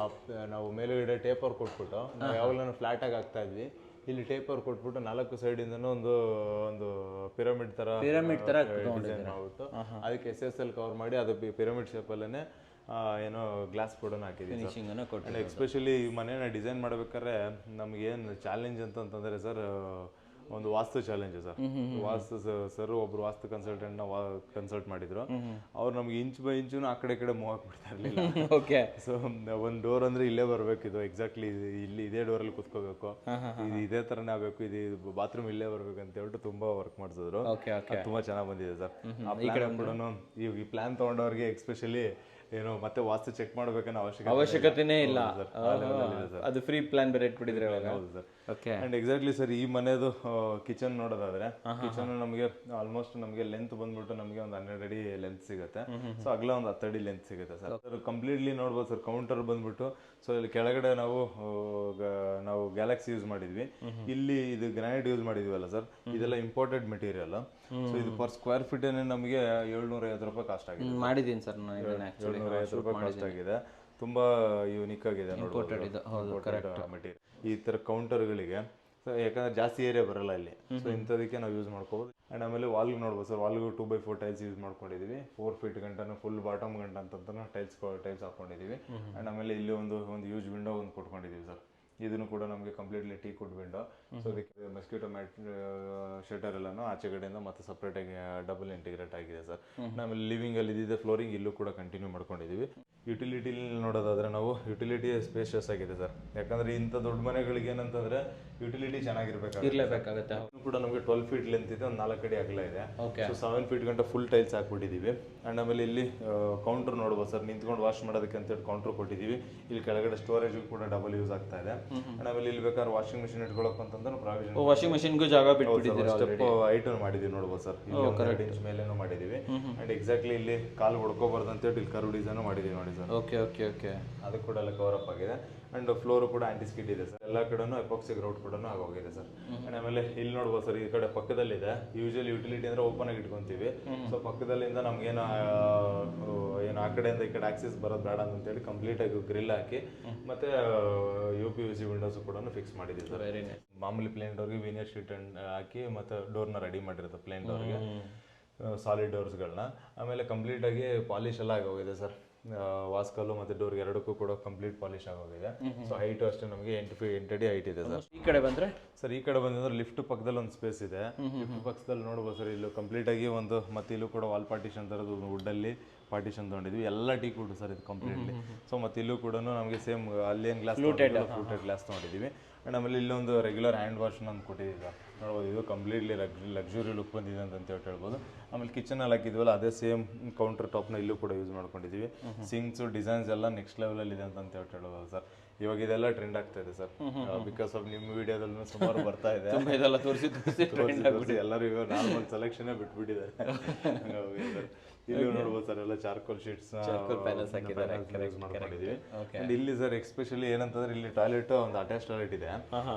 ನಾವು ಮೇಲ್ಗಡೆ ಟೇಪರ್ ಕೊಟ್ಬಿಟ್ಟು ನಾವು ಯಾವಾಗಲೂ ಫ್ಲಾಟ್ ಆಗಿ ಹಾಕ್ತಾ ಇದ್ವಿ. ಇಲ್ಲಿ ಟೇಪರ್ ಕೊಟ್ಬಿಟ್ಟು 4 ಸೈಡಿಂದನೂ ಒಂದು ಪಿರಮಿಡ್ ತರ ಡಿಸೈನ್ ಮಾಡ್ಬಿಟ್ಟು ಅದಕ್ಕೆ SSL ಕವರ್ ಮಾಡಿ ಅದು ಪಿರಮಿಡ್ ಶೇಪಲ್ಲೇ ಏನೋ ಗ್ಲಾಸ್ ಕೂಡ ಹಾಕಿದ್ದೀವಿ. ಎಸ್ಪೆಷಲಿ ಈ ಮನೇನ ಡಿಸೈನ್ ಮಾಡ್ಬೇಕಾದ್ರೆ ನಮ್ಗೇನು ಚಾಲೆಂಜ್ ಅಂತಂದ್ರೆ ಸರ್, ಒಂದು ವಾಸ್ತು ಚಾಲೆಂಜ್ ಸರ್. ವಾಸ್ತು ಸರ್ ಒಬ್ರು ವಾಸ್ತು ಕನ್ಸಲ್ಟೆಂಟ್ನ ಕನ್ಸಲ್ಟ್ ಮಾಡಿದ್ರು. ಅವ್ರು ನಮ್ಗೆ ಇಂಚ್ ಬೈ ಇಂಚು ಆ ಕಡೆ ಮೂವ್ ಹಾಕ್ಬಿಡ್ತಾ ಇರಲಿಲ್ಲ. ಓಕೆ. ಸೊ ಒಂದು ಡೋರ್ ಅಂದ್ರೆ ಇಲ್ಲೇ ಬರ್ಬೇಕಿದು, ಎಕ್ಸಾಕ್ಟ್ಲಿ ಇಲ್ಲಿ ಇದೇ ಡೋರಲ್ಲಿ ಕುತ್ಕೋಬೇಕು, ಇದು ಇದೇ ತರನೇ ಆಗಬೇಕು, ಇದು ಬಾತ್ರೂಮ್ ಇಲ್ಲೇ ಬರ್ಬೇಕು ಅಂತ ಹೇಳ್ಬಿಟ್ಟು ತುಂಬಾ ವರ್ಕ್ ಮಾಡಿಸಿದ್ರು. ತುಂಬಾ ಚೆನ್ನಾಗಿ ಬಂದಿದೆ ಸರ್. ಈ ಪ್ಲಾನ್ ತಗೊಂಡವ್ರಿಗೆ ಎಕ್ಸ್ಪೆಷಲಿ ಏನು ಮತ್ತೆ ವಾಸ್ತು ಚೆಕ್ ಮಾಡ್ಬೇಕನ್ನೋ ಅವಶ್ಯಕತೆನೇ ಇಲ್ಲ, ಅದು ಫ್ರೀ ಪ್ಲಾನ್ ಬೇರೆ ಇಟ್ಬಿಟ್ಟಿದ್ರೆ. ಹೌದು ಸರ್. ಅಂಡ್ ಎಕ್ಸಾಕ್ಟ್ಲಿ ಸರ್, ಈ ಮನೆದು ಕಿಚನ್ ನೋಡೋದಾದ್ರೆ ಕಿಚನ್ ನಮಗೆ ಆಲ್ಮೋಸ್ಟ್ ನಮಗೆ ಲೆಂತ್ ಬಂದ್ಬಿಟ್ಟು ನಮಗೆ ಒಂದು 12 ಅಡಿ ಲೆಂತ್ ಸಿಗುತ್ತೆ. ಸೊ ಅಗಲ ಒಂದು 10 ಅಡಿ ಲೆಂತ್ ಸಿಗುತ್ತೆ ಸರ್. ಕಂಪ್ಲೀಟ್ಲಿ ನೋಡ್ಬೋದು ಸರ್, ಕೌಂಟರ್ ಬಂದ್ಬಿಟ್ಟು. ಸೊ ಇಲ್ಲಿ ಕೆಳಗಡೆ ನಾವು ಗ್ಯಾಲಕ್ಸಿ ಯೂಸ್ ಮಾಡಿದ್ವಿ, ಇಲ್ಲಿ ಇದು ಗ್ರಾನೈಟ್ ಯೂಸ್ ಮಾಡಿದ್ವಲ್ಲ ಸರ್, ಇದೆಲ್ಲ ಇಂಪೋರ್ಟೆಡ್ ಮೆಟೀರಿಯಲ್. ಸೊ ಇದು ಪರ್ ಸ್ಕ್ವೇರ್ ಫೀಟ್ ನಮಗೆ 750 ರೂಪಾಯಿ ಕಾಸ್ಟ್ ಆಗಿದೆ. ಮಾಡಿದ್ದೀನಿ ಸರ್, 750 ರೂಪಾಯಿ ಕಾಸ್ಟ್ ಆಗಿದೆ. ತುಂಬಾ ಯೂನಿಕ್ ಆಗಿದೆ ಮೆಟೀರಿಯಲ್ ಈ ತರ ಕೌಂಟರ್ಗಳಿಗೆ. ಸೊ ಯಾಕಂದ್ರೆ ಜಾಸ್ತಿ ಏರಿಯಾ ಬರಲ್ಲ ಇಲ್ಲಿ, ಸೊ ಇಂಥದಕ್ಕೆ ನಾವು ಯೂಸ್ ಮಾಡ್ಕೋಬಹುದು. ಅಂಡ್ ಆಮೇಲೆ ವಾಲ್ಗೆ ನೋಡ್ಬೋದು ಸರ್, ವಾಲ್ಗೂ 2x4 ಟೈಲ್ಸ್ ಯೂಸ್ ಮಾಡ್ಕೊಂಡಿದೀವಿ. 4 feet ಗಂಟನೂ ಫುಲ್ ಬಾಟಮ್ ಗಂಟ ಅಂತ ಟೈಲ್ಸ್ ಹಾಕೊಂಡಿದೀವಿ. ಅಂಡ್ ಆಮೇಲೆ ಇಲ್ಲಿ ಒಂದು ಯೂಸ್ ವಿಂಡೋ ಒಂದು ಕೊಟ್ಕೊಂಡಿದೀವಿ ಸರ್. ಇದನ್ನು ಕೂಡ ನಮಗೆ ಕಂಪ್ಲೀಟ್ಲಿ ಟೀಕ್ವುಡ್ ವಿಂಡೋ. ಸೊ ಅದಕ್ಕೆ ಮಸ್ಕಿಟೋ ಮ್ಯಾಟ್ ಶಟರ್ ಎಲ್ಲನೂ ಆಚೆ ಕಡೆಯಿಂದ ಮತ್ತೆ ಸಪ್ರೇಟ್ ಆಗಿ ಡಬಲ್ ಇಂಟಿಗ್ರೇಟ್ ಆಗಿದೆ ಸರ್. ಆಮೇಲೆ ಲಿವಿಂಗ್ ಅಲ್ಲಿ ಇದಿದೆ, ಫ್ಲೋರಿಂಗ್ ಇಲ್ಲೂ ಕೂಡ ಕಂಟಿನ್ಯೂ ಮಾಡ್ಕೊಂಡಿದೀವಿ. ಯುಟಿಲಿಟಿ ನೋಡೋದಾದ್ರೆ ನಾವು ಯುಟಿಲಿಟಿ ಸ್ಪೇಷಿಯಸ್ ಆಗಿದೆ ಸರ್. ಯಾಕಂದ್ರೆ ಇಂಥ ದೊಡ್ಡ ಮನೆಗಳಿಗೆ ಏನಂತಂದ್ರೆ ಯುಟಿಲಿಟಿ ಚೆನ್ನಾಗಿರ್ಬೇಕಾಗುತ್ತೆ. ಕೂಡ ನಮಗೆ 12 feet ಲೆಂತ್ ಇದೆ, ಒಂದು 4 ಅಡಿ ಅಗಲ ಇದೆ. ಸೊ 7 feet ಗಂಟ ಫುಲ್ ಟೈಲ್ಸ್ ಹಾಕ್ಬಿಟ್ಟಿದೀವಿ. ಅಂಡ್ ಆಮೇಲೆ ಇಲ್ಲಿ ಕೌಂಟರ್ ನೋಡ್ಬೋದು ಸರ್, ನಿಂತ್ಕೊಂಡು ವಾಶ್ ಮಾಡೋದಕ್ಕೆ ಅಂತ ಕೌಂಟರ್ ಕೊಟ್ಟಿದ್ದೀವಿ. ಇಲ್ಲಿ ಕೆಳಗಡೆ ಸ್ಟೋರೇಜ್ ಕೂಡ ಡಬಲ್ ಯೂಸ್ ಆಗ್ತಾ ಇದೆ. ಅಂಡ್ ಆಮೇಲೆ ಇಲ್ಲಿ ಬೇಕಾದ್ರೆ ವಾಷಿಂಗ್ ಮಿಷಿನ್ ಇಟ್ಕೊಳ್ಳೋಕೆ ಅಂತಂದ್ರೆ ಪ್ರಾವಿಷನ್, ವಾಷಿಂಗ್ ಮಿಷಿನ್ಗೂ ಜಾಗ ಬಿಟ್ಬಿಟ್ಟಿದ್ದೀರಾ. ಸ್ಟೆಪ್ ಹೈಟ್ ಮಾಡಿದೀವಿ ನೋಡ್ಬೋದು ಸರ್, 2 ಇಂಚ್ ಮೇಲೇನೂ ಮಾಡಿದೀವಿ. ಅಂಡ್ ಎಕ್ಸಾಕ್ಟ್ಲಿ ಇಲ್ಲಿ ಕಾಲು ಹೊಡ್ಕೋಬಾರ್ದು ಅಂತ ಹೇಳಿ ಕರ್ವ್ ಡಿಸೈನ್ ಮಾಡಿದೀವಿ ನೋಡಿ ಸರ್. ಓಕೆ. ಅದು ಕೂಡ ಎಲ್ಲ ಕವರ್ ಅಪ್ ಆಗಿದೆ. ಅಂಡ್ ಫ್ಲೋರ್ ಕೂಡ ಆಂಟಿಸ್ಕಿಟ್ ಇದೆ ಸರ್. ಎಲ್ಲ ಕಡೆನೂ ಎಪಾಕ್ಸಿ ಗ್ರೌಟ್ ಕೂಡ ಆಗೋಗಿದೆ ಸರ್. ಅಂಡ್ ಆಮೇಲೆ ಇಲ್ಲಿ ನೋಡ್ಬೋದು ಸರ್, ಈ ಕಡೆ ಪಕ್ಕದಲ್ಲಿದೆ. ಯೂಶಲಿ ಯುಟಿಲಿಟಿ ಅಂದ್ರೆ ಓಪನ್ ಆಗಿ ಇಟ್ಕೊಂತೀವಿ. ಸೊ ಪಕ್ಕದಲ್ಲಿಂದ ನಮ್ಗೇನು ಏನು ಆ ಕಡೆಯಿಂದ ಈ ಕಡೆ ಆಕ್ಸೆಸ್ ಬರೋದು ಬೇಡ ಅಂತ ಹೇಳಿ ಕಂಪ್ಲೀಟ್ ಆಗಿ ಗ್ರಿಲ್ ಹಾಕಿ ಮತ್ತೆ UPVC ವಿಂಡೋಸ್ ಕೂಡ ಫಿಕ್ಸ್ ಮಾಡಿದ್ದೀವಿ ಸರ್. ಮಾಮೂಲಿ ಪ್ಲೇನ್ ಡೋರ್ಗೆ ವೀನಿಯರ್ ಶೀಟ್ ಹಾಕಿ ಮತ್ತೆ ಡೋರ್ನ ರೆಡಿ ಮಾಡಿರುತ್ತೆ ಪ್ಲೇನ್ ಡೋರ್ಗೆ, ಸಾಲಿಡ್ ಡೋರ್ಸ್ಗಳನ್ನ. ಆಮೇಲೆ ಕಂಪ್ಲೀಟ್ ಆಗಿ ಪಾಲಿಶ್ ಎಲ್ಲ ಆಗೋಗಿದೆ ಸರ್. ವಾಸ್ಕಲ್ಲು ಮತ್ತೆ ಡೋರ್ ಎರಡಕ್ಕೂ ಕೂಡ ಕಂಪ್ಲೀಟ್ ಪಾಲಿಶ್ ಆಗೋಗಿದೆ. ಸೊ ಹೈಟ್ ಅಷ್ಟೇ ನಮಗೆ 8 ಅಡಿ ಹೈಟ್ ಇದೆ ಸರ್. ಈ ಕಡೆ ಬಂದ್ರೆ ಸರ್, ಈ ಕಡೆ ಬಂದ್ರೆ ಲಿಫ್ಟ್ ಪಕ್ಕದಲ್ಲಿ ಒಂದು ಸ್ಪೇಸ್ ಇದೆ. ಲಿಫ್ಟ್ ಪಕ್ಕದಲ್ಲಿ ನೋಡ್ಬೋದು ಸರ್, ಇಲ್ಲೂ ಕಂಪ್ಲೀಟ್ ಆಗಿ ಮತ್ತೆ ಇಲ್ಲೂ ಕೂಡ ವಾಲ್ ಪಾರ್ಟಿಷನ್ ತರದ್ದು ವುಡ್ ಅಲ್ಲಿ ಪಾರ್ಟಿಷನ್ ತಗೊಂಡಿದ್ವಿ. ಎಲ್ಲ ಟೀಕ್ವುಡ್ ಸರ್ ಇದು ಕಂಪ್ಲೀಟ್ಲಿ. ಸೊ ಮತ್ತೆ ಇಲ್ಲೂ ಕೂಡ ನಮಗೆ ಸೇಮ್ ಅಲ್ಲೇನು ಗ್ಲಾಸ್ ಫ್ಲೂಟೆಡ್ ಗ್ಲಾಸ್ ತಗೊಂಡಿದ್ದೀವಿ. ಅಂಡ್ ಆಮೇಲೆ ಇಲ್ಲೊಂದು ರೆಗ್ಯುಲರ್ ಹ್ಯಾಂಡ್ ವಾಶ್ ನಮ್ಗೆ ಕೊಟ್ಟಿದ್ದೀವಿ ಸರ್. ನೋಡ್ಬೋದು, ಇದು ಕಂಪ್ಲೀಟ್ಲಿ ಲಕ್ಸುರಿ ಲುಕ್ ಬಂದಿದೆ ಅಂತ ಹೇಳ್ಬೋದು. ಆಮೇಲೆ ಕಿಚನಲ್ಲಿ ಹಾಕಿದ್ವಲ್ಲ ಅದೇ ಸೇಮ್ ಕೌಂಟರ್ ಟಾಪ್ನ ಇಲ್ಲೂ ಕೂಡ ಯೂಸ್ ಮಾಡ್ಕೊಂಡಿದ್ದೀವಿ. ಸಿಂಕ್ಸು ಡಿಸೈನ್ಸ್ ಎಲ್ಲ ನೆಕ್ಸ್ಟ್ ಲೆವೆಲಲ್ಲಿ ಇದೆ ಅಂತ ಹೇಳ್ಬೋದು ಸರ್. ಇವಾಗ ಇದೆಲ್ಲ ಟ್ರೆಂಡ್ ಆಗ್ತಾ ಇದೆ ಸರ್, ಬಿಕಾಸ್ ಆಫ್ ನಿಮ್ಮ ವಿಡಿಯೋದಲ್ಲೂ ಸುಮಾರು ಬರ್ತಾ ಇದೆ. ಇದೆಲ್ಲ ತೋರಿಸಿ ಎಲ್ಲರೂ ಇವಾಗ ನಾರ್ಮಲ್ ಸೆಲೆಕ್ಷನ್ ಬಿಟ್ಬಿಟ್ಟಿದ್ದಾರೆ. ಇಲ್ಲಿ ನೋಡ್ಬೋದು ಸರ್ ಎಲ್ಲ ಚಾರ್ಕೋಲ್ ಶೀಟ್ಸ್ ಮಾಡ್ಕೊಂಡಿದೀವಿ. ಅಂಡ್ ಇಲ್ಲಿ ಸರ್ ಎಕ್ಸ್ಪೆಷಲಿ ಏನಂತಂದ್ರೆ ಇಲ್ಲಿ ಟಾಯ್ಲೆಟ್ ಒಂದು ಅಟ್ಯಾಚ್ ಟಾಯ್ಲೆಟ್ ಇದೆ.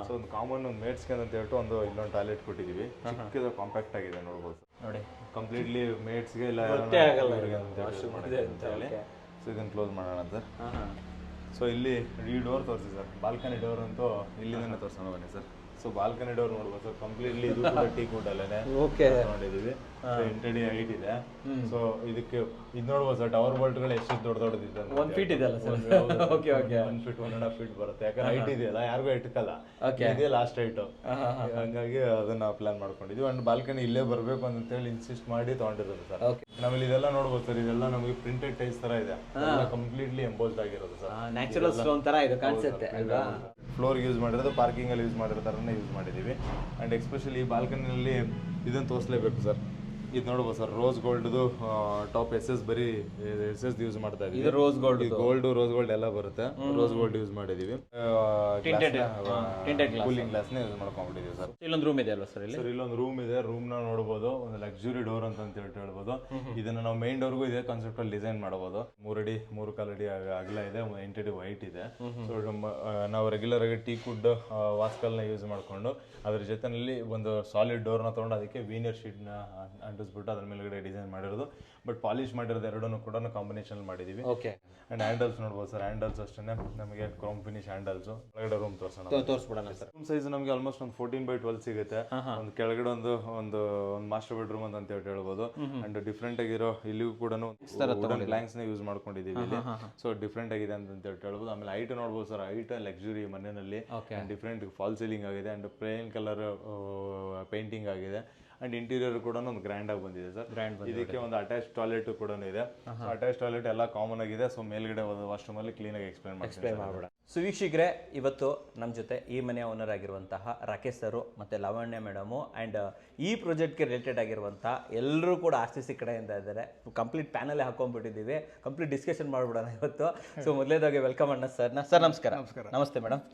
ಸೊ ಒಂದು ಕಾಮನ್ ಒಂದು ಮೇಡ್ಸ್ಗೆ ಅಂತ ಹೇಳ್ಬಿಟ್ಟು ಇಲ್ಲೊಂದು ಟಾಯ್ಲೆಟ್ ಕೊಟ್ಟಿದೀವಿ. ಚಿಕ್ಕದು ಕಾಂಪ್ಯಾಕ್ಟ್ ಆಗಿದೆ ನೋಡ್ಬೋದು ನೋಡಿ, ಕಂಪ್ಲೀಟ್ಲಿ ಮೇಡ್ಸ್ಗೆ ಇಲ್ಲ ಸೊ ಇದನ್ನ ಕ್ಲೋಸ್ ಮಾಡೋಣ ಸರ್. ಸೊ ಇಲ್ಲಿ ಈ ಡೋರ್ ತೋರಿಸಿ ಸರ್, ಬಾಲ್ಕನಿ ಡೋರ್ ಅಂತೂ ಇಲ್ಲಿಂದನೇ ತೋರಿಸೋಣ ಬನ್ನಿ ಸರ್. ಸೊ ಬಾಲ್ಕನಿ ಡೋರ್ ನೋಡ್ಬೋದು ಸರ್, ಕಂಪ್ಲೀಟ್ಲಿ ಇದು ಕೂಡ ಟೀ ಕುಡ್ ಅಲ್ಲೇನೆ ನೋಡಿದೀವಿ. 8 ಅಡಿ ಹೈಟ್ ಇದೆ. ಸೊ ಇದಕ್ಕೆ ಇದು ನೋಡ್ಬೋದು ಸರ್, ಟವರ್ ಬೋಲ್ಟ್ಗಳು ಎಷ್ಟು ದೊಡ್ಡದಿದೆ, 1 ಫೀಟ್ ಇದೆ ಅಲ್ಲ ಸರ್? 1 ಫೀಟ್ 1.5 ಫೀಟ್ ಬರುತ್ತೆ. ಯಾಕಂದ್ರೆ ಹೈಟ್ ಇದೆಯಲ್ಲ, ಯಾರಿಗೂ ಇಟ್ಕಲ್ಲ, ಇದೇ ಲಾಸ್ಟ್ ಹೈಟ್. ಹಂಗಾಗಿ ಅದನ್ನ ಪ್ಲಾನ್ ಮಾಡ್ಕೊಂಡಿದ್ವಿ. ಅಂಡ್ ಬಾಲ್ಕನಿ ಇಲ್ಲೇ ಬರಬೇಕು ಅಂತೇಳಿ ಇನ್ಸಿಸ್ಟ್ ಮಾಡಿ ತಗೊಂಡಿರೋದು ಸರ್. ನಮ್ಮಲ್ಲಿ ಇದೆಲ್ಲ ನೋಡ್ಬೋದು ಸರ್, ಇದೆಲ್ಲ ನಮಗೆ ಪ್ರಿಂಟೆಡ್ ಟೈಲ್ಸ್ ತರ ಇದೆ, ಕಂಪ್ಲೀಟ್ಲಿ ಎಂಬೋಸ್ಡ್ ಆಗಿರೋದು ಸರ್. ನ್ಯಾಚುರಲ್ ಸ್ಟೋನ್ ತರ ಇದು ಕಾಣಿಸುತ್ತೆ ಅಲ್ವಾ? ಫ್ಲೋರ್ ಯೂಸ್ ಮಾಡಿರೋದು, ಪಾರ್ಕಿಂಗ್ ಅಲ್ಲಿ ಯೂಸ್ ಮಾಡಿರೋ ಥರನೇ ಯೂಸ್ ಮಾಡಿದ್ದೀವಿ. ಆ್ಯಂಡ್ ಎಸ್ಪೆಷಲಿ ಈ ಬಾಲ್ಕನಿಯಲ್ಲಿ ಇದನ್ನು ತೋರಿಸಲೇಬೇಕು ಸರ್. ಇದು ನೋಡ್ಬೋದು ಸರ್, ರೋಸ್ ಗೋಲ್ಡ್ದು ಟಾಪ್ ಬರೀ SS ಯೂಸ್ ಮಾಡ್ತಾ ಇದೀವಿ. ರೋಸ್ ಗೋಲ್ಡ್ ಎಲ್ಲ ಬರುತ್ತೆ. ರೋಸ್ ಗೋಲ್ಡ್ ಯೂಸ್ ಮಾಡಿದೀವಿ. ಕೂಲಿಂಗ್ ಗ್ಲಾಸ್ನ ಯೂಸ್ ಮಾಡ್ಕೊಂಡ್ಬಿಟ್ಟಿದ್ದೀವಿ ಸರ್. ಇಲ್ಲೊಂದು ರೂಮ್ ಇದೆ ಅಲ್ವಾ ಸರ್? ಸರ್ ಇಲ್ಲೊಂದು ರೂಮ್ ಇದೆ. ರೂಮ್ ನ ನೋಡ್ಬೋದು, ಒಂದು ಲಕ್ಸುರಿ ಡೋರ್ ಅಂತ ಹೇಳ್ಬೋದು. ಇದನ್ನ ನಾವು ಮೈನ್ ಡೋರ್ಗೂ ಇದೇ ಕಾನ್ಸೆಪ್ಟ್ ಅಲ್ಲಿ ಡಿಸೈನ್ ಮಾಡಬಹುದು. 3 ಅಡಿ 3.25 ಅಡಿ ಅಗಲ ಇದೆ, 8 ಅಡಿ ವೈಟ್ ಇದೆ. ಸೊ ನಾವು ರೆಗ್ಯುಲರ್ ಆಗಿ ಟೀ ಕುಡ್ ವಾಸ್ಕಲ್ನ ಯೂಸ್ ಮಾಡ್ಕೊಂಡು ಅದ್ರ ಜೊತೆನಲ್ಲಿ ಒಂದು ಸಾಲಿಡ್ ಡೋರ್ನ ತೊಗೊಂಡು ಅದಕ್ಕೆ ವೀನರ್ ಶೀಟ್ನ ಅಂಟಿಸ್ಬಿಟ್ಟು ಅದ್ರ ಮೇಲ್ಗಡೆ ಡಿಸೈನ್ ಮಾಡಿರೋದು. ಬಟ್ ಪಾಲಿಶ್ ಮಾಡಿರೋದು ಎರಡನ್ನೂ ಕೂಡ ಕಾಂಬಿನೇಷನ್ ಮಾಡಿದೀವಿ. ಅಂಡ್ ಹ್ಯಾಂಡಲ್ಸ್ ನೋಡ್ಬೋದು ಸರ್, ಹ್ಯಾಂಡಲ್ಸ್ ಅಷ್ಟೇ ನಮಗೆ ಕ್ರೋಮ್ ಫಿನಿಶ್ ಹ್ಯಾಂಡಲ್ಸ್. ಒಳಗಡೆ ರೂಮ್ ತೋರಿಸ್ಬಿಡೋಣ ಸರ್. ರೂಮ್ ಸೈಜ್ ನಮಗೆ ಆಲ್ಮೋಸ್ಟ್ ಒಂದು 14x12 ಸಿಗುತ್ತೆ. ಒಂದು ಕೆಳಗಡೆ ಒಂದು ಮಾಸ್ಟರ್ ಬೆಡ್ರೂಮ್ ಅಂತ ಹೇಳ್ಬೋದು. ಅಂಡ್ ಡಿಫ್ರೆಂಟ್ ಆಗಿರೋ ಇಲ್ಲಿಗೂ ಕೂಡ ಪ್ಲಾಂಕ್ಸ್ ನ ಯೂಸ್ ಮಾಡ್ಕೊಂಡಿದೀವಿ. ಸೊ ಡಿಫ್ರೆಂಟ್ ಆಗಿದೆ ಅಂತ ಹೇಳ್ಬೋದು. ಆಮೇಲೆ ಹೈಟ್ ನೋಡ್ಬೋದು ಸರ್, ಹೈಟ್ ಲಕ್ಸುರಿ ಮನೆಯಲ್ಲಿ ಡಿಫ್ರೆಂಟ್ ಫಾಲ್ ಸೀಲಿಂಗ್ ಆಗಿದೆ. ಅಂಡ್ ಪ್ಲೇನ್ ಕಲರ್ ಪೇಂಟಿಂಗ್ ಆಗಿದೆ. ಅಂಡ್ ಇಂಟೀರಿಯರ್ ಕೂಡ ಒಂದು ಗ್ರ್ಯಾಂಡ್ ಆಗಿ ಬಂದಿದೆ ಸರ್. ಇದಕ್ಕೆ ಒಂದು ಅಟ್ಯಾಚ್ ಟಾಯ್ಲೆಟ್ ಕೂಡ ಇದೆ. ಅಟ್ಯಾಚ್ ಟಾಯ್ಲೆಟ್ ಎಲ್ಲ ಕಾಮನ್ ಆಗಿದೆ. ಸೊ ಮೇಲ್ಗಡೆ ವಾಶ್ರೂಮ್ ಅಲ್ಲಿ ಕ್ಲೀನ್ ಆಗಿ ಎಕ್ಸ್ಪ್ಲೈನ್ ಮಾಡ್ಬಿಡ. ಸೊ ವೀಕ್ಷಕರೇ, ಇವತ್ತು ನಮ್ಮ ಜೊತೆ ಈ ಮನೆಯ ಓನರ್ ಆಗಿರುವಂತಹ ರಾಕೇಶ್ ಸರ್ ಮತ್ತೆ ಲಾವಣ್ಯ ಮೇಡಮು ಅಂಡ್ ಈ ಪ್ರಾಜೆಕ್ಟ್ಗೆ ರಿಲೇಟೆಡ್ ಆಗಿರುವಂತಹ ಎಲ್ಲರೂ ಕೂಡ RCC ಕಡೆಯಿಂದ ಇದ್ದಾರೆ. ಕಂಪ್ಲೀಟ್ ಪ್ಯಾನಲ್ಲೇ ಹಾಕೊಂಡ್ಬಿಟ್ಟಿದ್ದೀವಿ. ಕಂಪ್ಲೀಟ್ ಡಿಸ್ಕಷನ್ ಮಾಡ್ಬಿಡೋಣ ಇವತ್ತು. ಸೊ ಮೊದಲೇದಾಗಿ ವೆಲ್ಕಮ್ ಅಣ್ಣ ಸರ್ನ. ಸರ್ ನಮಸ್ಕಾರ. ನಮಸ್ತೆ ಮೇಡಮ್.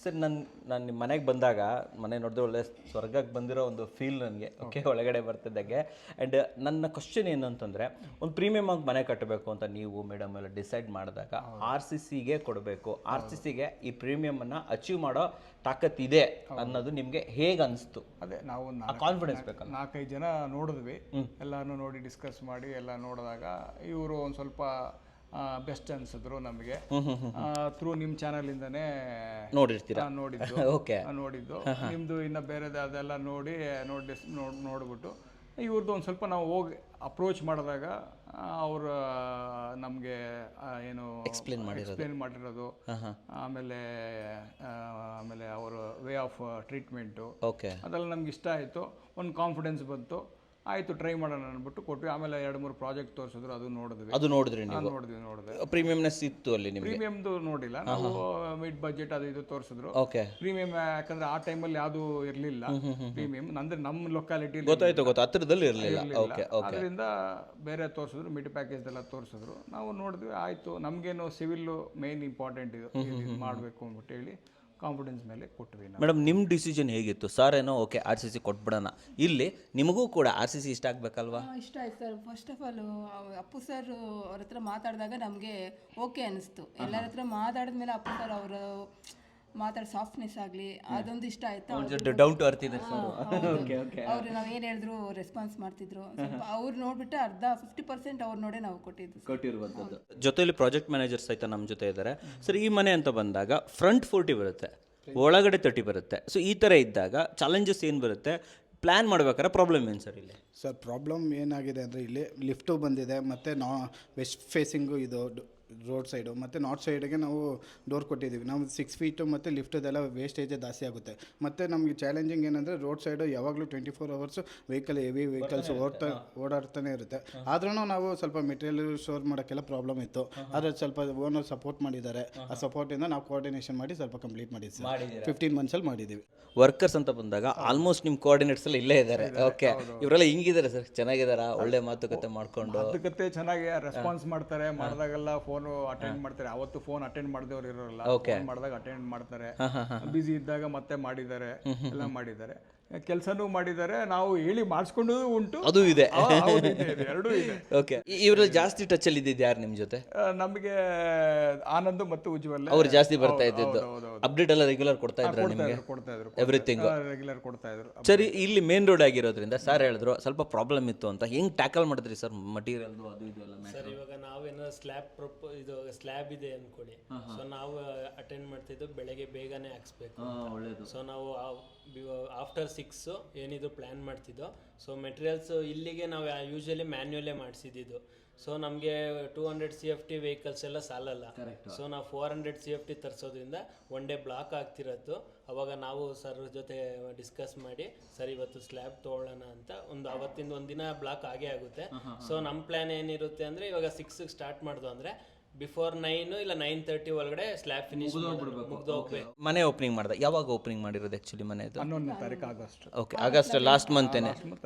ಸರ್ ನಾನು ನಿಮ್ಮ ಮನೆಗೆ ಬಂದಾಗ ಮನೆ ನೋಡಿದ್ರೆ ಒಳ್ಳೆ ಸ್ವರ್ಗಕ್ಕೆ ಬಂದಿರೋ ಒಂದು ಫೀಲ್ ನನಗೆ. ಓಕೆ, ಒಳಗಡೆ ಬರ್ತಿದ್ದಾಗೆ. ಆ್ಯಂಡ್ ನನ್ನ ಕ್ವಶನ್ ಏನು ಅಂತಂದರೆ, ಒಂದು ಪ್ರೀಮಿಯಮ್ ಆಗಿ ಮನೆ ಕಟ್ಟಬೇಕು ಅಂತ ನೀವು ಮೇಡಮ್ ಎಲ್ಲ ಡಿಸೈಡ್ ಮಾಡಿದಾಗ RCCಗೆ ಕೊಡಬೇಕು, RCCಗೆ ಈ ಪ್ರೀಮಿಯಮನ್ನು ಅಚೀವ್ ಮಾಡೋ ತಾಕತ್ತಿದೆ ಅನ್ನೋದು ನಿಮಗೆ ಹೇಗೆ ಅನಿಸ್ತು? ಅದೇ ನಾವು ಕಾನ್ಫಿಡೆನ್ಸ್ ಬೇಕಲ್ಲ. 4-5 ಜನ ನೋಡಿದ್ವಿ, ಎಲ್ಲಾನು ನೋಡಿ ಡಿಸ್ಕಸ್ ಮಾಡಿ ಎಲ್ಲ ನೋಡಿದಾಗ ಇವರು ಒಂದು ಸ್ವಲ್ಪ ಬೆಸ್ಟ್ ಅನ್ಸಿದ್ರು ನಮಗೆ. ಥ್ರೂ ನಿಮ್ಮ ಚಾನಲ್ ಇಂದಾನೆ ನೋಡಿರ್ತೀರಾ? ನೋಡಿದ್ದು ನಿಮ್ದು ಇನ್ನ ಬೇರೆದು ಅದೆಲ್ಲ ನೋಡ್ಬಿಟ್ಟು ಇವ್ರದ್ದು ಒಂದು ಸ್ವಲ್ಪ ನಾವು ಹೋಗಿ ಅಪ್ರೋಚ್ ಮಾಡಿದಾಗ ಅವ್ರ ನಮಗೆ ಏನು ಎಕ್ಸ್ಪ್ಲೇನ್ ಮಾಡಿರೋದು, ಆಮೇಲೆ ಅವರ ವೇ ಆಫ್ ಟ್ರೀಟ್ಮೆಂಟು ಅದೆಲ್ಲ ನಮ್ಗೆ ಇಷ್ಟ ಆಯಿತು. ಒಂದು ಕಾನ್ಫಿಡೆನ್ಸ್ ಬಂತು. ಆಯ್ತು, ಟ್ರೈ ಮಾಡೋಣ ಅಂದ್ಬಿಟ್ಟು ಕೊಟ್ವಿ. ಆಮೇಲೆ 2-3 ಪ್ರಾಜೆಕ್ಟ್ ತೋರಿಸಿದ್ರು, ಅದು ನೋಡಿದ್ವಿ. ನೋಡಿದೆ ಪ್ರೀಮಿಯಂನೆಸ್ ಇತ್ತು ಅಲ್ಲಿ. ಪ್ರೀಮಿಯಮ್ದು ನೋಡಿಲ್ಲ ನಾವು, ಮಿಡ್ ಬಜೆಟ್ ಅದು ಇದು ತೋರಿಸಿದ್ರು. ಪ್ರೀಮಿಯಂ ಯಾಕಂದ್ರೆ ಆ ಟೈಮಲ್ಲಿ ಯಾವುದು ಇರಲಿಲ್ಲ ಪ್ರೀಮಿಯಂ, ಅಂದ್ರೆ ನಮ್ಮ ಲೊಕ್ಯಾಲಿಟಿ ಹತ್ತಿರದಲ್ಲಿ ಇರಲಿಲ್ಲ. ಅದರಿಂದ ಬೇರೆ ತೋರಿಸಿದ್ರು, ಮಿಡ್ ಪ್ಯಾಕೇಜ್ ಎಲ್ಲ ತೋರಿಸಿದ್ರು. ನಾವು ನೋಡಿದ್ವಿ, ಆಯ್ತು ನಮ್ಗೇನು ಸಿವಿಲ್ ಮೇನ್ ಇಂಪಾರ್ಟೆಂಟ್ ಇದು ಮಾಡಬೇಕು ಅಂದ್ಬಿಟ್ಟು ಹೇಳಿ ಕಾನ್ಫಿಡೆನ್ಸ್ ಮೇಲೆ ಕೊಟ್ವಿ. ಮೇಡಮ್, ನಿಮ್ಮ ಡಿಸಿಷನ್ ಹೇಗಿತ್ತು? ಸರ್ ಏನೋ ಓಕೆ RCC ಕೊಟ್ಬಿಡೋಣ, ಇಲ್ಲಿ ನಿಮಗೂ ಕೂಡ RCC ಇಷ್ಟ ಆಗಬೇಕಲ್ವಾ? ಇಷ್ಟ ಆಯ್ತು sir. First of all Appu sir ಅವ್ರ ಹತ್ರ ಮಾತಾಡಿದಾಗ ನಮಗೆ ಓಕೆ ಅನಿಸ್ತು. ಎಲ್ಲರ ಹತ್ರ ಮಾತಾಡಿದ್ಮೇಲೆ ಅಪ್ಪು ಸರ್ ಅವರು ಮಾತಾಡೋ ಸಾಫ್ಟ್ನೆಸ್ ಆಗಲಿ ಅದೊಂದು ಇಷ್ಟ ಆಯ್ತು. ಡೌನ್ ಟು ಅರ್ತ್ ಇದೆ ಅವ್ರು ನಾವು ಏನು ಹೇಳಿದ್ರು ರೆಸ್ಪಾನ್ಸ್ ಮಾಡ್ತಿದ್ರು. ಸ್ವಲ್ಪ ಅವ್ರು ನೋಡ್ಬಿಟ್ಟು 50% ಅವ್ರು ನೋಡೇ ನಾವು ಕೊಟ್ಟಿರುವಂಥದ್ದು. ಜೊತೆಲಿ ಪ್ರಾಜೆಕ್ಟ್ ಮ್ಯಾನೇಜರ್ ಸಹಿತ ನಮ್ಮ ಜೊತೆ ಇದ್ದಾರೆ. ಸರ್, ಈ ಮನೆ ಅಂತ ಬಂದಾಗ ಫ್ರಂಟ್ 40 ಬರುತ್ತೆ, ಒಳಗಡೆ 30 ಬರುತ್ತೆ. ಸೊ ಈ ಥರ ಇದ್ದಾಗ ಚಾಲೆಂಜಸ್ ಏನು ಬರುತ್ತೆ? ಪ್ಲ್ಯಾನ್ ಮಾಡ್ಬೇಕಾದ್ರೆ ಪ್ರಾಬ್ಲಮ್ ಏನು ಸರ್ ಇಲ್ಲಿ? ಸರ್ ಪ್ರಾಬ್ಲಮ್ ಏನಾಗಿದೆ ಅಂದರೆ ಇಲ್ಲಿ ಲಿಫ್ಟು ಬಂದಿದೆ, ಮತ್ತು ವೆಸ್ಟ್ ಫೇಸಿಂಗು ಇದು ರೋಡ್ ಸೈಡು, ಮತ್ತು ನಾರ್ತ್ ಸೈಡ್ಗೆ ನಾವು ಡೋರ್ ಕೊಟ್ಟಿದ್ದೀವಿ. ನಾವು 6 ಫೀಟು ಮತ್ತು ಲಿಫ್ಟದೆಲ್ಲ ವೇಸ್ಟೇಜೇ ಜಾಸ್ತಿ ಆಗುತ್ತೆ. ಮತ್ತು ನಮಗೆ ಚಾಲೆಂಜಿಂಗ್ ಏನಂದರೆ ರೋಡ್ ಸೈಡು ಯಾವಾಗಲೂ 24 ಅವರ್ಸು ಹೆವಿ ವೆಹಿಕಲ್ಸ್ ಓಡಾಡ್ತಾನೆ ಇರುತ್ತೆ. ಆದ್ರೂ ನಾವು ಸ್ವಲ್ಪ ಮೆಟೀರಿಯಲ್ ಸ್ಟೋರ್ ಮಾಡೋಕ್ಕೆಲ್ಲ ಪ್ರಾಬ್ಲಮ್ ಇತ್ತು. ಆದರೆ ಸ್ವಲ್ಪ ಓನರ್ ಸಪೋರ್ಟ್ ಮಾಡಿದ್ದಾರೆ. ಆ ಸಪೋರ್ಟಿಂದ ನಾವು ಕೋಆರ್ಡಿನೇಷನ್ ಮಾಡಿ ಸ್ವಲ್ಪ ಕಂಪ್ಲೀಟ್ ಮಾಡಿದ್ದೀವಿ. 15 ಮಂತ್ಸಲ್ಲಿ ಮಾಡಿದ್ದೀವಿ. ವರ್ಕರ್ಸ್ ಅಂತ ಬಂದಾಗ ಆಲ್ಮೋಸ್ಟ್ ನಿಮ್ಮ ಕೋಆರ್ಡಿನೇಟ್ಸ್ ಎಲ್ಲ ಇಲ್ಲೇ ಇದ್ದಾರೆ. ಓಕೆ, ಇವರೆಲ್ಲ ಹಿಂಗಿದ್ದಾರೆ ಸರ್? ಚೆನ್ನಾಗಿದ್ದಾರಾ? ಒಳ್ಳೆ ಮಾತುಕತೆ ಮಾಡ್ಕೊಂಡು ಮಾತುಕತೆ ಚೆನ್ನಾಗಿ ರೆಸ್ಪಾನ್ಸ್ ಮಾಡ್ತಾರೆ. ಮಾಡಿದಾಗೆಲ್ಲ ಫೋನ್ ಫೋನು ಅಟೆಂಡ್ ಮಾಡ್ತಾರೆ. ಅವತ್ತು ಫೋನ್ ಅಟೆಂಡ್ ಮಾಡಿದವ್ರು ಇರೋಲ್ಲ, ಫೋನ್ ಮಾಡಿದಾಗ ಅಟೆಂಡ್ ಮಾಡ್ತಾರೆ. ಬಿಸಿ ಇದ್ದಾಗ ಮತ್ತೆ ಮಾಡಿದ್ದಾರೆ, ಎಲ್ಲ ಮಾಡಿದ್ದಾರೆ, ಕೆಲಸನೂ ಮಾಡಿದ್ದಾರೆ. ನಾವು ಹೇಳಿ ಮಾಡಿಸ್ಕೊಂಡು ಉಂಟು, ಅದು ಇದೆ, ಎರಡೂ ಇದೆ. ಓಕೆ. ಇವರಲ್ಲಿ ಜಾಸ್ತಿ ಟಚ್ ಅಲ್ಲಿ ಇದ್ದಿದ್ದು ಯಾರು ನಿಮ್ಮ ಜೊತೆ? ನಮಗೆ ಆನಂದ್ ಮತ್ತು ಉಜ್ವಲ್ ಅವ್ರು ಜಾಸ್ತಿ ಬರ್ತಾ ಇದ್ದಿದ್ದು. ಅಪ್ಡೇಟ್ ಎಲ್ಲ ರೆಗ್ಯುಲರ್ ಕೊಡ್ತಾ ಇದ್ರ ನಿಮಗೆ? ಕೊಡ್ತಾ ಇದ್ರು, ಎವ್ರಿಥಿಂಗ್ ರೆಗ್ಯುಲರ್ ಕೊಡ್ತಾ ಇದ್ರು. ಸರಿ, ಇಲ್ಲಿ ಮೇನ್ ರೋಡ್ ಆಗಿರೋದ್ರಿಂದ ಸರ್ ಹೇಳಿದ್ರು ಸ್ವಲ್ಪ ಪ್ರಾಬ್ಲಮ್ ಇತ್ತು ಅಂತ. ಹೆಂಗ್ ಟ್ಯಾಕಲ್ ಮಾಡಿದ್ರಿ ಸರ್ ಮಟೀರಿಯಲ್ ಅದು ಇದು ಎಲ್ಲ? ಸರ್ ಇವಾಗ ನಾವೇನೋ ಇದು ಸ್ಲ್ಯಾಬ್ ಇದೆ ಅನ್ಕೊಳ್ಳಿ, ಸೊ ನಾವು ಅಟೆಂಡ್ ಮಾಡ್ತಿದ್ದು ಬೆಳಗ್ಗೆ ಬೇಗನೆ ಹಾಕ್ಸ್ಬೇಕು. ಸೊ ನಾವು ಆಫ್ಟರ್ 6 ಏನಿದು ಪ್ಲ್ಯಾನ್ ಮಾಡ್ತಿದ್ದೋ. ಸೊ ಮೆಟೀರಿಯಲ್ಸ್ ಇಲ್ಲಿಗೆ ನಾವು ಯೂಶಲಿ ಮ್ಯಾನ್ಯುಯಲ್ಲೇ ಮಾಡಿಸಿದ್ದು. ಸೊ ನಮಗೆ 200 CFT ವೆಹಿಕಲ್ಸ್ ಎಲ್ಲ ಸಾಲಲ್ಲ. ಸೊ ನಾವು 400 CFT ತರಿಸೋದ್ರಿಂದ ಒನ್ ಡೇ ಬ್ಲಾಕ್ ಆಗ್ತಿರೋದು. ಅವಾಗ ನಾವು ಸರ್ ಜೊತೆ ಡಿಸ್ಕಸ್ ಮಾಡಿ ಸರ್ ಇವತ್ತು ಸ್ಲ್ಯಾಬ್ ತೊಗೊಳ್ಳೋಣ ಅಂತ ಅವತ್ತಿಂದ ಒಂದಿನ ಬ್ಲಾಕ್ ಆಗೇ ಆಗುತ್ತೆ. ಸೊ ನಮ್ಮ ಪ್ಲ್ಯಾನ್ ಏನಿರುತ್ತೆ ಅಂದರೆ ಇವಾಗ 6ಗೆ ಸ್ಟಾರ್ಟ್ ಮಾಡ್ದು ಅಂದರೆ ಬಿಫೋರ್ 9 ಇಲ್ಲ 9:30 ಒಳಗಡೆ ಸ್ಲ್ಯಾಬ್ ಫಿನಿಶ್ ಮುಗ್ದು ಹೋಗ್ಬೇಕು. ಮನೆ ಓಪನಿಂಗ್ ಮಾಡ್ದೆ. ಯಾವಾಗ ಓಪನಿಂಗ್ ಮಾಡಿರೋದು ಆ್ಯಕ್ಚುಲಿ ಮನೆದು? 11ನೇ ತಾರೀಕು ಆಗಸ್ಟ್. ಓಕೆ, ಆಗಸ್ಟ್ ಲಾಸ್ಟ್ ಮಂತೇನೆ.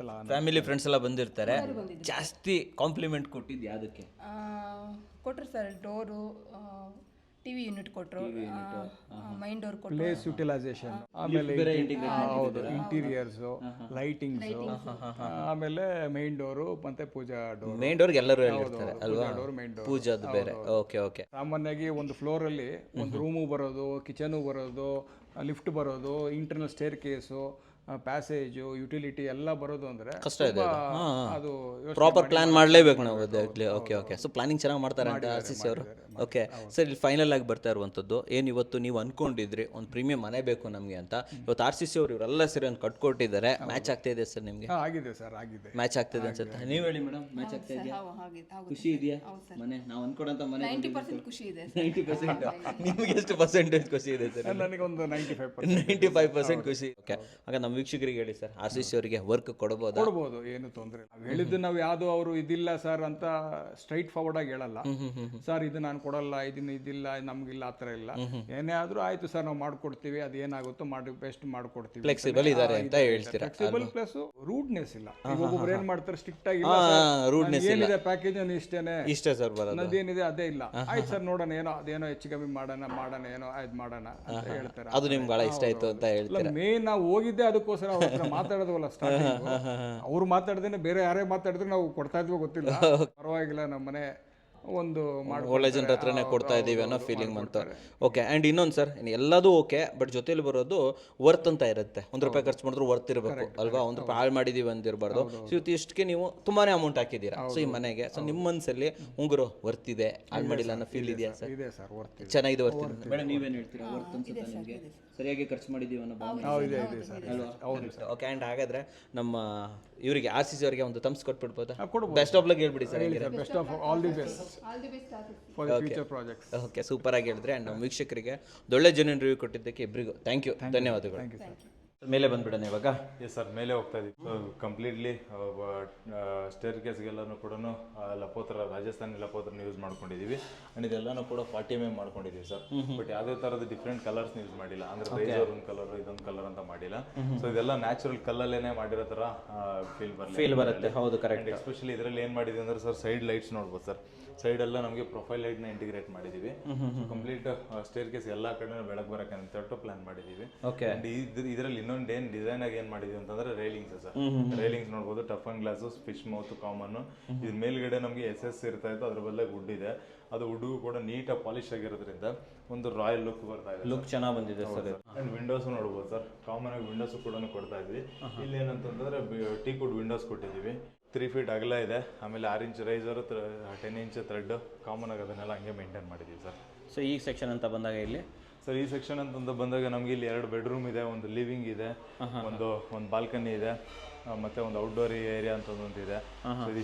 ಫ್ಯಾಮಿಲಿ ಫ್ರೆಂಡ್ಸ್ ಎಲ್ಲ ಬಂದಿರ್ತಾರೆ. ಜಾಸ್ತಿ ಕಾಂಪ್ಲಿಮೆಂಟ್ ಕೊಟ್ಟಿದ್ದು ಯಾವುದಕ್ಕೆ ಕೊಟ್ಟರು ಸರ್? ಡೋರು, ಟಿವಿ ಯೂನಿಟ್ ಕೊಟ್ಟರು, ಮೈನ್ ಡೋರ್ ಕೊಟ್ಟರು, ಪ್ಲೇಸ್ ಯುಟಿಲೈಸೇಷನ್, ಆಮೇಲೆ ಹೌದು ಇಂಟೀರಿಯರ್ಸು, ಲೈಟಿಂಗ್ಸು, ಆಮೇಲೆ ಮೈನ್ ಡೋರು ಮತ್ತೆ ಪೂಜಾ ಡೋರ್. ಮೇನ್ ಡೋರ್ಗೆ ಎಲ್ಲರೂ ಹೇಳಿರ್ತಾರೆ ಅಲ್ವಾ? ಮೈನ್ ಡೋರ್ ಪೂಜಾದು ಬೇರೆ. Okay okay. ಸಾಮಾನ್ಯವಾಗಿ ಒಂದು ಫ್ಲೋರಲ್ಲಿ ಒಂದು ರೂಮು ಬರೋದು, ಕಿಚನು ಬರೋದು, ಲಿಫ್ಟ್ ಬರೋದು, internal stair case, passage, utility ಎಲ್ಲ ಬರೋದು ಅಂದರೆ ಕಷ್ಟ ಇದೆ. ಅದು ಪ್ರಾಪರ್ ಪ್ಲಾನ್ ಮಾಡಲೇಬೇಕು ನಾವು. Okay okay. ಸೊ ಪ್ಲಾನಿಂಗ್ ಚೆನ್ನಾಗಿ ಮಾಡ್ತಾರೆ ಅಂತ RCC ಅವರು. ಓಕೆ ಸರ್, ಇಲ್ಲಿ ಫೈನಲ್ ಆಗಿ ಬರ್ತಾ ಇರುವಂಥದ್ದು ಏನು, ಇವತ್ತು ನೀವು ಅನ್ಕೊಂಡಿದ್ರಿ ಒಂದು ಪ್ರೀಮಿಯಂ ಮನೆ ಬೇಕು ನಮಗೆ ಅಂತ, ಇವತ್ತು RCC ಅವರು ಇವರೆಲ್ಲ ಸೇರಿ ಒಂದು ಕಟ್ಕೊಟ್ಟಿದ್ದಾರೆ. ಮ್ಯಾಚ್ ಆಗ್ತಾ ಇದೆ ಸರ್ ನಿಮಗೆ? ಆಗಿದೆ ಸರ್, ಆಗಿದೆ, ಮ್ಯಾಚ್ ಆಗ್ತಿದೆ ಅನ್ಸುತ್ತೆ. ನೀವು ಹೇಳಿ ಮೇಡಮ್, ಮ್ಯಾಚ್ ಆಗ್ತಾ ಇದೆಯಾ? ಖುಷಿ ಇದೆಯಾ ಮನೆ? ನಾವು ಅನ್ಕೊಡಂತ ಮನೆ 90% ಖುಷಿ ಇದೆ. 90%. ನಿಮಗೆ ಎಷ್ಟು ಪರ್ಸೆಂಟೇಜ್ ಖುಷಿ ಇದೆ ಸರ್? ನನಗೊಂದು 95%. 95% ಖುಷಿ. ಓಕೆ, ಆಗ ನಮ್ಮ ವೀಕ್ಷಕರಿಗೆ ಹೇಳಿ ಸರ್, RCC ಅವರಿಗೆ ವರ್ಕ್ ಕೊಡ್ಬೋದು? ಕೊಡ್ಬೋದು, ಏನು ತೊಂದರೆ ಇಲ್ಲ. ನಾವು ಹೇಳಿದ್ದು ನಾವು ಯಾವುದು ಅವರು ಇದಿಲ್ಲ ಸರ್ ಅಂತ ಸ್ಟ್ರೈಟ್ ಫಾರ್ವರ್ಡ್ ಆಗಿ ಹೇಳಲ್ಲ. ಸರ್ ಇದು ನಾನು ಕೊಡಲ್ಲ, ಇದಿಲ್ಲ, ನಮ್ಗಿಲ್ಲ, ಆ ಥರ ಇಲ್ಲ. ಏನೇ ಆದ್ರೂ ಆಯ್ತು ಸರ್ ನಾವು ಮಾಡ್ಕೊಡ್ತೀವಿ, ಅದು ಏನಾಗುತ್ತೋ ಮಾಡಿ ಬೆಸ್ಟ್ ಮಾಡ್ಕೊಡ್ತೀವಿ. ಫ್ಲೆಕ್ಸಿಬಲ್ ಇದ್ದಾರೆ ಅಂತ ಹೇಳ್ತೀರಾ? ಫ್ಲೆಕ್ಸಿಬಲ್ ಪ್ಲಸ್ ರೂಡ್ನೆಸ್ ಇಲ್ಲ. ಒಬ್ಬೊಬ್ರು ಏನ್ ಮಾಡ್ತಾರೆ, ಸ್ಟ್ರಿಕ್ಟ್ ಆಗಿ ರೂಡ್ನೆಸ್ ಏನಿದೆ ಪ್ಯಾಕೇಜ್ ಇಷ್ಟೇ ಸರ್ ಬರೋದು, ನದೇನಿದೆ ಅದೇ ಇಲ್ಲ. ಆಯ್ತು ಸರ್ ನೋಡೋಣ, ಏನೋ ಅದೇನೋ ಹೆಚ್ಚು ಕಮ್ಮಿ ಮಾಡೋಣ, ಏನೋ ಆಯ್ತು ಮಾಡೋಣ ಅಂತ ಹೇಳ್ತಾರೆ. ಅದು ನಿಮ್ಗೆ ಬಹಳ ಇಷ್ಟ ಆಯ್ತು ಅಂತ ಹೇಳ್ತಾರೆ. ಮೇನ್ ನಾವು ಹೋಗಿದ್ದೆ ಅದಕ್ಕೋಸ್ಕರ ಅವ್ರ ಹತ್ರ ಮಾತಾಡೋದವಲ್ಲ ಸ್ಟಾರ್ಟಿಂಗ್. ಅವ್ರು ಮಾತಾಡ್ದೇನೆ ಬೇರೆ ಯಾರೇ ಮಾತಾಡಿದ್ರೆ ನಾವು ಕೊಡ್ತಾ ಇದ್ವೋ ಗೊತ್ತಿಲ್ಲ. ಪರವಾಗಿಲ್ಲ, ನಮ್ಮ ಮನೆ ಒಂದು ಒಳ್ಳೆ ಜನರ ಹತ್ರನೇ ಕೊಡ್ತಾ ಇದ್ದೀವಿ ಅನ್ನೋ ಫೀಲಿಂಗ್ ಬಂತು. ಓಕೆ. ಆ್ಯಂಡ್ ಇನ್ನೊಂದು ಸರ್, ಎಲ್ಲದೂ ಓಕೆ, ಬಟ್ ಜೊತೆಲಿ ಬರೋದು ವರ್ತ್ ಅಂತ ಇರುತ್ತೆ. ₹1 ಖರ್ಚು ಮಾಡಿದ್ರು ವರ್ತ್ ಇರಬೇಕು ಅಲ್ವಾ? ₹1 ಹಾಳು ಮಾಡಿದೀವಿ ಅಂದಿರಬಾರ್ದು. ಸೊ ಇವತ್ತು ಇಷ್ಟಕ್ಕೆ ನೀವು ತುಂಬಾನೇ ಅಮೌಂಟ್ ಹಾಕಿದ್ದೀರಾ ಸೊ ಈ ಮನೆಗೆ. ಸೊ ನಿಮ್ಮ ಮನಸ್ಸಲ್ಲಿ ಉಂಗುರು ವರ್ತ್ ಇದೆ, ಹಾಳು ಮಾಡಿಲ್ಲ ಅನ್ನೋ ಫೀಲ್ ಇದೆಯಾ ಸರ್? ಇದೆ ಸರ್, ವರ್ತ್ ಚೆನ್ನಾಗಿದೆ, ವರ್ತ್ ಇದೆ. ಮೇಡಮ್ ನೀವೇನು ಹೇಳ್ತೀರಾ? ವರ್ತ್ ಅನ್ಸುತ್ತಾ ನಿಮಗೆ? ಸರಿಯಾಗಿ ಖರ್ಚು ಮಾಡಿದ್ದೀವಿ ಅನ್ನೋ ಭಾವನೆ ಅಲ್ವಾ? ಓಕೆ. ಆ್ಯಂಡ್ ಹಾಗಾದ್ರೆ ನಮ್ಮ ಇವರಿಗೆ RCC ಅವರಿಗೆ ಒಂದು ಥಮ್ಸ್ ಕೊಟ್ಬಿಡ್ಬೋದಾ? ಬೆಸ್ಟ್ ಆಫ್ ಲಕ್ ಹೇಳ್ಬಿಡಿ sir. Best of all the best for the future projects. Okay, super ಆಗಿ ಹೇಳಿದ್ರೆ. ಆ್ಯಂಡ್ ನಮ್ಮ ವೀಕ್ಷಕರಿಗೆ ಒಳ್ಳೆ ಜೆನ್ಯೂನ್ ರಿವ್ಯೂ ಕೊಟ್ಟಿದ್ದಕ್ಕೆ ಇಬ್ಬರಿಗೂ ಥ್ಯಾಂಕ್ ಯು, ಧನ್ಯವಾದಗಳು. ಮೇಲೆ ಬಂದ್ಬಿಡೋಣ ಇವಾಗ. ಎಸ್ ಸರ್, ಮೇಲೆ ಹೋಗ್ತಾ ಇದೀವಿ. ಕಂಪ್ಲೀಟ್ಲಿ ಸ್ಟೇರ್ ಕೇಸ್ಗೆಲ್ಲನೂ ಕೂಡ ಲಪೋತ್ರ, ರಾಜಸ್ಥಾನಿ ಲಪೋತ್ರನ ಯೂಸ್ ಮಾಡ್ಕೊಂಡಿದ್ದೀವಿ. ಆ್ಯಂಡ್ ಇದೆಲ್ಲನೂ ಕೂಡ 40 mm ಮಾಡ್ಕೊಂಡಿದ್ದೀವಿ ಸರ್. ಬಟ್ ಯಾವುದೇ ಥರದ ಡಿಫ್ರೆಂಟ್ ಕಲರ್ಸ್ನ ಯೂಸ್ ಮಾಡಿಲ್ಲ. ಅಂದರೆ ಒಂದು ಕಲರ್ ಇದೊಂದು ಕಲರ್ ಅಂತ ಮಾಡಿಲ್ಲ. ಸೊ ಇದೆಲ್ಲ ನ್ಯಾಚುರಲ್ ಕಲ್ಲಲ್ಲೇನೆ ಮಾಡಿರೋ ಥರ ಫೀಲ್ ಬರುತ್ತೆ. ಹೌದು, ಕರೆಕ್ಟ್. ಎಸ್ಪೆಷಲಿ ಇದರಲ್ಲಿ ಏನು ಮಾಡಿದ್ದೀವಿ ಅಂದ್ರೆ ಸರ್, ಸೈಡ್ ಲೈಟ್ಸ್ ನೋಡ್ಬೋದು ಸರ್. ಸೈಡ್ ಎಲ್ಲ ನಮಗೆ ಪ್ರೊಫೈಲ್ ಲೈಟ್ನ ಇಂಟಿಗ್ರೇಟ್ ಮಾಡಿದ್ದೀವಿ. ಕಂಪ್ಲೀಟ್ ಸ್ಟೇರ್ ಕೇಸ್ ಎಲ್ಲ ಕಡೆ ಬೆಳಕು ಬರೋಕೆ ಅಂತ ಪ್ಲಾನ್ ಮಾಡಿದ್ದೀವಿ. ಇದರಲ್ಲಿ ಇನ್ನೊಂದು ಏನು ಡಿಸೈನ್ ಆಗಿ ಏನು ಮಾಡಿದೀವಿ ಅಂತಂದ್ರೆ ರೈಲಿಂಗ್ಸ್ ಸರ್. ರೈಲಿಂಗ್ಸ್ ನೋಡ್ಬೋದು, tough and glass, fish mouth common. ಇದ್ರ ಮೇಲ್ಗಡೆ ನಮಗೆ SS ಇರ್ತಾ ಇತ್ತು, ಅದ್ರ ಬದಲಾಗಿ ವುಡ್ ಇದೆ. ಅದು ವುಡ್ ಕೂಡ ನೀಟಾಗಿ ಪಾಲಿಶ್ ಆಗಿರೋದ್ರಿಂದ ಒಂದು ರಾಯಲ್ ಲುಕ್ ಬರ್ತಾ ಇದೆ. ಲುಕ್ ಚೆನ್ನಾಗಿ ಬಂದಿದೆ ಸರ್. ಅಂಡ್ ವಿಂಡೋಸ್ ನೋಡ್ಬೋದು ಸರ್, ಕಾಮನ್ ಆಗಿ ವಿಂಡೋಸ್ ಕೂಡ ಕೊಡ್ತಾ ಇದ್ವಿ. ಇಲ್ಲಿ ಏನಂತಂದ್ರೆ ಟೀಕ್ ವುಡ್ ವಿಂಡೋಸ್ ಕೊಟ್ಟಿದ್ದೀವಿ. 3 feet ಅಗಲ ಇದೆ. ಆಮೇಲೆ 6 inch riser, 10 inch thread, common ಆಗಿ ಅದನ್ನೆಲ್ಲ ಹಂಗೆ ಮೇಂಟೈನ್ ಮಾಡಿದ್ದೀವಿ ಸರ್. ಸೊ ಈ ಸೆಕ್ಷನ್ ಅಂತ ಬಂದಾಗ ಇಲ್ಲಿ ಸರ್, ಈ ಸೆಕ್ಷನ್ ಅಂತ ಬಂದಾಗ ನಮಗೆ ಇಲ್ಲಿ 2 ಬೆಡ್ರೂಮ್ ಇದೆ, ಒಂದು ಲಿವಿಂಗ್ ಇದೆ, ಒಂದು ಬಾಲ್ಕನಿ ಇದೆ, ಮತ್ತೆ ಒಂದು ಔಟ್ಡೋರ್ ಏರಿಯಾ ಅಂತ ಒಂದು ಇದೆ.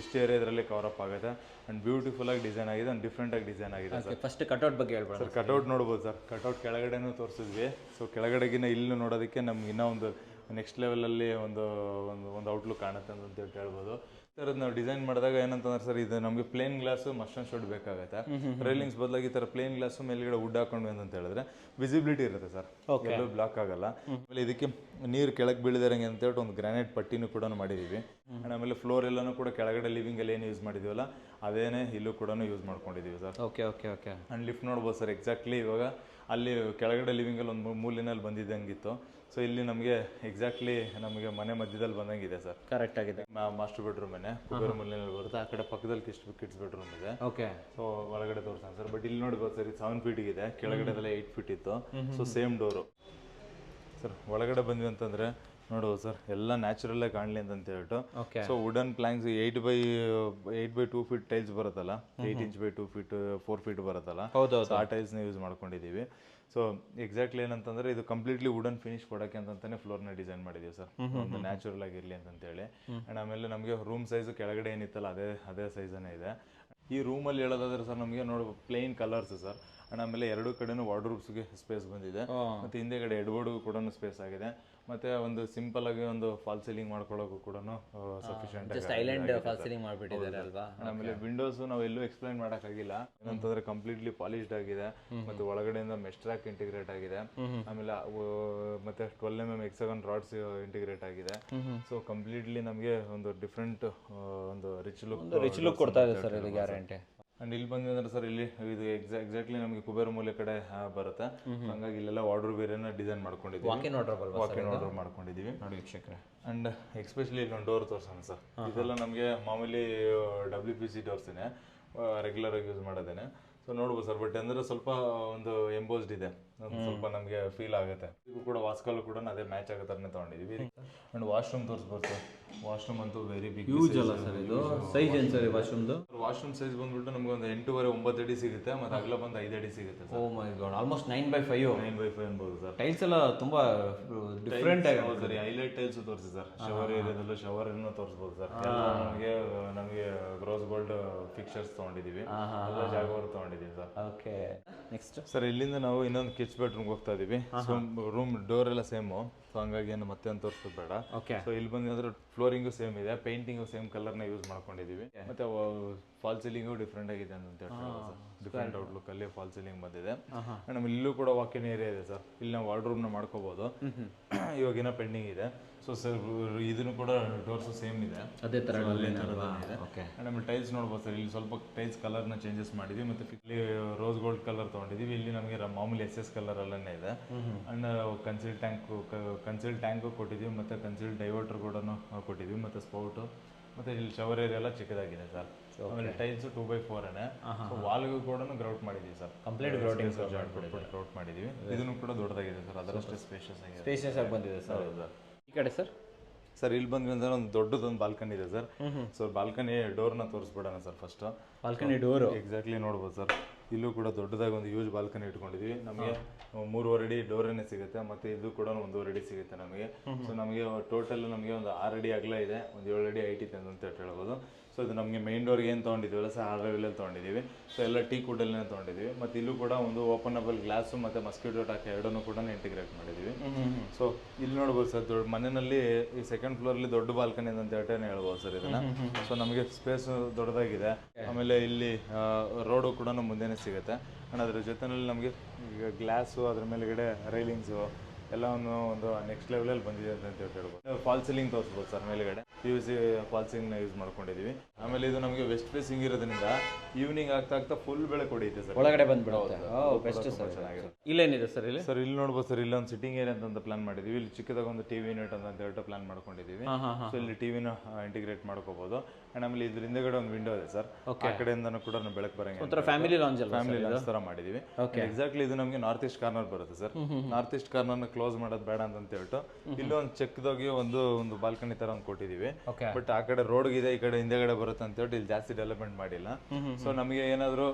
ಇಷ್ಟು ಏರಿಯಾ ಇದರಲ್ಲಿ ಕವರ್ ಅಪ್ ಆಗುತ್ತೆ. ಅಂಡ್ ಬ್ಯೂಟಿಫುಲ್ ಆಗಿ ಡಿಸೈನ್ ಆಗಿದೆ, ಅಂಡ್ ಡಿಫ್ರೆಂಟ್ ಆಗಿ ಡಿಸೈನ್ ಆಗಿದೆ ಸರ್. ಫಸ್ಟ್ ಕಟ್ಔಟ್ ಬಗ್ಗೆ ಹೇಳ್ಬೋದು ಸರ್. ಕಟ್ಔಟ್ ನೋಡ್ಬೋದು ಸರ್, ಕಟ್ಔಟ್ ಕೆಳಗಡೆನೂ ತೋರಿಸಿದ್ವಿ. ಸೊ ಕೆಳಗಡೆಗಿನ ಇಲ್ಲೂ ನೋಡೋದಕ್ಕೆ ನಮ್ಗೆ ಇನ್ನೂ ಒಂದು ನೆಕ್ಸ್ಟ್ ಲೆವೆಲಲ್ಲಿ ಒಂದು ಔಟ್ಲುಕ್ ಕಾಣುತ್ತೆ ಅಂತ ಹೇಳ್ಬೋದು. ಥರದ್ದು ನಾವು ಡಿಸೈನ್ ಮಾಡಿದಾಗ ಏನಂತಂದ್ರೆ ಸರ್ ಇದು ನಮಗೆ ಪ್ಲೇನ್ ಗ್ಲಾಸ್ ಮಸ್ಟನ್ ಶೋಡ್ ಬೇಕಾಗುತ್ತೆ. ರೈಲಿಂಗ್ಸ್ ಬದಲಾಗಿ ಈ ಥರ ಪ್ಲೇನ್ ಗ್ಲಾಸು ಮೇಲ್ಗಡೆ ವುಡ್ ಹಾಕೊಂಡ್ವಿ ಅಂತ ಹೇಳಿದ್ರೆ ವಿಸಿಬಿಲಿಟಿ ಇರುತ್ತೆ ಸರ್, ಎಲ್ಲೂ ಬ್ಲಾಕ್ ಆಗಲ್ಲ. ಆಮೇಲೆ ಇದಕ್ಕೆ ನೀರು ಕೆಳಗೆ ಬೀಳದಿರಂಗೆ ಅಂತ ಹೇಳ್ಬಿಟ್ಟು ಒಂದು ಗ್ರಾನೈಟ್ ಪಟ್ಟಿನೂ ಕೂಡ ಮಾಡಿದ್ದೀವಿ. ಆಮೇಲೆ ಫ್ಲೋರ್ ಎಲ್ಲನೂ ಕೂಡ ಕೆಳಗಡೆ ಲಿವಿಂಗಲ್ಲಿ ಏನು ಯೂಸ್ ಮಾಡಿದ್ದೀವಲ್ಲ ಅದೇನೇ ಇಲ್ಲೂ ಕೂಡ ಯೂಸ್ ಮಾಡ್ಕೊಂಡಿದ್ದೀವಿ sir. Okay okay okay. And lift ನೋಡ್ಬೋದು ಸರ್, ಎಕ್ಸಾಕ್ಟ್ಲಿ ಇವಾಗ ಅಲ್ಲಿ ಕೆಳಗಡೆ ಲಿವಿಂಗಲ್ಲಿ ಒಂದು ಮೂಲಿನಲ್ಲಿ ಬಂದಿದ್ದಂಗಿತ್ತು. ಸೊ ಇಲ್ಲಿ ನಮಗೆ ಎಕ್ಸಾಕ್ಟ್ಲಿ ನಮಗೆ ಮನೆ ಮಧ್ಯದಲ್ಲಿ ಬಂದಂಗಿದೆ ಸರ್. ಕರೆಕ್ಟ್ ಆಗಿದೆ. ಮಾಸ್ಟರ್ ಬೆಡ್ರೂಮ್ ಕುಬೇರ ಮೂಲೆಯಲ್ಲಿ ಬರುತ್ತೆ, ಆ ಕಡೆ ಪಕ್ಕದಲ್ಲಿ ಕಿಡ್ಸ್ ಬೆಡ್ರೂಮ್ ಇದೆ. ಓಕೆ. ಸೊ ಒಳಗಡೆ ತೋರಿಸ್ತಾನೆ ಸರ್. ಬಟ್ ಇಲ್ಲಿ ನೋಡ್ಬೋದು ಸರ್, ಇದು 7 ಫೀಟ್ ಇದೆ, ಕೆಳಗಡೆದೆಲ್ಲ 8 ಫೀಟ್ ಇತ್ತು. So same door sir. ಒಳಗಡೆ ಬಂದ್ವಿ ಅಂತಂದ್ರೆ ನೋಡ್ಬೋದು ಸರ್, ಎಲ್ಲ ನ್ಯಾಚುರಲ್ಲೇ ಕಾಣಲಿ ಅಂತ ಹೇಳ್ಬಿಟ್ಟು. So wooden planks 8 by 2 feet tiles ಬರುತ್ತಲ್ಲ, 8 ಇಂಚ್ ಬೈ 2 ಫೀಟ್ 4 ಫೀಟ್ ಬರುತ್ತಲ್ಲ, ಆ ಟೈಲ್ಸ್ನ ಯೂಸ್ ಮಾಡ್ಕೊಂಡಿದ್ದೀವಿ. ಸೊ ಎಕ್ಸಾಕ್ಟ್ಲಿ ಏನಂತಂದ್ರೆ ಇದು ಕಂಪ್ಲೀಟ್ಲಿ ವುಡನ್ ಫಿನಿಶ್ ಕೊಡೋಕ್ಕೆ ಅಂತಾನೆ ಫ್ಲೋರ್ನ ಡಿಸೈನ್ ಮಾಡಿದ್ದೀವಿ ಸರ್, ಒಂದು ನ್ಯಾಚುರಲ್ ಆಗಿರಲಿ ಅಂತೇಳಿ. ಆ್ಯಂಡ್ ಆಮೇಲೆ ನಮಗೆ ರೂಮ್ ಸೈಜು ಕೆಳಗಡೆ ಏನಿತ್ತಲ್ಲ ಅದೇ ಸೈಜನ್ನೇ ಇದೆ. ಈ ರೂಮಲ್ಲಿ ಹೇಳೋದಾದ್ರೆ ಸರ್ ನಮಗೆ ಪ್ಲೇನ್ ಕಲರ್ಸ್ ಸರ್. ಆ್ಯಂಡ್ ಆಮೇಲೆ ಎರಡು ಕಡೆನೂ ವಾರ್ಡ್ರೂಬ್ಸ್ಗೆ ಸ್ಪೇಸ್ ಬಂದಿದೆ, ಮತ್ತು ಹಿಂದೆಗಡೆ ಹೆಡ್ಬೋರ್ಡ್ಗೂ ಕೂಡ ಸ್ಪೇಸ್ ಆಗಿದೆ. ಮತ್ತೆ ಒಂದು ಸಿಂಪಲ್ ಆಗಿ ಒಂದು ಫಾಲ್ ಸೀಲಿಂಗ್ ಮಾಡ್ಕೊಳ್ಳೋಕ್ಕೂ ಕೂಡ ಸಫಿಷಿಯಂಟ್ ಅಲ್ವಾ. ಆಮೇಲೆ ವಿಂಡೋಸ್ ನಾವು ಎಲ್ಲೂ ಎಕ್ಸ್ಪ್ಲೈನ್ ಮಾಡೋಕ್ಕಾಗಿಲ್ಲ, ಏನಂತಂದ್ರೆ ಕಂಪ್ಲೀಟ್ಲಿ ಪಾಲಿಶ್ಡ್ ಆಗಿದೆ, ಮತ್ತೆ ಒಳಗಡೆಯಿಂದ ಮೆಶ್ ಟ್ರ್ಯಾಕ್ ಇಂಟಿಗ್ರೇಟ್ ಆಗಿದೆ. ಆಮೇಲೆ ಮತ್ತೆ 12mm ಹೆಕ್ಸಾಗನ್ ರಾಡ್ಸ್ ಇಂಟಿಗ್ರೇಟ್ ಆಗಿದೆ. ಸೊ ಕಂಪ್ಲೀಟ್ಲಿ ನಮಗೆ ಒಂದು ಡಿಫ್ರೆಂಟ್ ಒಂದು ರಿಚ್ ಲುಕ್ ಕೊಡ್ತಾ ಇದೆ ಸರ್ ಇದು ಗ್ಯಾರಂಟಿ. ಅಂಡ್ ಇಲ್ಲಿ ಬಂದ್ವಿ ಅಂದ್ರೆ ಸರ್ ಇಲ್ಲಿ ಇದು ಎಕ್ಸಾಕ್ಟ್ಲಿ ನಮಗೆ ಕುಬೇರ ಮೂಲೆ ಕಡೆ ಬರುತ್ತೆ. ಹಂಗಾಗಿ ಇಲ್ಲೆಲ್ಲ ವಾರ್ಡ್ರೋಬ್ ಬೇರೆನ ಡಿಸೈನ್ ಮಾಡ್ಕೊಂಡಿದ್ದೀವಿ, ವಾಕಿನ್ ವಾರ್ಡ್ರೋಬ್ ಮಾಡ್ಕೊಂಡಿದ್ದೀವಿ ನೋಡಿ ವೀಕ್ಷಕರೇ. ಅಂಡ್ ಎಕ್ಸ್ಪೆಷಲಿ ಇಲ್ಲಿ ಒಂದು ಡೋರ್ ತೋರ್ಸೋಣ ಸರ್. ಇದೆಲ್ಲ ನಮಗೆ ಮಾಮೂಲಿ WPC ಡೋರ್ಸ್ನೇ, ರೆಗ್ಯುಲರ್ ಆಗಿ ಯೂಸ್ ಮಾಡೋದೇನೆ. ಸೊ ನೋಡ್ಬೋದು ಸರ್, ಬಟ್ ಅಂದ್ರೆ ಸ್ವಲ್ಪ ಒಂದು ಎಂಬೋಸ್ಡ್ ಇದೆ, ಸ್ವಲ್ಪ ನಮಗೆ ಫೀಲ್ ಆಗುತ್ತೆ. ಇದು ಕೂಡ ವಾಸ್ಕಲ್ ಕೂಡ ಅದೇ ಮ್ಯಾಚ್ ಆಗೋ ಥರನೇ ತೊಗೊಂಡಿದ್ದೀವಿ. ಅಂಡ್ ವಾಶ್ರೂಮ್ ತೋರಿಸ್ಬೋದು ಸರ್. ವಾಶ್ರೂಮ್ ಅಂತೂ ವೆರಿ ಬಿಗ್ ಯೂಸ್ ಅಲ್ಲ ಸರ್ ಇದು. ಸೈಜ್ ಏನು ಸರ್ ವಾಶ್ರೂಮ್ದು? ವಾಶ್ರೂಮ್ ಸೈಜ್ ಬಂದ್ಬಿಟ್ಟು ನಮ್ಗೆ ಒಂದು 8.5-9 ಅಡಿ ಸಿಗುತ್ತೆ, ಮತ್ತು ಅಗಲ ಬಂದು 5 ಅಡಿ ಸಿಗುತ್ತೆ ಸರ್. ಓ ಮೈ ಗಾಡ್, ಆಲ್ಮೋಸ್ಟ್ 9x5 ಅನ್ಬೋದು ಸರ್. ಟೈಲ್ಸ್ ಎಲ್ಲ ತುಂಬಾ ಡಿಫ್ರೆಂಟ್ ಆಗಿ ಸರ್. ಹೈಲೈಟ್ ಟೈಲ್ಸ್ ತೋರಿಸಿ ಸರ್. ಶವರ್ ಏರಿಯಾದಲ್ಲೂ ಶವರ್ ಏನೋ ತೋರಿಸ್ಬೋದು ಸರ್. ನಮಗೆ ರೋಸ್ ಗೋಲ್ಡ್ ಫಿಕ್ಚರ್ಸ್ ತೊಗೊಂಡಿದ್ದೀವಿ, ಎಲ್ಲ ಜಾಗವರು ತೊಗೊಂಡಿದ್ದೀವಿ ಸರ್. ಓಕೆ. ನೆಕ್ಸ್ಟ್ ಸರ್, ಇಲ್ಲಿಂದ ನಾವು ಇನ್ನೊಂದು ಕಿಚ್ ಬೆಡ್ರೂಮ್ಗೆ ಹೋಗ್ತಾ ಇದೀವಿ. ಸೊ ರೂಮ್ ಡೋರ್ ಎಲ್ಲ ಸೇಮು, ಸೊ ಹಂಗಾಗಿ ಏನು ಮತ್ತೆ ಅಂತ ತೋರಿಸೋದು ಬೇಡ. ಸೊ ಇಲ್ಲಿ ಬಂದು ಅಂದ್ರೆ ಫ್ಲೋರಿಂಗು ಸೇಮ್ ಇದೆ, ಪೇಂಟಿಂಗು ಸೇಮ್ ಕಲರ್ನ ಯೂಸ್ ಮಾಡ್ಕೊಂಡಿದ್ದೀವಿ. ಮತ್ತೆ ಫಾಲ್ ಸೀಲಿಂಗು ಡಿಫ್ರೆಂಟ್ ಆಗಿದೆ ಅಂತ ಹೇಳ್ತಾರೆ ಸರ್. ಡಿಫ್ರೆಂಟ್ ಔಟ್ಲುಕ್ ಅಲ್ಲಿ ಫಾಲ್ ಸೀಲಿಂಗ್ ಬಂದಿದೆ. ನಮ್ಗೆ ಇಲ್ಲೂ ಕೂಡ ವಾಕಿನ್ ಏರಿಯಾ ಇದೆ ಸರ್. ಇಲ್ಲಿ ನಾವು ವಾರ್ಡ್ರೂಮ್ನ ಮಾಡ್ಕೋಬಹುದು. ಇವಾಗಿನ ಪೆಂಡಿಂಗ್ ಇದೆ. ಸೊ ಸರ್ ಇದನ್ನು ಕೂಡ ಡೋರ್ಸು ಸೇಮ್ ಇದೆ, ಅದೇ ಥರ ಇದೆ. ಆಮೇಲೆ ಟೈಲ್ಸ್ ನೋಡ್ಬೋದು ಸರ್, ಇಲ್ಲಿ ಸ್ವಲ್ಪ ಟೈಲ್ಸ್ ಕಲರ್ನ ಚೇಂಜಸ್ ಮಾಡಿದ್ವಿ. ಮತ್ತೆ ಇಲ್ಲಿ ರೋಸ್ ಗೋಲ್ಡ್ ಕಲರ್ ತೊಗೊಂಡಿದ್ದೀವಿ. ಇಲ್ಲಿ ನಮಗೆ ಮಾಮೂಲಿ SS ಕಲರ್ ಅಲ್ಲೇ ಇದೆ. ಅಂಡ್ ಕನ್ಸಿಲ್ ಟ್ಯಾಂಕು ಕೊಟ್ಟಿದ್ದೀವಿ, ಮತ್ತು ಕನ್ಸಿಲ್ ಡೈವರ್ಟರ್ ಕೂಡ ಕೊಟ್ಟಿದ್ದೀವಿ, ಮತ್ತು ಸ್ಪೌಟು, ಮತ್ತು ಇಲ್ಲಿ ಶವರ್ ಏರಿಯಾ ಎಲ್ಲ ಚಿಕ್ಕದಾಗಿದೆ ಸರ್. ಆಮೇಲೆ ಟೈಲ್ಸ್ 2x4 ವಾಲ್ಗೂ ಕೂಡ ಗ್ರೌಟ್ ಮಾಡಿದ್ದೀವಿ ಸರ್. ಕಂಪ್ಲೀಟ್ ಗ್ರೌಟ್ ಮಾಡಿದ್ದೀವಿ. ಇದನ್ನು ಕೂಡ ದೊಡ್ಡದಾಗಿದೆ ಸರ್, ಅದರಷ್ಟೇ ಸ್ಪೇಷಿಯಸ್ ಆಗಿ ಬಂದಿದೆ ಸರ್. ಈ ಕಡೆ ಸರ್ ಇಲ್ಲಿ ಬಂದ್ವಿ ಅಂದ್ರೆ ಒಂದು ದೊಡ್ಡದೊಂದು ಬಾಲ್ಕನಿ ಇದೆ ಸರ್. ಸೊ ಬಾಲ್ಕನಿ ಡೋರ್ನ ತೋರಿಸ್ಬಿಡೋಣ sir first. Balcony door exactly ನೋಡ್ಬೋದು ಸರ್. ಇಲ್ಲೂ ಕೂಡ ದೊಡ್ಡದಾಗಿ ಒಂದು ಯೂಸ್ ಬಾಲ್ಕನಿ ಇಟ್ಕೊಂಡಿದ್ವಿ. ನಮಗೆ 3.5 ಅಡಿ ಡೋರೇನೆ ಸಿಗುತ್ತೆ, ಮತ್ತು ಇದು ಕೂಡ 1.5 ಅಡಿ ಸಿಗುತ್ತೆ ನಮಗೆ. ಸೊ ನಮಗೆ ಟೋಟಲ್ ನಮಗೆ ಒಂದು 6 ಅಡಿ ಅಗಲ ಇದೆ, ಒಂದು 7 ಅಡಿ ಹೈಟ್ ಇದೆ ಅಂತ ಹೇಳ್ಬೋದು. ಸೊ ಇದು ನಮಗೆ ಮೈನ್ ಡೋರ್ಗೆ ಏನು ತೊಗೊಂಡಿದ್ದೀವಲ್ಲ ಸರ್, 6 ಲೆವೆಲಲ್ಲಿ ತೊಗೊಂಡಿದ್ದೀವಿ. ಸೊ ಎಲ್ಲ ಟೀ ಕುಡಲ್ಲೇ ತೊಗೊಂಡಿದ್ದೀವಿ. ಮತ್ತು ಇಲ್ಲೂ ಕೂಡ ಒಂದು ಓಪನಬಲ್ ಗ್ಲಾಸು ಮತ್ತು ಮಸ್ಕಿಟೋ ಟಾಕ್ ಎರಡನ್ನೂ ಕೂಡ ಇಂಟಿಗ್ರೇಟ್ ಮಾಡಿದ್ದೀವಿ. ಸೊ ಇಲ್ಲಿ ನೋಡ್ಬೋದು ಸರ್, ದೊಡ್ಡ ಮನೆಯಲ್ಲಿ ಈ ಸೆಕೆಂಡ್ ಫ್ಲೋರಲ್ಲಿ ದೊಡ್ಡ ಬಾಲ್ಕನಿ ಅಂತ ಹೇಳ್ಬೋದು ಸರ್ ಇದನ್ನ. ಸೊ ನಮಗೆ ಸ್ಪೇಸ್ ದೊಡ್ಡದಾಗಿದೆ. ಆಮೇಲೆ ಇಲ್ಲಿ ರೋಡು ಕೂಡ ಮುಂದೆನೇ ಸಿಗುತ್ತೆ. ಆ್ಯಂಡ್ ಅದ್ರ ಜೊತೆಯಲ್ಲಿ ನಮಗೆ ಈಗ ಗ್ಲಾಸು, ಅದ್ರ ಮೇಲೆಗಡೆ ರೈಲಿಂಗ್ಸು ಎಲ್ಲವನ್ನು ಒಂದು ನೆಕ್ಸ್ಟ್ ಲೆವೆಲಲ್ಲಿ ಬಂದಿದೆ ಅಂತ ಹೇಳ್ಬೋದು. ಫಾಲ್ ಸೀಲಿಂಗ್ ತೋರಿಸ್ಬೋದು ಸರ್. ಮೇಲೆಗಡೆ PVC ಫಾಲ್ ಸೀಲಿಂಗ್ನ ಯೂಸ್ ಮಾಡ್ಕೊಂಡಿದ್ದೀವಿ. ಆಮೇಲೆ ಇದು ನಮಗೆ ವೆಸ್ಟ್ ಫೇಸಿಂಗ್ ಇರೋದ್ರಿಂದ ಈವ್ನಿಂಗ್ ಆಗ್ತಾ ಫುಲ್ ಬೆಳಕು ಹೊಡೆಯುತ್ತೆ ಸರ್, ಒಳಗಡೆ ಬಂದ್ಬಿಡುತ್ತೆ. ಚೆನ್ನಾಗಿರುತ್ತೆ. ಇಲ್ಲೇನಿದೆ ಸರ್ ಇಲ್ಲಿ? ಸರ್ ಇಲ್ಲಿ ನೋಡ್ಬೋದು ಸರ್, ಇಲ್ಲೊಂದು ಸಿಟ್ಟಿಂಗ್ ಏರಿಯಾ ಅಂತ ಪ್ಲಾನ್ ಮಾಡಿದ್ದೀವಿ. ಇಲ್ಲಿ ಚಿಕ್ಕದಾಗ ಒಂದು TV ಯೂನಿಟ್ ಅಂತ ಹೇಳ್ಬಿಟ್ಟು ಪ್ಲಾನ್ ಮಾಡ್ಕೊಂಡಿದ್ದೀವಿ. ಸೊ ಇಲ್ಲಿ ಟಿವಿನ ಇಂಟಿಗ್ರೇಟ್ ಮಾಡ್ಕೋಬಹುದು. ಆ್ಯಂಡ್ ಆಮೇಲೆ ಇದ್ರ ಹಿಂದೆಗಡೆ ಒಂದು ವಿಂಡೋ ಇದೆ ಸರ್, ಆ ಕಡೆಯಿಂದನೂ ಕೂಡ ಬೆಳಕು ಬರಂಗೆ ಫ್ಯಾಮಿಲಿ ಲಾಂಜ್ ಥರ ಮಾಡಿದ್ದೀವಿ. ಎಕ್ಸಾಕ್ಟ್ಲಿ ಇದು ನಮಗೆ ನಾರ್ತ್ ಈಸ್ಟ್ ಕಾರ್ನರ್ ಬರುತ್ತೆ ಸರ್. ನಾರ್ತ್ ಈಸ್ಟ್ ಕಾರ್ನರ್ನ ಕ್ಲೋಸ್ ಮಾಡೋದು ಬೇಡ ಅಂತ ಹೇಳ್ಬಿಟ್ಟು ಇಲ್ಲಿ ಒಂದು ಚೆಕ್ದಾಗಿ ಒಂದು ಬಾಲ್ಕನಿ ತರ ಒಂದು ಕೊಟ್ಟಿದ್ದೀವಿ. ಬಟ್ ಆ ಕಡೆ ರೋಡ್ಗಿದೆ, ಈ ಕಡೆ ಹಿಂದೆಗಡೆ ಬರುತ್ತೆ ಅಂತ ಹೇಳ್ಬಿಟ್ಟು ಇಲ್ಲಿ ಜಾಸ್ತಿ ಡೆವಲಪ್ಮೆಂಟ್ ಮಾಡಿಲ್ಲ. ಸೊ ನಮಗೆ ಏನಾದ್ರು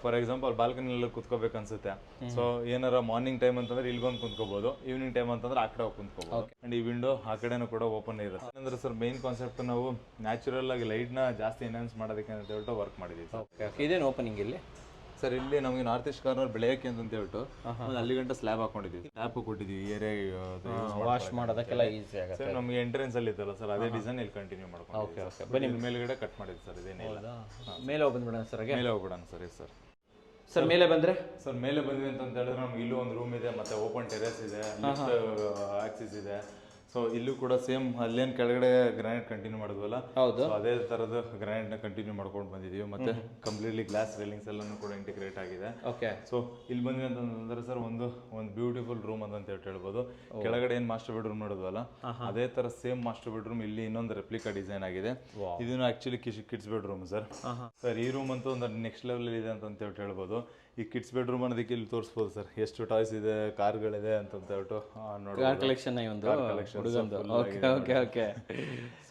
ಫಾರ್ ಎಕ್ಸಾಂಪಲ್ ಬಾಲ್ಕನಿಯಲ್ಲಿ ಕುತ್ಕೋಬೇಕು ಅನ್ಸುತ್ತೆ. ಸೊ ಏನಾರ ಮಾರ್ನಿಂಗ್ ಟೈಮ್ ಅಂತಂದ್ರೆ ಇಲ್ಲಿ ಬಂದು ಕುಂತ್ಕೋಬಹುದು, ಈವ್ನಿಂಗ್ ಟೈಮ್ ಅಂತಂದ್ರೆ ಆ ಕಡೆ ಹೋಗಿ ಕುಂತ್ಕೋಬಹುದು. ಅಂಡ್ ಈ ವಿಂಡೋ ಆ ಕಡೆನೂ ಕೂಡ ಓಪನ್ ಇರುತ್ತೆ. ಅಂದ್ರೆ ಸರ್ ಮೇನ್ ಕಾನ್ಸೆಪ್ಟ್ ನಾವು ನ್ಯಾಚುರಲ್ ಆಗಿ ಲೈಟ್ ನ ಜಾಸ್ತಿ ಎನ್ಹಾನ್ಸ್ ಮಾಡೋದಕ್ಕೆ ಅಂತ ಹೇಳ್ಬಿಟ್ಟು ವರ್ಕ್ ಮಾಡಿದೀವಿ. ಇದೇನು ಓಪನಿಂಗ್ ಇಲ್ಲಿ ಸರ್ ಇಲ್ಲಿ ನಮಗೆ ನಾರ್ತ್ ಈಸ್ಟ್ ಕಾರ್ನರ್ ಬೆಳೆಯಕ್ಕೆ ಅಂತ ಹೇಳ್ಬಿಟ್ಟು ಒಂದು ಅಲ್ಲಿ ಗಂಟೆ ಸ್ಲ್ಯಾಬ್ ಹಾಕೊಂಡಿದ್ದೀವಿ, ಸ್ಲ್ಯಾಬ್ ಕೊಟ್ಟಿದ್ದೀವಿ ಏರಿಯಾ ವಾಶ್ ಮಾಡೋದಕ್ಕೆಲ್ಲ ಈಸಿ ಆಗುತ್ತೆ. ಸರ್ ನಮಗೆ ಎಂಟ್ರೆನ್ಸ್ ಅಲ್ಲಿ ಇತ್ತಲ್ಲ ಸರ್, ಅದೇ ಡಿಸೈನ್ ಇಲ್ಲಿ ಕಂಟಿನ್ಯೂ ಮಾಡ್ಕೊಂಡು. ಓಕೆ ಬನ್ನಿ ಮೇಲ್ಗಡೆ ಕಟ್ ಮಾಡಿದ್ವಿ ಸರ್, ಇದೇನಿಲ್ಲ. ಮೇಲೆ ಹೋಗಿ ಬಂದ್ಬಿಡೋಣ ಸರ್. ಮೇಲೆ ಹೋಗ್ಬಿಡೋಣ ಸರ್. ಸರ್ ಸರ್ ಮೇಲೆ ಬಂದ್ರೆ ಸರ್ ಮೇಲೆ ಬಂದ್ವಿ ಅಂತ ಹೇಳಿದ್ರೆ ನಮ್ಗೆ ಇಲ್ಲೂ ಒಂದು ರೂಮ್ ಇದೆ, ಮತ್ತೆ ಓಪನ್ ಟೆರೆಸ್ ಇದೆ, ಆಕ್ಸಿಸ್ ಇದೆ. ಸೊ ಇಲ್ಲೂ ಕೂಡ ಸೇಮ್ ಅಲ್ಲೇನು ಕೆಳಗಡೆ ಗ್ರಾನೈಟ್ ಕಂಟಿನ್ಯೂ ಮಾಡಿದ್ವಲ್ಲ, ಹೌದು, ಅದೇ ತರದ ಗ್ರಾನೈಟ್ ನ ಕಂಟಿನ್ಯೂ ಮಾಡ್ಕೊಂಡು ಬಂದಿದೀವಿ. ಮತ್ತೆ ಕಂಪ್ಲೀಟ್ಲಿ ಗ್ಲಾಸ್ ರೇಲಿಂಗ್ಸ್ ಎಲ್ಲಾನು ಕೂಡ ಇಂಟಿಗ್ರೇಟ್ ಆಗಿದೆ. ಓಕೆ. ಸೊ ಇಲ್ಲಿ ಬಂದ್ವಿ ಅಂತಂದ್ರೆ ಸರ್ ಒಂದು ಬ್ಯೂಟಿಫುಲ್ ರೂಮ್ ಅಂತ ಹೇಳ್ಬೋದು. ಕೆಳಗಡೆ ಏನ್ ಮಾಸ್ಟರ್ ಬೆಡ್ರೂಮ್ ನೋಡಿದ್ವಲ್ಲ, ಅದೇ ತರ ಸೇಮ್ ಮಾಸ್ಟರ್ ಬೆಡ್ರೂಮ್ ಇಲ್ಲಿ ಇನ್ನೊಂದು ರೆಪ್ಲಿಕಾ ಡಿಸೈನ್ ಆಗಿದೆ. ಇದನ್ನು actually kids bedroom sir. Sir ಈ ರೂಮ್ ಅಂತೂ ಒಂದು ನೆಕ್ಸ್ಟ್ ಲೆವೆಲ್ ಇದೆ ಅಂತ ಹೇಳ್ಬೋದು. ಈ ಕಿಡ್ಸ್ ಬೆಡ್ರೂಮ್ ಅನ್ನೋದಕ್ಕೆ ಇಲ್ಲಿ ತೋರಿಸ್ಬೋದು ಸರ್, ಎಷ್ಟು ಟಾಯ್ಸ್ ಇದೆ, ಕಾರ್ಗಳಿದೆ ಅಂತ ಹೇಳ್ಬಿಟ್ಟು ಕಾರ್ ಕಲೆಕ್ಷನ್ ಓಕೆ.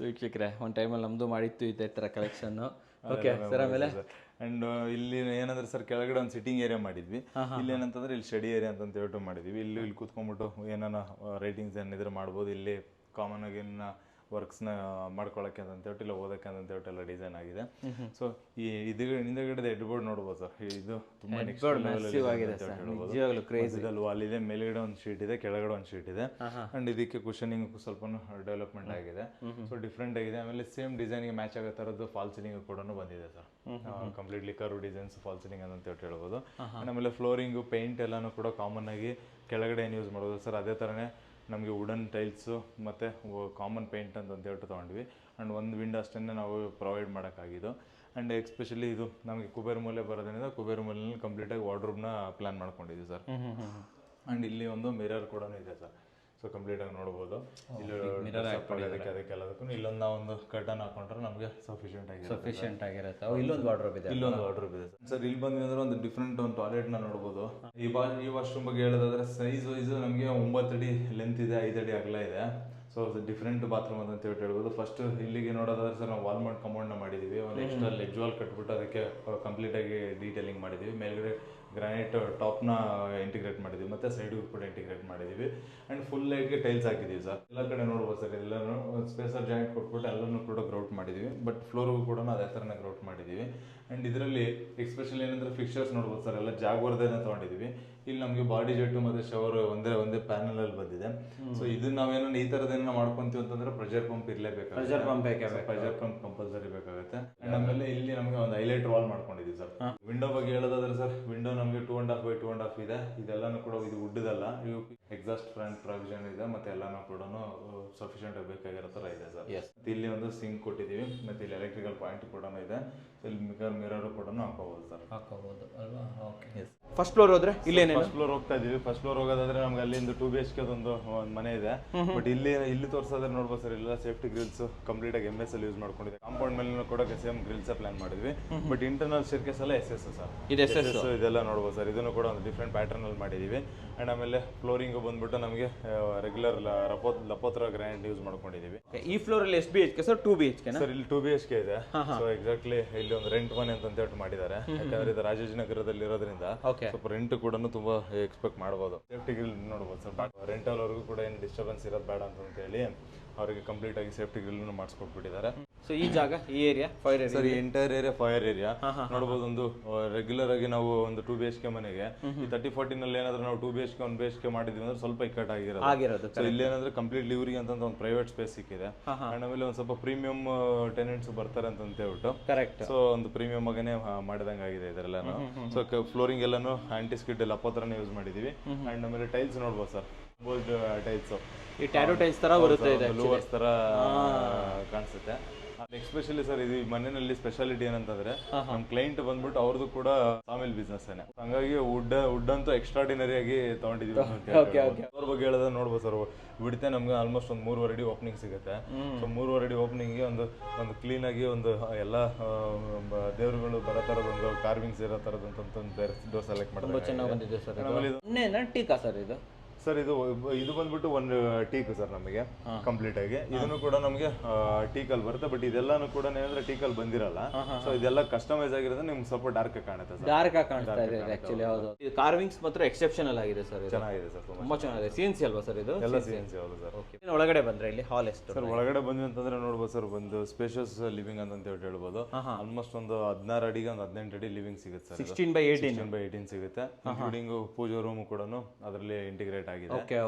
ವೀಕ್ಷಕರೇ ಒಂದು ಟೈಮಲ್ಲಿ ನಮ್ದು ಮಾಡಿತ್ತು ಇದೇ ಥರ ಕಲೆಕ್ಷನ್. Okay sir. ಆಮೇಲೆ ಅಂಡ್ ಇಲ್ಲಿ ಏನಂದ್ರೆ ಸರ್ ಕೆಳಗಡೆ ಒಂದು ಸಿಟ್ಟಿಂಗ್ ಏರಿಯಾ ಮಾಡಿದ್ವಿ. ಇಲ್ಲಿ ಏನಂತಂದ್ರೆ ಇಲ್ಲಿ ಸ್ಟಡಿ ಏರಿಯಾ ಅಂತ ಹೇಳ್ಬಿಟ್ಟು ಮಾಡಿದ್ವಿ. ಇಲ್ಲಿ ಕೂತ್ಕೊಂಡ್ಬಿಟ್ಟು ಏನಾನ ರೈಟಿಂಗ್ಸ್ ಏನಿದ್ರೆ ಮಾಡ್ಬೋದು. ಇಲ್ಲಿ ಕಾಮನ್ ಆಗಿ ವರ್ಕ್ಸ್ನ ಮಾಡ್ಕೊಳಕ್ಕೆ ಅಂತ ಹೇಳ್ಬಿಟ್ಟು, ಇಲ್ಲ ಓದಕ್ಕೆ ಅಂತ ಹೇಳ್ಬಿಟ್ಟು ಎಲ್ಲ ಡಿಸೈನ್ ಆಗಿದೆ. ಸೊ ಈ ಹಿಂದಗಡೆ ಹೆಡ್ ಬೋರ್ಡ್ ನೋಡ್ಬೋದು ಸರ್, ಇದು ತುಂಬಾ ಅಲ್ಲಿದೆ. ಮೇಲ್ಗಡೆ ಒಂದು ಶೀಟ್ ಇದೆ, ಕೆಳಗಡೆ ಒಂದು ಶೀಟ್ ಇದೆ. ಅಂಡ್ ಇದಕ್ಕೆ ಕುಷನಿಂಗ್ ಸ್ವಲ್ಪ ಡೆವಲಪ್ಮೆಂಟ್ ಆಗಿದೆ. ಸೊ ಡಿಫ್ರೆಂಟ್ ಆಗಿದೆ. ಆಮೇಲೆ ಸೇಮ್ ಡಿಸೈನ್ಗೆ ಮ್ಯಾಚ್ ಆಗೋ ಥರದ್ದು ಫಾಲ್ ಸೀಲಿಂಗ್ ಕೂಡ ಬಂದಿದೆ sir. Completely curve designs fall ceiling ಅಂತ ಹೇಳ್ಬೋದು. ಆಮೇಲೆ ಫ್ಲೋರಿಂಗು ಪೇಂಟ್ ಎಲ್ಲಾನು ಕೂಡ ಕಾಮನ್ ಆಗಿ ಕೆಳಗಡೆ ಏನು ಯೂಸ್ ಮಾಡೋದು ಸರ್, ಅದೇ ಥರನೇ ನಮಗೆ ವುಡನ್ ಟೈಲ್ಸು ಮತ್ತು ಕಾಮನ್ ಪೇಂಟ್ ಅಂತ ಹೇಳ್ಬಿಟ್ಟು ತೊಗೊಂಡ್ವಿ. ಆ್ಯಂಡ್ ಒಂದು ವಿಂಡೋ ಅಷ್ಟೇ ನಾವು ಪ್ರೊವೈಡ್ ಮಾಡೋಕ್ಕಾಗಿದ್ದು. ಆ್ಯಂಡ್ ಎಸ್ಪೆಷಲಿ ಇದು ನಮಗೆ ಕುಬೇರ್ ಮೂಲೆ ಬರೋದ್ರಿಂದ ಕುಬೇರ್ ಮೂಲೆಯಲ್ಲಿ ಕಂಪ್ಲೀಟಾಗಿ ವಾರ್ಡ್ರೂಮ್ನ ಪ್ಲ್ಯಾನ್ ಮಾಡ್ಕೊಂಡಿದ್ವಿ ಸರ್. ಆ್ಯಂಡ್ ಇಲ್ಲಿ ಒಂದು ಮಿರರ್ ಕೂಡ ಇದೆ ಸರ್. ಸೊ ಕಂಪ್ಲೀಟಾಗಿ ನೋಡ್ಬೋದು. ಇಲ್ಲಿ ಅದಕ್ಕೆಲ್ಲದಕ್ಕೂ ಇಲ್ಲೊಂದು ನಾವೊಂದು ಕರ್ಟನ್ ಹಾಕೊಂಡ್ರೆ ನಮಗೆ ಸಫಿಷಿಯೆಂಟ್ ಆಗಿರುತ್ತೆ. ಇಲ್ಲೊಂದು ವಾರ್ಡ್ರೋಬ್ ಇದೆ ಸರ್. ಇಲ್ಲಿ ಬಂದ್ವಿ ಅಂದ್ರೆ ಒಂದು ಡಿಫ್ರೆಂಟ್ ಒಂದು ಟಾಯ್ಲೆಟ್ನ ನೋಡ್ಬೋದು. ಈ ವಾಶ್ರೂಮ್ ಬಗ್ಗೆ ಹೇಳೋದಾದ್ರೆ ಸೈಜ್ ವೈಸ್ ನಮಗೆ 9 ಅಡಿ ಲೆಂತ್ ಇದೆ, 5 ಅಡಿ ಅಗಲ ಇದೆ. ಸೊ ಡಿಫ್ರೆಂಟ್ ಬಾತ್ರೂಮ್ ಅಂತ ಹೇಳ್ಬೋದು. ಫಸ್ಟ್ ಇಲ್ಲಿಗೆ ನೋಡೋದಾದ್ರೆ ಸರ್ ನಾವು ವಾಲ್ಮಾರ್ಟ್ ಕಂಪೌಂಡ್ನ ಮಾಡಿದ್ದೀವಿ. ಒಂದು ಎಕ್ಸ್ಟ್ರಾ ಲೆಡ್ಜ್ ವಾಲ್ ಕಟ್ಬಿಟ್ಟು ಅದಕ್ಕೆ ಕಂಪ್ಲೀಟಾಗಿ ಡೀಟೇಲಿಂಗ್ ಮಾಡಿದ್ದೀವಿ. ಮೇಲ್ಗಡೆ ಗ್ರಾನೈಟ್ ಟಾಪ್ನ ಇಂಟಿಗ್ರೇಟ್ ಮಾಡಿದ್ದೀವಿ, ಮತ್ತು ಸೈಡ್ಗೂ ಕೂಡ ಇಂಟಿಗ್ರೇಟ್ ಮಾಡಿದ್ದೀವಿ. ಆ್ಯಂಡ್ ಫುಲ್ ಲೈಟ್ಗೆ ಟೈಲ್ಸ್ ಹಾಕಿದ್ದೀವಿ ಸರ್. ಎಲ್ಲ ಕಡೆ ನೋಡ್ಬೋದು ಸರ್, ಎಲ್ಲರೂ ಸ್ಪೇಸರ್ ಜಾಯಿಂಟ್ ಕೊಟ್ಬಿಟ್ಟು ಎಲ್ಲನೂ ಕೂಡ ಗ್ರೌಟ್ ಮಾಡಿದ್ದೀವಿ. ಬಟ್ ಫ್ಲೋರ್ಗೂ ಕೂಡ ಅದೇ ಥರನೇ ಗ್ರೌಟ್ ಮಾಡಿದ್ದೀವಿ. ಆ್ಯಂಡ್ ಇದರಲ್ಲಿ ಎಕ್ಸ್ಪೆಷಲಿ ಏನಂದ್ರೆ ಫಿಕ್ಚರ್ಸ್ ನೋಡ್ಬೋದು ಸರ್, ಎಲ್ಲ ಜಾಗ್ವರ್ದೇನೆ ತೊಗೊಂಡಿದ್ದೀವಿ. ಇಲ್ಲಿ ನಮಗೆ ಬಾಡಿ ಜೆಟ್ಟು ಮತ್ತು ಶವರ್ ಒಂದೇ ಪ್ಯಾನಲಲ್ಲಿ ಬಂದಿದೆ. ಸೊ ಇದನ್ನ ನಾವೇನೋ ಈ ಥರದೇನ ಮಾಡ್ಕೊಂತೀವಿ ಅಂತಂದ್ರೆ ಪ್ರೆಷರ್ ಪಂಪ್ ಇರಲೇಬೇಕಾಗುತ್ತೆ. ಪ್ರೆಷರ್ ಪಂಪ್ ಕಂಪಲ್ಸರಿ ಬೇಕಾಗುತ್ತೆ. ಆ್ಯಂಡ್ ಆಮೇಲೆ ಇಲ್ಲಿ ನಮಗೆ ಒಂದು ಹೈಲೈಟ್ ವಾಲ್ ಮಾಡ್ಕೊಂಡಿದ್ದೀವಿ ಸರ್. ವಿಂಡೋ ಬಗ್ಗೆ ಹೇಳೋದಾದ್ರೆ ಸರ್, ವಿಂಡೋ ನಮಗೆ 2.5 by 2.5 ಇದೆ. ಇದೆಲ್ಲಾನು ಕೂಡ ಇದು ವುಡ್ದಲ್ಲ, ಇವು ಎಕ್ಸಾಸ್ಟ್ ಫ್ರಂಟ್ ಪ್ರಾವಿಷನ್ ಇದೆ, ಮತ್ತೆ ಎಲ್ಲಾನು ಕೂಡ ಸಫಿಷಿಯೆಂಟ್ ಆಗಿ ಬೇಕಾಗಿರೋ ಥರ ಇದೆ ಸರ್. ಇಲ್ಲಿ ಒಂದು ಸಿಂಕ್ ಕೊಟ್ಟಿದ್ದೀವಿ, ಮತ್ತೆ ಇಲ್ಲಿ ಎಲೆಕ್ಟ್ರಿಕಲ್ ಪಾಯಿಂಟ್ ಕೂಡ ಇದೆ. ಇಲ್ಲಿ ಮಿರರ್ ಕೂಡ ಹಾಕೋಬಹುದು ಸರ್. ಹಾಕೋಬಹುದು ಅಲ್ವಾ? ಓಕೆ. ಫಸ್ಟ್ ಫ್ಲೋರ್ ಹೋದ್ರೆ ಇಲ್ಲೇನೆ ಫಸ್ಟ್ ಫ್ಲೋರ್ ಹೋಗ್ತಾ ಇದೀವಿ. ಫಸ್ಟ್ ಫ್ಲೋರ್ ಹೋಗೋದಾದ್ರೆ ನಮ್ಗೆ ಅಲ್ಲಿಂದ 2 BHK ಒಂದು ಮನೆ ಇದೆ. ಬಟ್ ಇಲ್ಲಿ ತೋರಿಸೋದ್ರೆ ನೋಡ್ಬೋದು ಸರ್, ಇಲ್ಲ ಸೇಫ್ಟಿ ಗ್ರಿಲ್ಸ್ ಕಂಪ್ಲೀಟ್ ಆಗಿ MS ಅಲ್ಲಿ ಯೂಸ್ ಮಾಡ್ಕೊಂಡಿದೆ. ಕಾಂಪೌಂಡ್ ಮೇಲೆ ಕೂಡ ಸೇಮ್ ಗ್ರಿಲ್ಸ್ ಪ್ಲಾನ್ ಮಾಡಿದ್ವಿ. ಬಟ್ ಇಂಟರ್ನಲ್ ಸ್ಟೇರ್ಕೇಸ್ ಎಲ್ಲ SS ಸರ್. ಇದೆಲ್ಲ ನೋಡ್ಬೋದು ಸರ್. ಇದನ್ನು ಕೂಡ ಒಂದು ಡಿಫ್ರೆಂಟ್ ಪ್ಯಾಟರ್ನ್ ಅಲ್ಲಿ ಮಾಡಿದೀವಿ. ಅಂಡ್ ಆಮೇಲೆ ಫ್ಲೋರಿಂಗ್ ಬಂದ್ಬಿಟ್ಟು ನಮಗೆ ರೆಗ್ಯುಲರ್ ಲಪೋತ್ರ ಗ್ರಾನೈಟ್ ಯೂಸ್ ಮಾಡ್ಕೊಂಡಿದೀವಿ. ಈ ಫ್ಲೋರ್ ಅಲ್ಲಿ ಎಷ್ಟು BHK ಸರ್? 2 BHK sir. ಇಲ್ಲಿ 2 BHK ಇದೆ. ಸೊ ಎಕ್ಸಾಕ್ಟ್ಲಿ ಇಲ್ಲಿ ಒಂದು ರೆಂಟ್ ಮನೆ ಅಂತ ಹೇಳ್ಬಿಟ್ಟು ಮಾಡಿದ್ದಾರೆ. ಯಾಕಂದ್ರೆ ಇದು ರಾಜಾಜಿನಗರದಲ್ಲಿ ಇರೋದ್ರಿಂದ ಸ್ವಲ್ಪ ರೆಂಟ್ ಕೂಡ ತುಂಬಾ ಎಕ್ಸ್ಪೆಕ್ಟ್ ಮಾಡಬಹುದು. ಸೇಫ್ಟಿ ಗ್ರಿಲ್ ನೋಡಬಹುದು ಸರ್. ರೆಂಟಲ್ ಅವ್ರಿಗೂ ಕೂಡ ಏನು ಡಿಸ್ಟರ್ಬೆನ್ಸ್ ಇರೋದು ಬೇಡ ಅಂತ ಹೇಳಿ ಅವರಿಗೆ ಕಂಪ್ಲೀಟ್ ಆಗಿ ಸೇಫ್ಟಿ ಗ್ರಿಲ್ ಮಾಡಿಸ್ಕೊಟ್ಬಿಟ್ಟಿದ್ದಾರೆ. ಸೊ ಈ ಜಾಗ, ಈ ಏರಿಯಾ ಫೈರ್ ಏರಿಯಾ ಸರ್. ಈ ಎಂಟೈರ್ ಏರಿಯಾ ಫೈರ್ ಏರಿಯಾ ನೋಡಬಹುದು. ಒಂದು ರೆಗ್ಯುಲರ್ ಆಗಿ ನಾವು ಒಂದು 2 BHK ಮನೆಗೆ ಈ 30-40 ನಲ್ಲಿ ಏನಾದ್ರೂ ನಾವು 2 BHK 1 BHK ಮಾಡಿದ್ವಿ ಅಂದ್ರೆ ಸ್ವಲ್ಪ ಇಕ್ಕಟ್ಟಾಗಿರೋದು. ಸೊ ಇಲ್ಲಿ ಏನಂದ್ರೆ ಕಂಪ್ಲೀಟ್ ಲಿವರಿಗೆ ಅಂತ ಒಂದು ಪ್ರೈವೇಟ್ ಸ್ಪೇಸ್ ಸಿಕ್ಕಿದೆ. ಅಂಡ್ ಆಮೇಲೆ ಒಂದು ಸ್ವಲ್ಪ ಪ್ರೀಮಿಯಂ ಟೆನೆಂಟ್ಸ್ ಬರ್ತಾರೆ ಅಂತ ಹೇಳ್ಬಿಟ್ಟು ಕರೆಕ್ಟ್. ಸೊ ಒಂದು ಪ್ರೀಮಿಯಂ ಆಗನೇ ಮಾಡಿದಂಗೆ ಆಗಿದೆ ಇದೆಲ್ಲಾನು. ಸೊ ಫ್ಲೋರಿಂಗ್ ಎಲ್ಲಾನು ಆಂಟಿ ಸ್ಕಿಡ್ ಲಪೋತ್ರನೇ ಯೂಸ್ ಮಾಡಿದೀವಿ. ಅಂಡ್ ಆಮೇಲೆ ಟೈಲ್ಸ್ ನೋಡ್ಬೋದು ಸರ್, ಗೋಲ್ಡ್ ಟೈಲ್ಸ್. ಈ ಟ್ಯಾಟೂ ಟೈಲ್ಸ್ ತರ ಬರುತ್ತೆ, ಲೂವರ್ಸ್ ತರ ಕಾಣಿಸುತ್ತೆ. ಎಸ್ಪೆಷಲಿ ಸರ್ ಇದು ಮನೆಯಲ್ಲಿ ಸ್ಪೆಷಾಲಿಟಿ ಏನಂತಂದ್ರೆ ನಮ್ ಕ್ಲೈಂಟ್ ಬಂದ್ಬಿಟ್ಟು ಅವ್ರದ್ದು ಕೂಡ ಸಾಮಿಲ್ ಬಿಸ್ನೆಸ್ ಹಂಗಾಗಿ ವುಡ್ ಅಂತೂ ಎಕ್ಸ್ಟ್ರಾರ್ಡಿನರಿ ಆಗಿ ತಗೊಂಡಿದೀವಿ. ಅವ್ರ ಬಗ್ಗೆ ಹೇಳೋದ ನೋಡ್ಬೋದು ಸರ್, ಬಿಡುತ್ತೆ ನಮ್ಗೆ ಆಲ್ಮೋಸ್ಟ್ ಒಂದು 3.5 ಅಡಿ ಓಪನಿಂಗ್ ಸಿಗುತ್ತೆ. ಸೊ 3.5 ಅಡಿ ಓಪನಿಂಗ್ಗೆ ಒಂದು ಕ್ಲೀನ್ ಆಗಿ ಒಂದು ಎಲ್ಲ ದೇವರುಗಳು ಬರೋ ತರದೊಂದು ಕಾರ್ವಿಂಗ್ಸ್ ಇರೋ ತರದಂತ ಒಂದು ಡೋರ್ ಸೆಲೆಕ್ಟ್ ಮಾಡಿದ್ರೆ ಚೆನ್ನಾಗಿ ಬಂದಿದೆ ಸರ್. ಟೀಕಾ ಸರ್ ಇದು ಸರ್ ಇದು ಬಂದ್ಬಿಟ್ಟು ಒಂದು ಟೀಕ್ ಸರ್ ನಮಗೆ ಕಂಪ್ಲೀಟ್ ಆಗಿ ಇದನ್ನು ಕೂಡ ನಮಗೆ ಟೀಕಲ್ ಬರುತ್ತೆ. ಬಟ್ ಇದೆಲ್ಲಾನು ಕೂಡ ಏನಂದ್ರೆ ಟೀಕಲ್ ಬಂದಿರಲ್ಲ. ಸೊ ಇದೆಲ್ಲ ಕಸ್ಟಮೈಸ್ ಆಗಿರೋದ್ರೆ ನಿಮ್ಗೆ ಸ್ವಲ್ಪ ಡಾರ್ಕ್ ಕಾಣುತ್ತೆ ಸರ್. ಡಾರ್ಕ್ ಆಗಿ ಕಾಣಿಸ್ತಾ ಇದೆ ಆಕ್ಚುಲಿ. ಹೌದು, ಇದು ಕಾರ್ವಿಂಗ್ಸ್ ಮಾತ್ರ ಎಕ್ಸೆಪ್ಷನಲ್ ಆಗಿದೆ ಸರ್. ಚೆನ್ನಾಗಿದೆ ಸರ್, ತುಂಬಾ ಚೆನ್ನಾಗಿದೆ. CNC ಅಲ್ವಾ ಸರ್ ಇದು? ಎಲ್ಲ CNC ಹೌದು ಸರ್. ಇನ್ನು ಒಳಗಡೆ ಬಂದ್ರೆ ಇಲ್ಲಿ ಹಾಲ್ ಎಷ್ಟು ಸರ್? ಒಳಗಡೆ ಬಂದ್ವಿ ಅಂತಂದ್ರೆ ನೋಡ್ಬೋದು ಸರ್, ಒಂದು ಸ್ಪೇಷಿಯಸ್ ಲಿವಿಂಗ್ ಅಂತ ಹೇಳ್ಬೋದು. ಆಲ್ಮೋಸ್ಟ್ ಒಂದು 16 ಅಡಿಗೆ ಒಂದು 18 ಅಡಿ ಲಿವಿಂಗ್ ಸಿಗುತ್ತೆ ಸರ್. 16x18 ಸಿಗುತ್ತೆ, ಇನ್ಕ್ಲೂಡಿಂಗ್ ಪೂಜಾ ರೂಮ್ ಕೂಡ ಅದರಲ್ಲಿ ಇಂಟಿಗ್ರೇಟ್ ಆಗಿದೆ.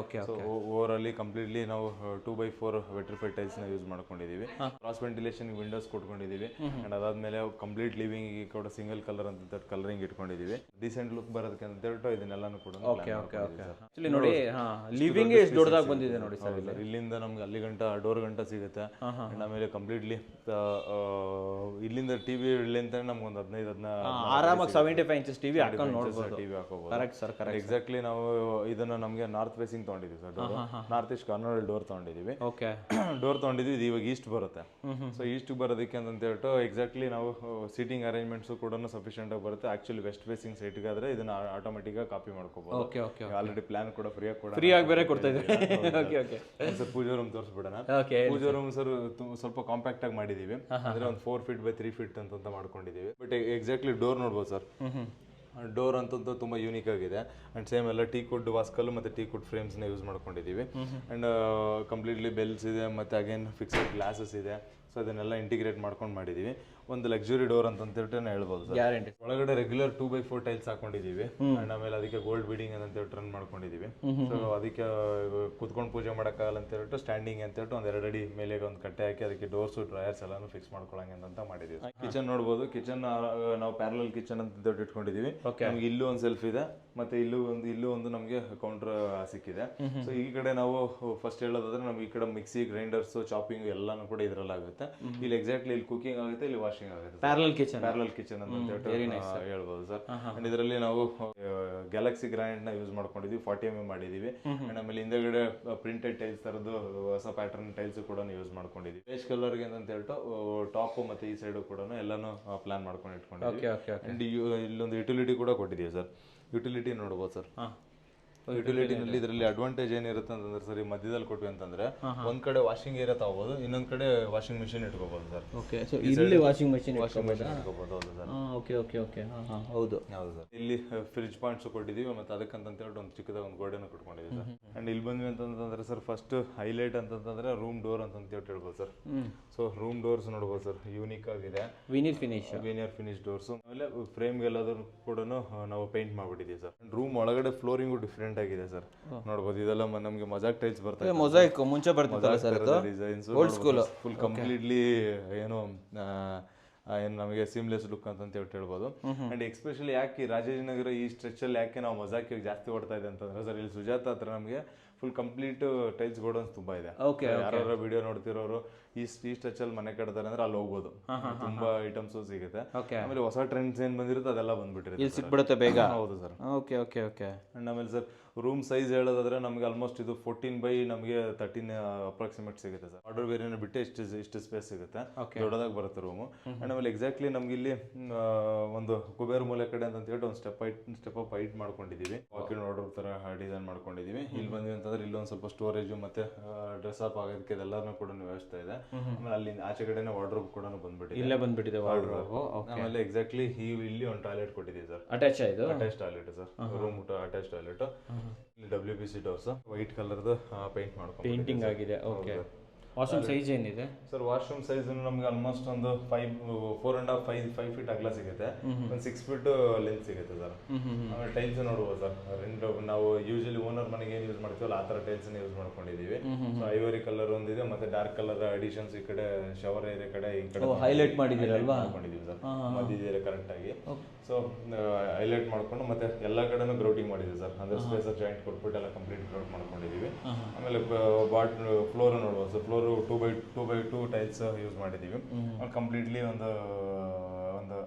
ಸೊ ಓವರ್ ಅಲ್ಲಿ ಕಂಪ್ಲೀಟ್ಲಿ ನಾವು 2x4 ವೆಟ್ರಿಫೈಡ್ ಟೈಲ್ಸ್ ನ ಯೂಸ್ ಮಾಡ್ಕೊಂಡಿದೀವಿ. ಕ್ರಾಸ್ ವೆಂಟಿಲೇಷನ್ ವಿಂಡೋಸ್ ಕೊಟ್ಕೊಂಡಿದೀವಿ. ಅಂಡ್ ಅದಾದ್ಮೇಲೆ ಕಂಪ್ಲೀಟ್ ಲಿವಿಂಗ್ ಕೂಡ ಸಿಂಗಲ್ ಕಲರ್ ಅಂತ ಕಲರಿಂಗ್ ಇಟ್ಕೊಂಡಿದೀವಿ. ಡಿಸೆಂಟ್ ಲುಕ್ ಬರೋದಕ್ಕೆ ಅಂತ ಹೇಳ್ಬಿಟ್ಟು ಇದನ್ನೆಲ್ಲಾನು ಕೂಡ ಆಕ್ಚುಲಿ ನೋಡಿ ಲಿವಿಂಗ್ ಎಷ್ಟು ದೊಡ್ಡದಾಗಿ ಬಂದಿದೆ ನೋಡಿ ಸರ್. ಇಲ್ಲಿಂದ ನಮ್ಗೆ ಅಲ್ಲಿ ಗಂಟ ಡೋರ್ ಗಂಟ ಸಿಗುತ್ತೆ. ಅಂಡ್ ಆಮೇಲೆ ಕಂಪ್ಲೀಟ್ಲಿ ಇಲ್ಲಿಂದ ಟಿವಿ ಇಲ್ಲಿಂದ ನಮ್ಗೆ ಒಂದು 15 ಆರಾಮಾಗಿ 75 ಇಂಚಸ್ ಟಿವಿ ಹಾಕೊಂಡು ನೋಡ್ಬೋದು. ಟಿವಿ ಹಾಕೋಬಹುದು. Correct sir, correct. ಎಕ್ಸಾಕ್ಟ್ಲಿ ನಾವು ಇದನ್ನ ನಮಗೆ ನಾರ್ತ್ ಫೇಸಿಂಗ್ ತಗೊಂಡಿದ್ದೀವಿ sir. North east corner door ತಗೊಂಡಿದ್ದೀವಿ. ಓಕೆ, ಡೋರ್ ತಗೊಂಡಿದ್ವಿ. ಇದು ಇವಾಗ ಈಸ್ಟ್ ಬರುತ್ತೆ. ಸೊ ಈಸ್ಟ್ ಬರೋದಕ್ಕೆ ಅಂತ ಹೇಳ್ಬಿಟ್ಟು ಎಕ್ಸಾಕ್ಟ್ಲಿ ನಾವು ಸೀಟಿಂಗ್ ಅರೇಂಜ್ಮೆಂಟ್ಸ್ ಕೂಡ ಸಫಿಷಿಯಂಟ್ ಆಗಿ ಬರುತ್ತೆ. ಆಕ್ಚುಲಿ ವೆಸ್ಟ್ ಫೇಸಿಂಗ್ ಸೈಟ್ ಗಾದ್ರೆ ಇದನ್ನ ಆಟೋಮೆಟಿಕ್ ಆಗಿ ಕಾಪಿ ಮಾಡ್ಕೋಬಹುದು. Okay okay. ಆಲ್ರೆಡಿ ಪ್ಲಾನ್ ಕೂಡ ಫ್ರೀ ಆಗಿ ಬೇರೆ ಕೊಡ್ತಾ ಇದ್ದೀವಿ. ಓಕೆ ಓಕೆ ಸರ್, ಪೂಜಾ ರೂಮ್ ತೋರಿಸ್ಬಿಡೋಣ. ಓಕೆ, ಪೂಜಾ ರೂಮ್ ಸರ್ ಸ್ವಲ್ಪ ಕಾಂಪ್ಯಾಕ್ಟ್ ಆಗಿ ಮಾಡಿದೀವಿ. ಅಂದ್ರೆ ಒಂದು 4 feet by 3 feet ಅಂತ ಮಾಡ್ಕೊಂಡಿದೀವಿ. ಬಟ್ ಎಕ್ಸಾಕ್ಟ್ಲಿ ಡೋರ್ ನೋಡ್ಬೋದು ಸರ್. ಡೋರ್ ಅಂತಂತೂ ತುಂಬ ಯೂನಿಕ್ ಆಗಿದೆ. ಆ್ಯಂಡ್ ಸೇಮ್ ಎಲ್ಲ ಟೀ ಕುಡ್ ವಾಸ್ಕಲ್ಲು ಮತ್ತು ಟೀ ಕುಡ್ ಫ್ರೇಮ್ಸ್ನ ಯೂಸ್ ಮಾಡ್ಕೊಂಡಿದ್ದೀವಿ. ಆ್ಯಂಡ್ ಕಂಪ್ಲೀಟ್ಲಿ ಬೆಲ್ಸ್ ಇದೆ ಮತ್ತು ಅಗೇನ್ ಫಿಕ್ಸೆಡ್ ಗ್ಲಾಸಸ್ ಇದೆ. ಸೊ ಅದನ್ನೆಲ್ಲ ಇಂಟಿಗ್ರೇಟ್ ಮಾಡ್ಕೊಂಡು ಮಾಡಿದ್ದೀವಿ. ಒಂದು ಲಕ್ಸುರಿ ಡೋರ್ ಅಂತಂತೇಳಿ ಹೇಳ್ಬೋದು ಸರ್. ಗ್ಯಾರಂಟಿ. ಒಳಗಡೆ ರೆಗ್ಯುಲರ್ 2x4 ಟೈಲ್ಸ್ ಹಾಕೊಂಡಿದ್ದೀವಿ. ಆ್ಯಂಡ್ ಆಮೇಲೆ ಅದಕ್ಕೆ ಗೋಲ್ಡ್ ಬೀಡಿಂಗ್ ಅಂತ ರನ್ ಮಾಡ್ಕೊಂಡಿದ್ದೀವಿ. ಸೊ ಅದಕ್ಕೆ ಕುತ್ಕೊಂಡು ಪೂಜೆ ಮಾಡೋಕ್ಕಾಗಲ್ಲ ಅಂತ ಹೇಳ್ಬಿಟ್ಟು ಸ್ಟ್ಯಾಂಡಿಂಗ್ ಅಂತ ಹೇಳ್ಬಿಟ್ಟು ಒಂದು 2 ಅಡಿ ಮೇಲೆ ಒಂದು ಕಟ್ಟೆ ಹಾಕಿ ಅದಕ್ಕೆ ಡೋರ್ಸು ಡ್ರಾಯರ್ಸ್ ಎಲ್ಲಾನು ಫಿಕ್ಸ್ ಮಾಡ್ಕೊಳ್ಳಂಗೆ ಅಂತ ಮಾಡಿದ್ದೀವಿ. ಕಿಚನ್ ನೋಡ್ಬೋದು. ಕಿಚನ್ ನಾವು ಪ್ಯಾರಲಲ್ ಕಿಚನ್ ಅಂತ ಇಟ್ಕೊಂಡಿದ್ದೀವಿ. ನಮ್ಗೆ ಇಲ್ಲೂ ಒಂದು ಸೆಲ್ಫ್ ಇದೆ ಮತ್ತೆ ಇಲ್ಲೂ ಒಂದು ನಮಗೆ ಕೌಂಟರ್ ಸಿಕ್ಕಿದೆ. ಸೊ ಈ ಕಡೆ ನಾವು ಫಸ್ಟ್ ಹೇಳೋದಾದ್ರೆ ನಮ್ಗೆ ಈ ಕಡೆ ಮಿಕ್ಸಿ, ಗ್ರೈಂಡರ್ಸ್, ಚಾಪಿಂಗ್ ಎಲ್ಲಾನು ಕೂಡ ಇದ್ರಲ್ಲಿ ಆಗುತ್ತೆ. ಇಲ್ಲಿ ಎಕ್ಸಾಕ್ಟ್ಲಿ ಇಲ್ಲಿ ಕುಕಿಂಗ್ ಆಗುತ್ತೆ, ಇಲ್ಲಿ ವಾಷಿಂಗ್ ಆಗುತ್ತೆ. ಪ್ಯಾರಲಲ್ ಕಿಚನ್ ಅಂತ ಹೇಳ್ಬೋದು ಸರ್. ಅಂಡ್ ಇದರಲ್ಲಿ ನಾವು ಗ್ಯಾಲಕ್ಸಿ ಗ್ರಾನೈಟ್ ನ ಯೂಸ್ ಮಾಡ್ಕೊಂಡಿದ್ವಿ. 40 mm ಮಾಡಿದೀವಿ. ಅಂಡ್ ಆಮೇಲೆ ಹಿಂದೆಗಡೆ ಪ್ರಿಂಟೆಡ್ ಟೈಲ್ಸ್ ತರದ್ದು ಹೊಸ ಪ್ಯಾಟರ್ನ್ ಟೈಲ್ಸ್ ಕೂಡ ಯೂಸ್ ಮಾಡ್ಕೊಂಡಿದ್ವಿ. ಬೇಸ್ ಕಲರ್ಗೆ ಅಂತ ಹೇಳ್ಬಿಟ್ಟು ಟಾಪ್ ಮತ್ತೆ ಈ ಸೈಡ್ ಕೂಡ ಎಲ್ಲಾನು ಪ್ಲಾನ್ ಮಾಡ್ಕೊಂಡು ಇಟ್ಕೊಂಡಿದ್ವಿ. ಅಂಡ್ ಇಲ್ಲೊಂದು ಯುಟಿಲಿಟಿ ಕೂಡ ಕೊಟ್ಟಿದ್ದೀವಿ ಸರ್. ಯುಟಿಲಿಟಿ ನೋಡ್ಬೋದು ಸರ್. ಯುಟಿಲಿಟಿನಲ್ಲಿ ಇದರಲ್ಲಿ ಅಡ್ವಾಂಟೇಜ್ ಏನಿರುತ್ತೆ ಅಂತಂದ್ರೆ ಸರ್, ಈ ಮಧ್ಯದಲ್ಲಿ ಕೊಟ್ವಿ ಅಂತಂದ್ರೆ ಒಂದ್ ಕಡೆ ವಾಷಿಂಗ್ ಏರಿಯಾ ತಗೋಬಹುದು, ಇನ್ನೊಂದ್ ಕಡೆ ವಾಷಿಂಗ್ ಮಿಷಿನ್ ಇಟ್ಕೋಬಹುದು ಸರ್. ಓಕೆ, ಸೊ ಇಲ್ಲಿ ವಾಷಿಂಗ್ ಮಿಷಿನ್ ಇಟ್ಕೋಬಹುದು. ಹೌದು ಸರ್. Okay okay okay. ಹೌದು ಹೌದು ಸರ್. ಇಲ್ಲಿ ಫ್ರಿಜ್ ಪಾಯಿಂಟ್ಸ್ ಕೊಟ್ಟಿದೀವಿ ಮತ್ತೆ ಅದಕ್ಕಂತ ಹೇಳ್ಬಿಟ್ಟು ಒಂದು ಚಿಕ್ಕದಾಗ ಒಂದು ಗೋಡೆನ ಕೊಟ್ಕೊಂಡಿದ್ದೀವಿ ಸರ್. ಅಂಡ್ ಇಲ್ಲಿ ಬಂದ್ವಿ ಅಂತಂದ್ರೆ ಸರ್, ಫಸ್ಟ್ ಹೈಲೈಟ್ ಅಂತಂದ್ರೆ ರೂಮ್ ಡೋರ್ ಅಂತ ಹೇಳ್ಬೋದು ಸರ್. ಸೊ ರೂಮ್ ಡೋರ್ಸ್ ನೋಡ್ಬೋದು ಸರ್, ಯೂನಿಕ್ ಆಗಿದೆ. Veneer finish doors. ಆಮೇಲೆ ಫ್ರೇಮ್ ಎಲ್ಲದನ್ನು ಕೂಡ ನಾವು ಪೇಂಟ್ ಮಾಡ್ಬಿಟ್ಟಿದ್ದೀವಿ ಸರ್. ರೂಮ್ ಒಳಗಡೆ ಫ್ಲೋರಿಂಗು ಡಿಫ್ರೆಂಟ್ ಆಗಿದೆ ಸರ್. ನೋಡ್ಬೋದು, ಇದೆಲ್ಲ ನಮಗೆ ಮೊಜಾಕ್ ಟೈಲ್ಸ್ ಬರ್ತದೆ. ಮೊಜಾಯಿಕ್ ಮುಂಚೆ ಬರ್ತಿತ್ತಲ್ಲ sir, designs old school full completely ಏನು ನಮಗೆ ಸೀಮ್ಲೆಸ್ ಲುಕ್ ಅಂತ ಹೇಳ್ಬೋದು. ಅಂಡ್ ಎಕ್ಸ್ಪೆಷಲಿ ಯಾಕೆ ರಾಜಾಜಿನಗರ ಈ ಸ್ಟ್ರೆಚ್ ಅಲ್ಲಿ ಯಾಕೆ ನಾವು ಮೊಜಾಕ್ ಜಾಸ್ತಿ ಓಡ್ತಾ ಇದೆ ಅಂತಂದ್ರೆ ಸರ್, ಇಲ್ಲಿ ಸುಜಾತ ಹತ್ರ ನಮಗೆ ಫುಲ್ ಕಂಪ್ಲೀಟ್ ಟೈಲ್ಸ್ ಗೋಡೌನ್ಸ್ ತುಂಬಾ ಇದೆ. ಯಾರು ವಿಡಿಯೋ ನೋಡ್ತಿರೋರು ಈ ಸ್ಟ್ರೆಚ್ ಅಲ್ಲಿ ಮನೆ ಕಟ್ತಾರೆ ಅಂದ್ರೆ ಅಲ್ಲಿ ಹೋಗ್ಬೋದು. ತುಂಬಾ ಐಟಮ್ಸ್ ಸಿಗುತ್ತೆ. ಆಮೇಲೆ ಹೊಸ ಟ್ರೆಂಡ್ಸ್ ಏನ್ ಬಂದಿರುತ್ತೆ ಅದೆಲ್ಲ ಬಂದ್ಬಿಟ್ಟಿರುತ್ತೆ, ಸಿಕ್ಬಿಡುತ್ತೆ ಬೇಗ. ಹೌದು sir. Okay okay okay. And ಆಮೇಲೆ ಸರ್, ರೂಮ್ ಸೈಜ್ ಹೇಳೋದಾದ್ರೆ ನಮಗೆ ಆಲ್ಮೋಸ್ಟ್ ಇದು 14 by ನಮಗೆ 13 ಅಪ್ರಾಕ್ಸಿಮೇಟ್ ಸಿಗುತ್ತೆ ಸರ್. ಆರ್ಡರ್ ಬೇರೆ ಬಿಟ್ಟು ಇಷ್ಟು ಸ್ಪೇಸ್ ಸಿಗುತ್ತೆ, ದೊಡ್ಡದಾಗಿ ಬರುತ್ತೆ ರೂಮು. ಅಂಡ್ ಆಮೇಲೆ ಎಕ್ಸಾಕ್ಟ್ಲಿ ನಮ್ಗೆ ಇಲ್ಲಿ ಒಂದು ಕುಬೇರ್ ಮೂಲೆ ಕಡೆ ಅಂತ ಹೇಳ್ಬಿಟ್ಟು ಒಂದು ಸ್ಟೆಪ್ ಅಪ್ ಹೈಟ್ ಮಾಡ್ಕೊಂಡಿದೀವಿ. ವಾಕಿಂಗ್ ಆರ್ಡರ್ ತರ ಡಿಸೈನ್ ಮಾಡ್ಕೊಂಡಿದೀವಿ. ಇಲ್ಲಿ ಬಂದ್ವಿ ಅಂತಂದ್ರೆ ಇಲ್ಲೊಂದು ಸ್ವಲ್ಪ ಸ್ಟೋರೇಜ್ ಮತ್ತೆ ಡ್ರೆಸ್ ಅಪ್ ಆಗೋದಕ್ಕೆ ಇದೆಲ್ಲನೂ ಕೂಡ ವ್ಯವಸ್ಥೆ ಇದೆ. ಆಮೇಲೆ ಅಲ್ಲಿ ಆಚೆ ಕಡೆನೇ ವಾರ್ಡ್ರೋಬ್ ಕೂಡ ಬಂದ್ಬಿಟ್ಟಿದೆ. ಆಮೇಲೆ ಎಕ್ಸಾಕ್ಟ್ಲಿ ಇಲ್ಲಿ ಒಂದು ಟಾಯ್ಲೆಟ್ ಕೊಟ್ಟಿದ್ದೀವಿ sir. Attach toilet sir. Room attach toilet. WPC doors white ಕಲರ್ದು ಪೇಂಟಿಂಗ್ ಆಗಿದೆ. ಓಕೆ. ವಾಶ್ರೂಮ್ ಸೈಜ್ ಏನಿದೆ ಸರ್? ವಾಶ್ರೂಮ್ ಸೈಜ್ ನಮ್ಗೆ ಆಲ್ಮೋಸ್ಟ್ ಒಂದು 4.5 ಫೀಟ್ ಅಗಲ ಸಿಗುತ್ತೆ, ಒಂದು 6 ಫೀಟ್ ಲೆಂತ್ ಸಿಗುತ್ತೆ ಸರ್. ಆಮೇಲೆ ಟೈಲ್ಸ್ ನೋಡ್ಬೋದು ಸರ್. ನಾವು ಯೂಶಲಿ ಓನರ್ ಮನೆಗೆ ಏನು ಯೂಸ್ ಮಾಡ್ತೀವಲ್ಲ ಆ ಥರ ಟೈಲ್ಸ್ ಯೂಸ್ ಮಾಡ್ಕೊಂಡಿದೀವಿ. ಐವರಿ ಕಲರ್ ಒಂದಿದೆ ಮತ್ತೆ ಡಾರ್ಕ್ ಕಲರ್ ಅಡಿಷನ್ಸ್ ಈ ಕಡೆ ಶವರ್ ಏರಿಯಾ ಕಡೆ ಈ ಕಡೆ ಹೈಲೈಟ್ ಮಾಡಿದ್ದೀರಲ್ವಾ? ಮಾಡ್ಕೊಂಡಿದ್ದೀವಿ ಸರ್, ಮಧ್ಯದಲ್ಲಿ ಕರೆಕ್ಟ್ ಆಗಿ. ಸೊ ಹೈಲೈಟ್ ಮಾಡ್ಕೊಂಡು ಮತ್ತೆ ಎಲ್ಲ ಕಡೆನೂ ಗ್ರೌಟಿಂಗ್ ಮಾಡಿದ್ದೀವಿ ಸರ್. ಅಂದ್ರೆ ಸ್ಪೇಸರ್ ಜಾಯಿಂಟ್ ಕೊಟ್ಬಿಟ್ಟು ಎಲ್ಲ ಕಂಪ್ಲೀಟ್ ಗ್ರೌಟ್ ಮಾಡ್ಕೊಂಡಿದ್ದೀವಿ. ಆಮೇಲೆ ಫ್ಲೋರ್ ನೋಡ್ಬೋದು sir. Floor 2x2 tiles use ಮಾಡಿದ್ದೀವಿ. ಕಂಪ್ಲೀಟ್ಲಿ ಒಂದು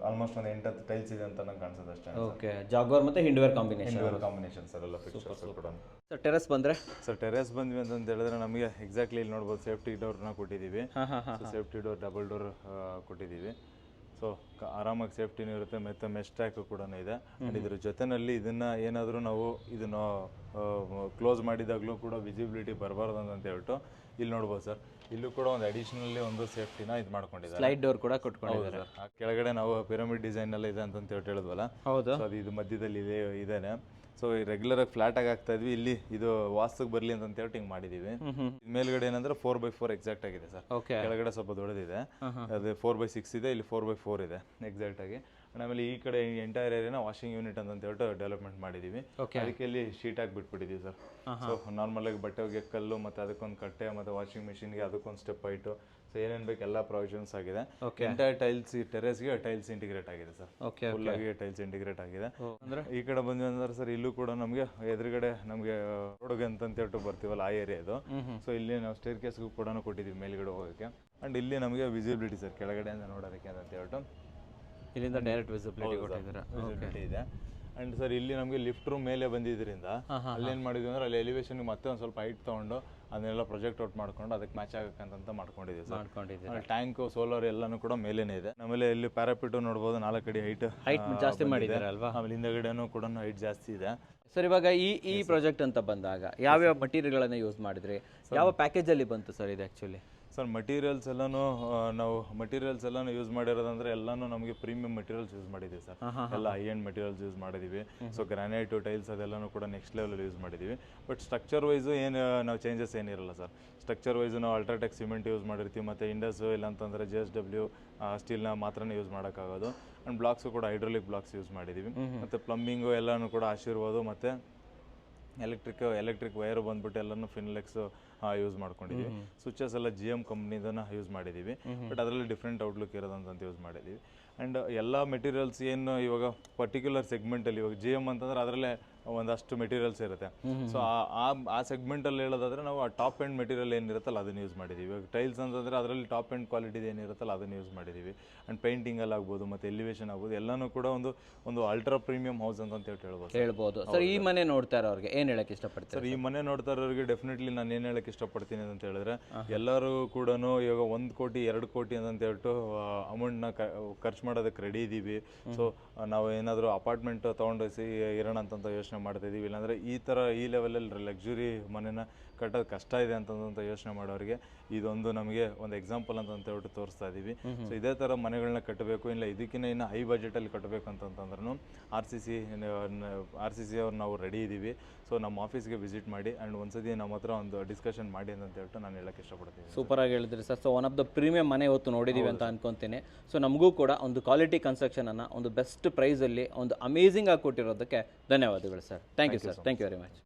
ಆಲ್ಮೋಸ್ಟ್ ಒಂದು 8-10 ಟೈಲ್ಸ್ ಇದೆ ಅಂತ ನಂಗೆ ಕಾಣಿಸುತ್ತೆ ಅಷ್ಟೇ. ಓಕೆ. ಜಾಗ್ವಾರ್ ಮತ್ತೆ ಹಿಂಡ್ವೇರ್ ಕಾಂಬಿನೇಷನ್ ಸರ್ ಎಲ್ಲ ಫಿಕ್ಚರ್ಸ್ ಕೂಡ. ಸರ್ ಟೆರೆಸ್ ಬಂದ್ರೆ ಸರ್, ಟೆರೆಸ್ ಬಂದ್ವಿ ಅಂತ ಹೇಳಿದ್ರೆ ನಮಗೆ ಎಕ್ಸಾಕ್ಟ್ಲಿ ಇಲ್ಲಿ ನೋಡ್ಬೋದು ಸೇಫ್ಟಿ ಡೋರ್ನ ಕೊಟ್ಟಿದ್ದೀವಿ. ಸೇಫ್ಟಿ ಡೋರ್ ಡಬಲ್ ಡೋರ್ ಕೊಟ್ಟಿದ್ದೀವಿ. ಸೊ ಆರಾಮಾಗಿ ಸೇಫ್ಟಿನೂ ಇರುತ್ತೆ ಮತ್ತು ಮೆಶ್ ಟ್ರ್ಯಾಕು ಕೂಡ ಇದೆ. ಆ್ಯಂಡ್ ಇದ್ರ ಜೊತೆಯಲ್ಲಿ ಇದನ್ನು ಏನಾದರೂ ನಾವು ಇದನ್ನು ಕ್ಲೋಸ್ ಮಾಡಿದಾಗಲೂ ಕೂಡ ವಿಸಿಬಿಲಿಟಿ ಬರಬಾರ್ದು ಅಂತ ಹೇಳ್ಬಿಟ್ಟು ಇಲ್ಲಿ ನೋಡ್ಬೋದು ಸರ್, ಇಲ್ಲೂ ಕೂಡ ಒಂದು ಅಡಿಷನಲಿ ಒಂದು ಸೇಫ್ಟಿನ ಇದು ಮಾಡ್ಕೊಂಡಿದ್ದಾರೆ. ಸ್ಲೈಡ್ ಡೋರ್ ಕೂಡ ಕೊಟ್ಕೊಂಡಿದ್ದಾರೆ. ಸರ್ ಆ ಕೆಳಗಡೆ ನಾವು ಪಿರಮಿಡ್ ಡಿಸೈನ್ ಎಲ್ಲ ಇದೆ ಅಂತ ಹೇಳಿದ್ವಲ್ಲ, ಹೌದು. ಸೊ ಅದು ಇದು ಮಧ್ಯದಲ್ಲಿ ಇದೇನೆ. ಸೊ ರೆಗ್ಯುಲರ್ ಆಗಿ ಫ್ಲಾಟ್ ಆಗಿ ಆಗ್ತಾ ಇದ್ವಿ, ಇಲ್ಲಿ ಇದು ವಾಸ್ತುಗೆ ಬರಲಿ ಅಂತ ಹೇಳ್ಬಿಟ್ಟು ಹಿಂಗೆ ಮಾಡಿದೀವಿ. ಮೇಲ್ಗಡೆ ಏನಂದ್ರೆ 4x4 ಎಕ್ಸಾಕ್ಟ್ ಆಗಿದೆ ಸರ್. ಕೆಳಗಡೆ ಸ್ವಲ್ಪ ದೊಡ್ಡದಿದೆ, ಅದು 4x6 ಇದೆ, ಇಲ್ಲಿ 4x4 ಇದೆ ಎಕ್ಸಾಕ್ಟ್ ಆಗಿ. ಆಮೇಲೆ ಈ ಕಡೆ ಎಂಟೈರ್ ಏರಿಯಾನ ವಾಷಿಂಗ್ ಯೂನಿಟ್ ಅಂತ ಹೇಳ್ಬಿಟ್ಟು ಡೆವಲಪ್ಮೆಂಟ್ ಮಾಡಿದೀವಿ. ಅದಕ್ಕೆ ಇಲ್ಲಿ ಶೀಟ್ ಹಾಕಿ ಬಿಟ್ಬಿಟ್ಟಿದ್ದೀವಿ ಸರ್. ಸೊ ನಾರ್ಮಲ್ ಆಗಿ ಬಟ್ಟೆ ಒಗೆಯ ಕಲ್ಲು ಮತ್ತೆ ಅದಕ್ಕೊಂದು ಕಟ್ಟೆ ಮತ್ತೆ ವಾಷಿಂಗ್ ಮಿಷಿನ್ಗೆ ಅದಕ್ಕೊಂದು ಸ್ಟೆಪ್ ಹೈಟು, ಸೊ ಏನೇನು ಬೇಕು ಎಲ್ಲ ಪ್ರಾವಿಷನ್ಸ್ ಆಗಿದೆ. ಎಂಟೈರ್ ಟೈಲ್ಸ್ ಟೆರೆಸ್ಗೆ ಟೈಲ್ಸ್ ಇಂಟಿಗ್ರೇಟ್ ಆಗಿದೆ ಸರ್, ಫುಲ್ ಆಗಿ ಟೈಲ್ಸ್ ಇಂಟಿಗ್ರೇಟ್ ಆಗಿದೆ. ಅಂದ್ರೆ ಈ ಕಡೆ ಬಂದ್ವಿ ಅಂದ್ರೆ ಸರ್, ಇಲ್ಲೂ ಕೂಡ ನಮಗೆ ಎದುರುಗಡೆ ನಮಗೆ ರೋಡ್ಗೆ ಅಂತ ಹೇಳ್ಬಿಟ್ಟು ಬರ್ತೀವಲ್ಲ ಆ ಏರಿಯಾ ಇದು. ಸೊ ಇಲ್ಲಿ ನಾವು ಸ್ಟೇರ್ ಕೇಸ್ಗೂ ಕೂಡ ಕೊಟ್ಟಿದ್ದೀವಿ ಮೇಲ್ಗಡೆ ಹೋಗೋಕ್ಕೆ. ಅಂಡ್ ಇಲ್ಲಿ ನಮಗೆ ವಿಸಿಬಿಲಿಟಿ ಸರ್ ಕೆಳಗಡೆಯಿಂದ ನೋಡೋದಕ್ಕೆ ಅಂತ ಹೇಳ್ಬಿಟ್ಟು ಇಲ್ಲಿಂದ ಡೈರೆಕ್ಟ್ ವಿಸಿಬಿಲಿಟಿ ಕೊಟ್ಟಿದ್ದೀರಾ. ವಿಸಿಬಿಲಿಟಿ ಇದೆ. ಅಂಡ್ ಸರ್ ಇಲ್ಲಿ ನಮಗೆ ಲಿಫ್ಟ್ ರೂಮ್ ಮೇಲೆ ಬಂದಿದ್ದರಿಂದ ಅಲ್ಲೇನು ಮಾಡಿದ್ವಿ ಅಂದ್ರೆ ಅಲ್ಲಿ ಎಲಿವೇಶನ್ಗೆ ಮತ್ತೆ ಒಂದು ಸ್ವಲ್ಪ ಹೈಟ್ ತೊಗೊಂಡು ಅದನ್ನೆಲ್ಲ ಪ್ರೊಜೆಕ್ಟ್ ಔಟ್ ಮಾಡ್ಕೊಂಡು ಅದಕ್ಕೆ ಮ್ಯಾಚ್ ಆಗಕ್ಕಂತ ಮಾಡ್ಕೊಂಡಿದ್ದೀವಿ ಸರ್. ಟ್ಯಾಂಕು ಸೋಲಾರ್ ಎಲ್ಲಾನು ಕೂಡ ಮೇಲೇನೆ ಇದೆ. ಆಮೇಲೆ ಇಲ್ಲಿ ಪ್ಯಾರಾಪಿಟು ನೋಡ್ಬೋದು, 4 ಅಡಿ ಹೈಟ್ ಜಾಸ್ತಿ ಮಾಡಿದ್ದಾರೆ ಅಲ್ವಾ. ಆಮೇಲೆ ಹಿಂದಗಡೆನೂ ಕೂಡ ಹೈಟ್ ಜಾಸ್ತಿ ಇದೆ. ಸರ್ ಇವಾಗ ಈ ಪ್ರಾಜೆಕ್ಟ್ ಅಂತ ಬಂದಾಗ ಯಾವ್ಯಾವ ಮಟೀರಿಯಲ್ಗಳನ್ನು ಯೂಸ್ ಮಾಡಿದ್ರಿ, ಯಾವ ಪ್ಯಾಕೇಜಲ್ಲಿ ಬಂತು ಸರ್ ಇದು ಆ್ಯಕ್ಚುಲಿ? ಸರ್ ಮಟೀರಿಯಲ್ಸ್ ಎಲ್ಲನೂ ಯೂಸ್ ಮಾಡಿರೋದಂದ್ರೆ ಎಲ್ಲಾನು ನಮಗೆ ಪ್ರೀಮಿಯಂ ಮಟೀರಿಯಲ್ಸ್ ಯೂಸ್ ಮಾಡಿದ್ದೀವಿ ಸರ್. ಎಲ್ಲ ಹೈ ಎಂಡ್ ಮಟೀರಿಯಲ್ಸ್ ಯೂಸ್ ಮಾಡಿದ್ದೀವಿ. ಸೊ ಗ್ರಾನೈಟು ಟೈಲ್ಸ್ ಅದೆಲ್ಲನೂ ಕೂಡ ನೆಕ್ಸ್ಟ್ ಲೆವೆಲ್ ಯೂಸ್ ಮಾಡಿದ್ದೀವಿ. ಬಟ್ ಸ್ಟ್ರಕ್ಚರ್ ವೈಸು ಏನು ನಾವು ಚೇಂಜಸ್ ಏನಿರಲ್ಲ ಸರ್. ಸ್ಟ್ರಕ್ಚರ್ ವೈಸು ನಾವು ಅಲ್ಟ್ರಾಟೆಕ್ ಸಿಮೆಂಟ್ ಯೂಸ್ ಮಾಡಿರ್ತೀವಿ, ಮತ್ತು ಇಂಡಸ್ ಇಲ್ಲಾಂತಂದರೆ JSW ಸ್ಟೀಲ್ನ ಮಾತ್ರನೇ ಯೂಸ್ ಮಾಡೋಕ್ಕಾಗೋದು. ಆ್ಯಂಡ್ ಬ್ಲಾಕ್ಸು ಕೂಡ ಹೈಡ್ರೋಲಿಕ್ ಬ್ಲಾಕ್ಸ್ ಯೂಸ್ ಮಾಡಿದ್ದೀವಿ. ಮತ್ತು ಪ್ಲಂಬಿಂಗು ಎಲ್ಲನೂ ಕೂಡ ಆಶೀರ್ವಾದ, ಮತ್ತು ಎಲೆಕ್ಟ್ರಿಕ್ ವೈರ್ ಬಂದ್ಬಿಟ್ಟು ಎಲ್ಲನೂ ಫಿನ್ಲೆಕ್ಸ್ ಯೂಸ್ ಮಾಡ್ಕೊಂಡಿದ್ದೀವಿ. ಸ್ವಿಚಸ್ ಎಲ್ಲ GM ಕಂಪ್ನಿದನ್ನ ಯೂಸ್ ಮಾಡಿದ್ದೀವಿ. ಬಟ್ ಅದರಲ್ಲಿ ಡಿಫ್ರೆಂಟ್ ಔಟ್ಲುಕ್ ಇರೋದಂತ ಯೂಸ್ ಮಾಡಿದ್ದೀವಿ. ಆ್ಯಂಡ್ ಎಲ್ಲ ಮೆಟೀರಿಯಲ್ಸ್ ಏನು ಇವಾಗ ಪರ್ಟಿಕ್ಯುಲರ್ ಸೆಗ್ಮೆಂಟಲ್ಲಿ, ಇವಾಗ GM ಅಂತಂದ್ರೆ ಅದರಲ್ಲೇ ಒಂದಷ್ಟು ಮೆಟೀರಿಯಲ್ಸ್ ಇರುತ್ತೆ. ಸೊ ಆ ಸೆಗ್ಮೆಂಟಲ್ಲಿ ಹೇಳೋದಾದ್ರೆ ನಾವು ಆ ಟಾಪ್ ಎಂಡ್ ಮೆಟೀರಿಯಲ್ ಏನಿರುತ್ತಲ್ಲ ಅದನ್ನು ಯೂಸ್ ಮಾಡಿದ್ದೀವಿ. ಇವಾಗ ಟೈಲ್ಸ್ ಅಂತಂದರೆ ಅದರಲ್ಲಿ ಟಾಪ್ ಎಂಡ್ ಕ್ವಾಲಿಟಿ ಏನಿರುತ್ತಲ್ಲ ಅದನ್ನು ಯೂಸ್ ಮಾಡಿದ್ದೀವಿ. ಆ್ಯಂಡ್ ಪೇಂಟಿಂಗಲ್ಲಿ ಆಗ್ಬೋದು ಮತ್ತು ಎಲಿವೇಷನ್ ಆಗ್ಬೋದು ಎಲ್ಲನೂ ಕೂಡ ಒಂದು ಅಲ್ಟ್ರಾ ಪ್ರೀಮಿಯಂ ಹೌಸ್ ಅಂತ ಹೇಳ್ಬೋದು. ಸರ್ ಈ ಮನೆ ನೋಡ್ತಾ ಇರೋರಿಗೆ ಏನು ಹೇಳಕ್ಕೆ ಇಷ್ಟಪಡ್ತಾರೆ? ಸರ್ ಈ ಮನೆ ನೋಡ್ತಾ ಇರೋರಿಗೆ ಡೆಫಿನೆಟ್ಲಿ ನಾನು ಏನು ಹೇಳಕ್ಕೆ ಇಷ್ಟಪಡ್ತೀನಿ ಅಂತ ಹೇಳಿದ್ರೆ, ಎಲ್ಲರೂ ಕೂಡ ಇವಾಗ 1 ಕೋಟಿ 2 ಕೋಟಿ ಅಂತ ಹೇಳ್ಬಿಟ್ಟು ಅಮೌಂಟ್ನ ಖರ್ಚು ಮಾಡೋದಕ್ಕೆ ರೆಡಿ ಇದ್ದೀವಿ. ಸೊ ನಾವು ಏನಾದರೂ ಅಪಾರ್ಟ್ಮೆಂಟ್ ತೊಗೊಂಡು ಇರೋಣ ಅಂತ ಯೋಚನೆ ಮಾಡ್ತಾ ಇದೀವಿ, ಇಲ್ಲಾಂದ್ರೆ ಈ ಲೆವೆಲಲ್ಲಿ ಲಕ್ಸುರಿ ಮನೆನ ಕಟ್ಟೋದು ಕಷ್ಟ ಇದೆ ಅಂತಂತ ಯೋಚನೆ ಮಾಡೋರಿಗೆ ಇದೊಂದು ನಮಗೆ ಒಂದು ಎಕ್ಸಾಂಪಲ್ ಅಂತ ಹೇಳ್ಬಿಟ್ಟು ತೋರಿಸ್ತಾ ಇದ್ದೀವಿ. ಸೊ ಇದೇ ಥರ ಮನೆಗಳನ್ನ ಕಟ್ಟಬೇಕು, ಇಲ್ಲ ಇದಕ್ಕಿಂತ ಇನ್ನು ಹೈ ಬಜೆಟಲ್ಲಿ ಕಟ್ಟಬೇಕು ಅಂತಂದ್ರೂ RCC ಅವ್ರು ನಾವು ರೆಡಿ ಇದ್ದೀವಿ. ಸೊ ನಮ್ಮ ಆಫೀಸ್ಗೆ ವಿಸಿಟ್ ಮಾಡಿ ಆ್ಯಂಡ್ ಒಂದ್ಸತಿ ನಮ್ಮ ಹತ್ರ ಒಂದು ಡಿಸ್ಕಷನ್ ಮಾಡಿ ಅಂತ ಹೇಳ್ಬಿಟ್ಟು ನಾನು ಹೇಳಕ್ಕೆ ಇಷ್ಟಪಡ್ತೀನಿ. ಸೂಪರ್ ಆಗಿ ಹೇಳಿದ್ರಿ sir. So one of the premium ಮನೆ ಇವತ್ತು ನೋಡಿದ್ದೀವಿ ಅಂತ ಅನ್ಕೊತೀನಿ. ಸೊ ನಮಗೂ ಕೂಡ ಒಂದು ಕ್ವಾಲಿಟಿ ಕನ್ಸ್ಟ್ರಕ್ಷನನ್ನು ಒಂದು ಬೆಸ್ಟ್ ಪ್ರೈಸಲ್ಲಿ ಒಂದು ಅಮೇಝಿಂಗ್ ಆಗಿ ಕೊಟ್ಟಿರೋದಕ್ಕೆ ಧನ್ಯವಾದಗಳು sir. Thank you sir, thank you very much.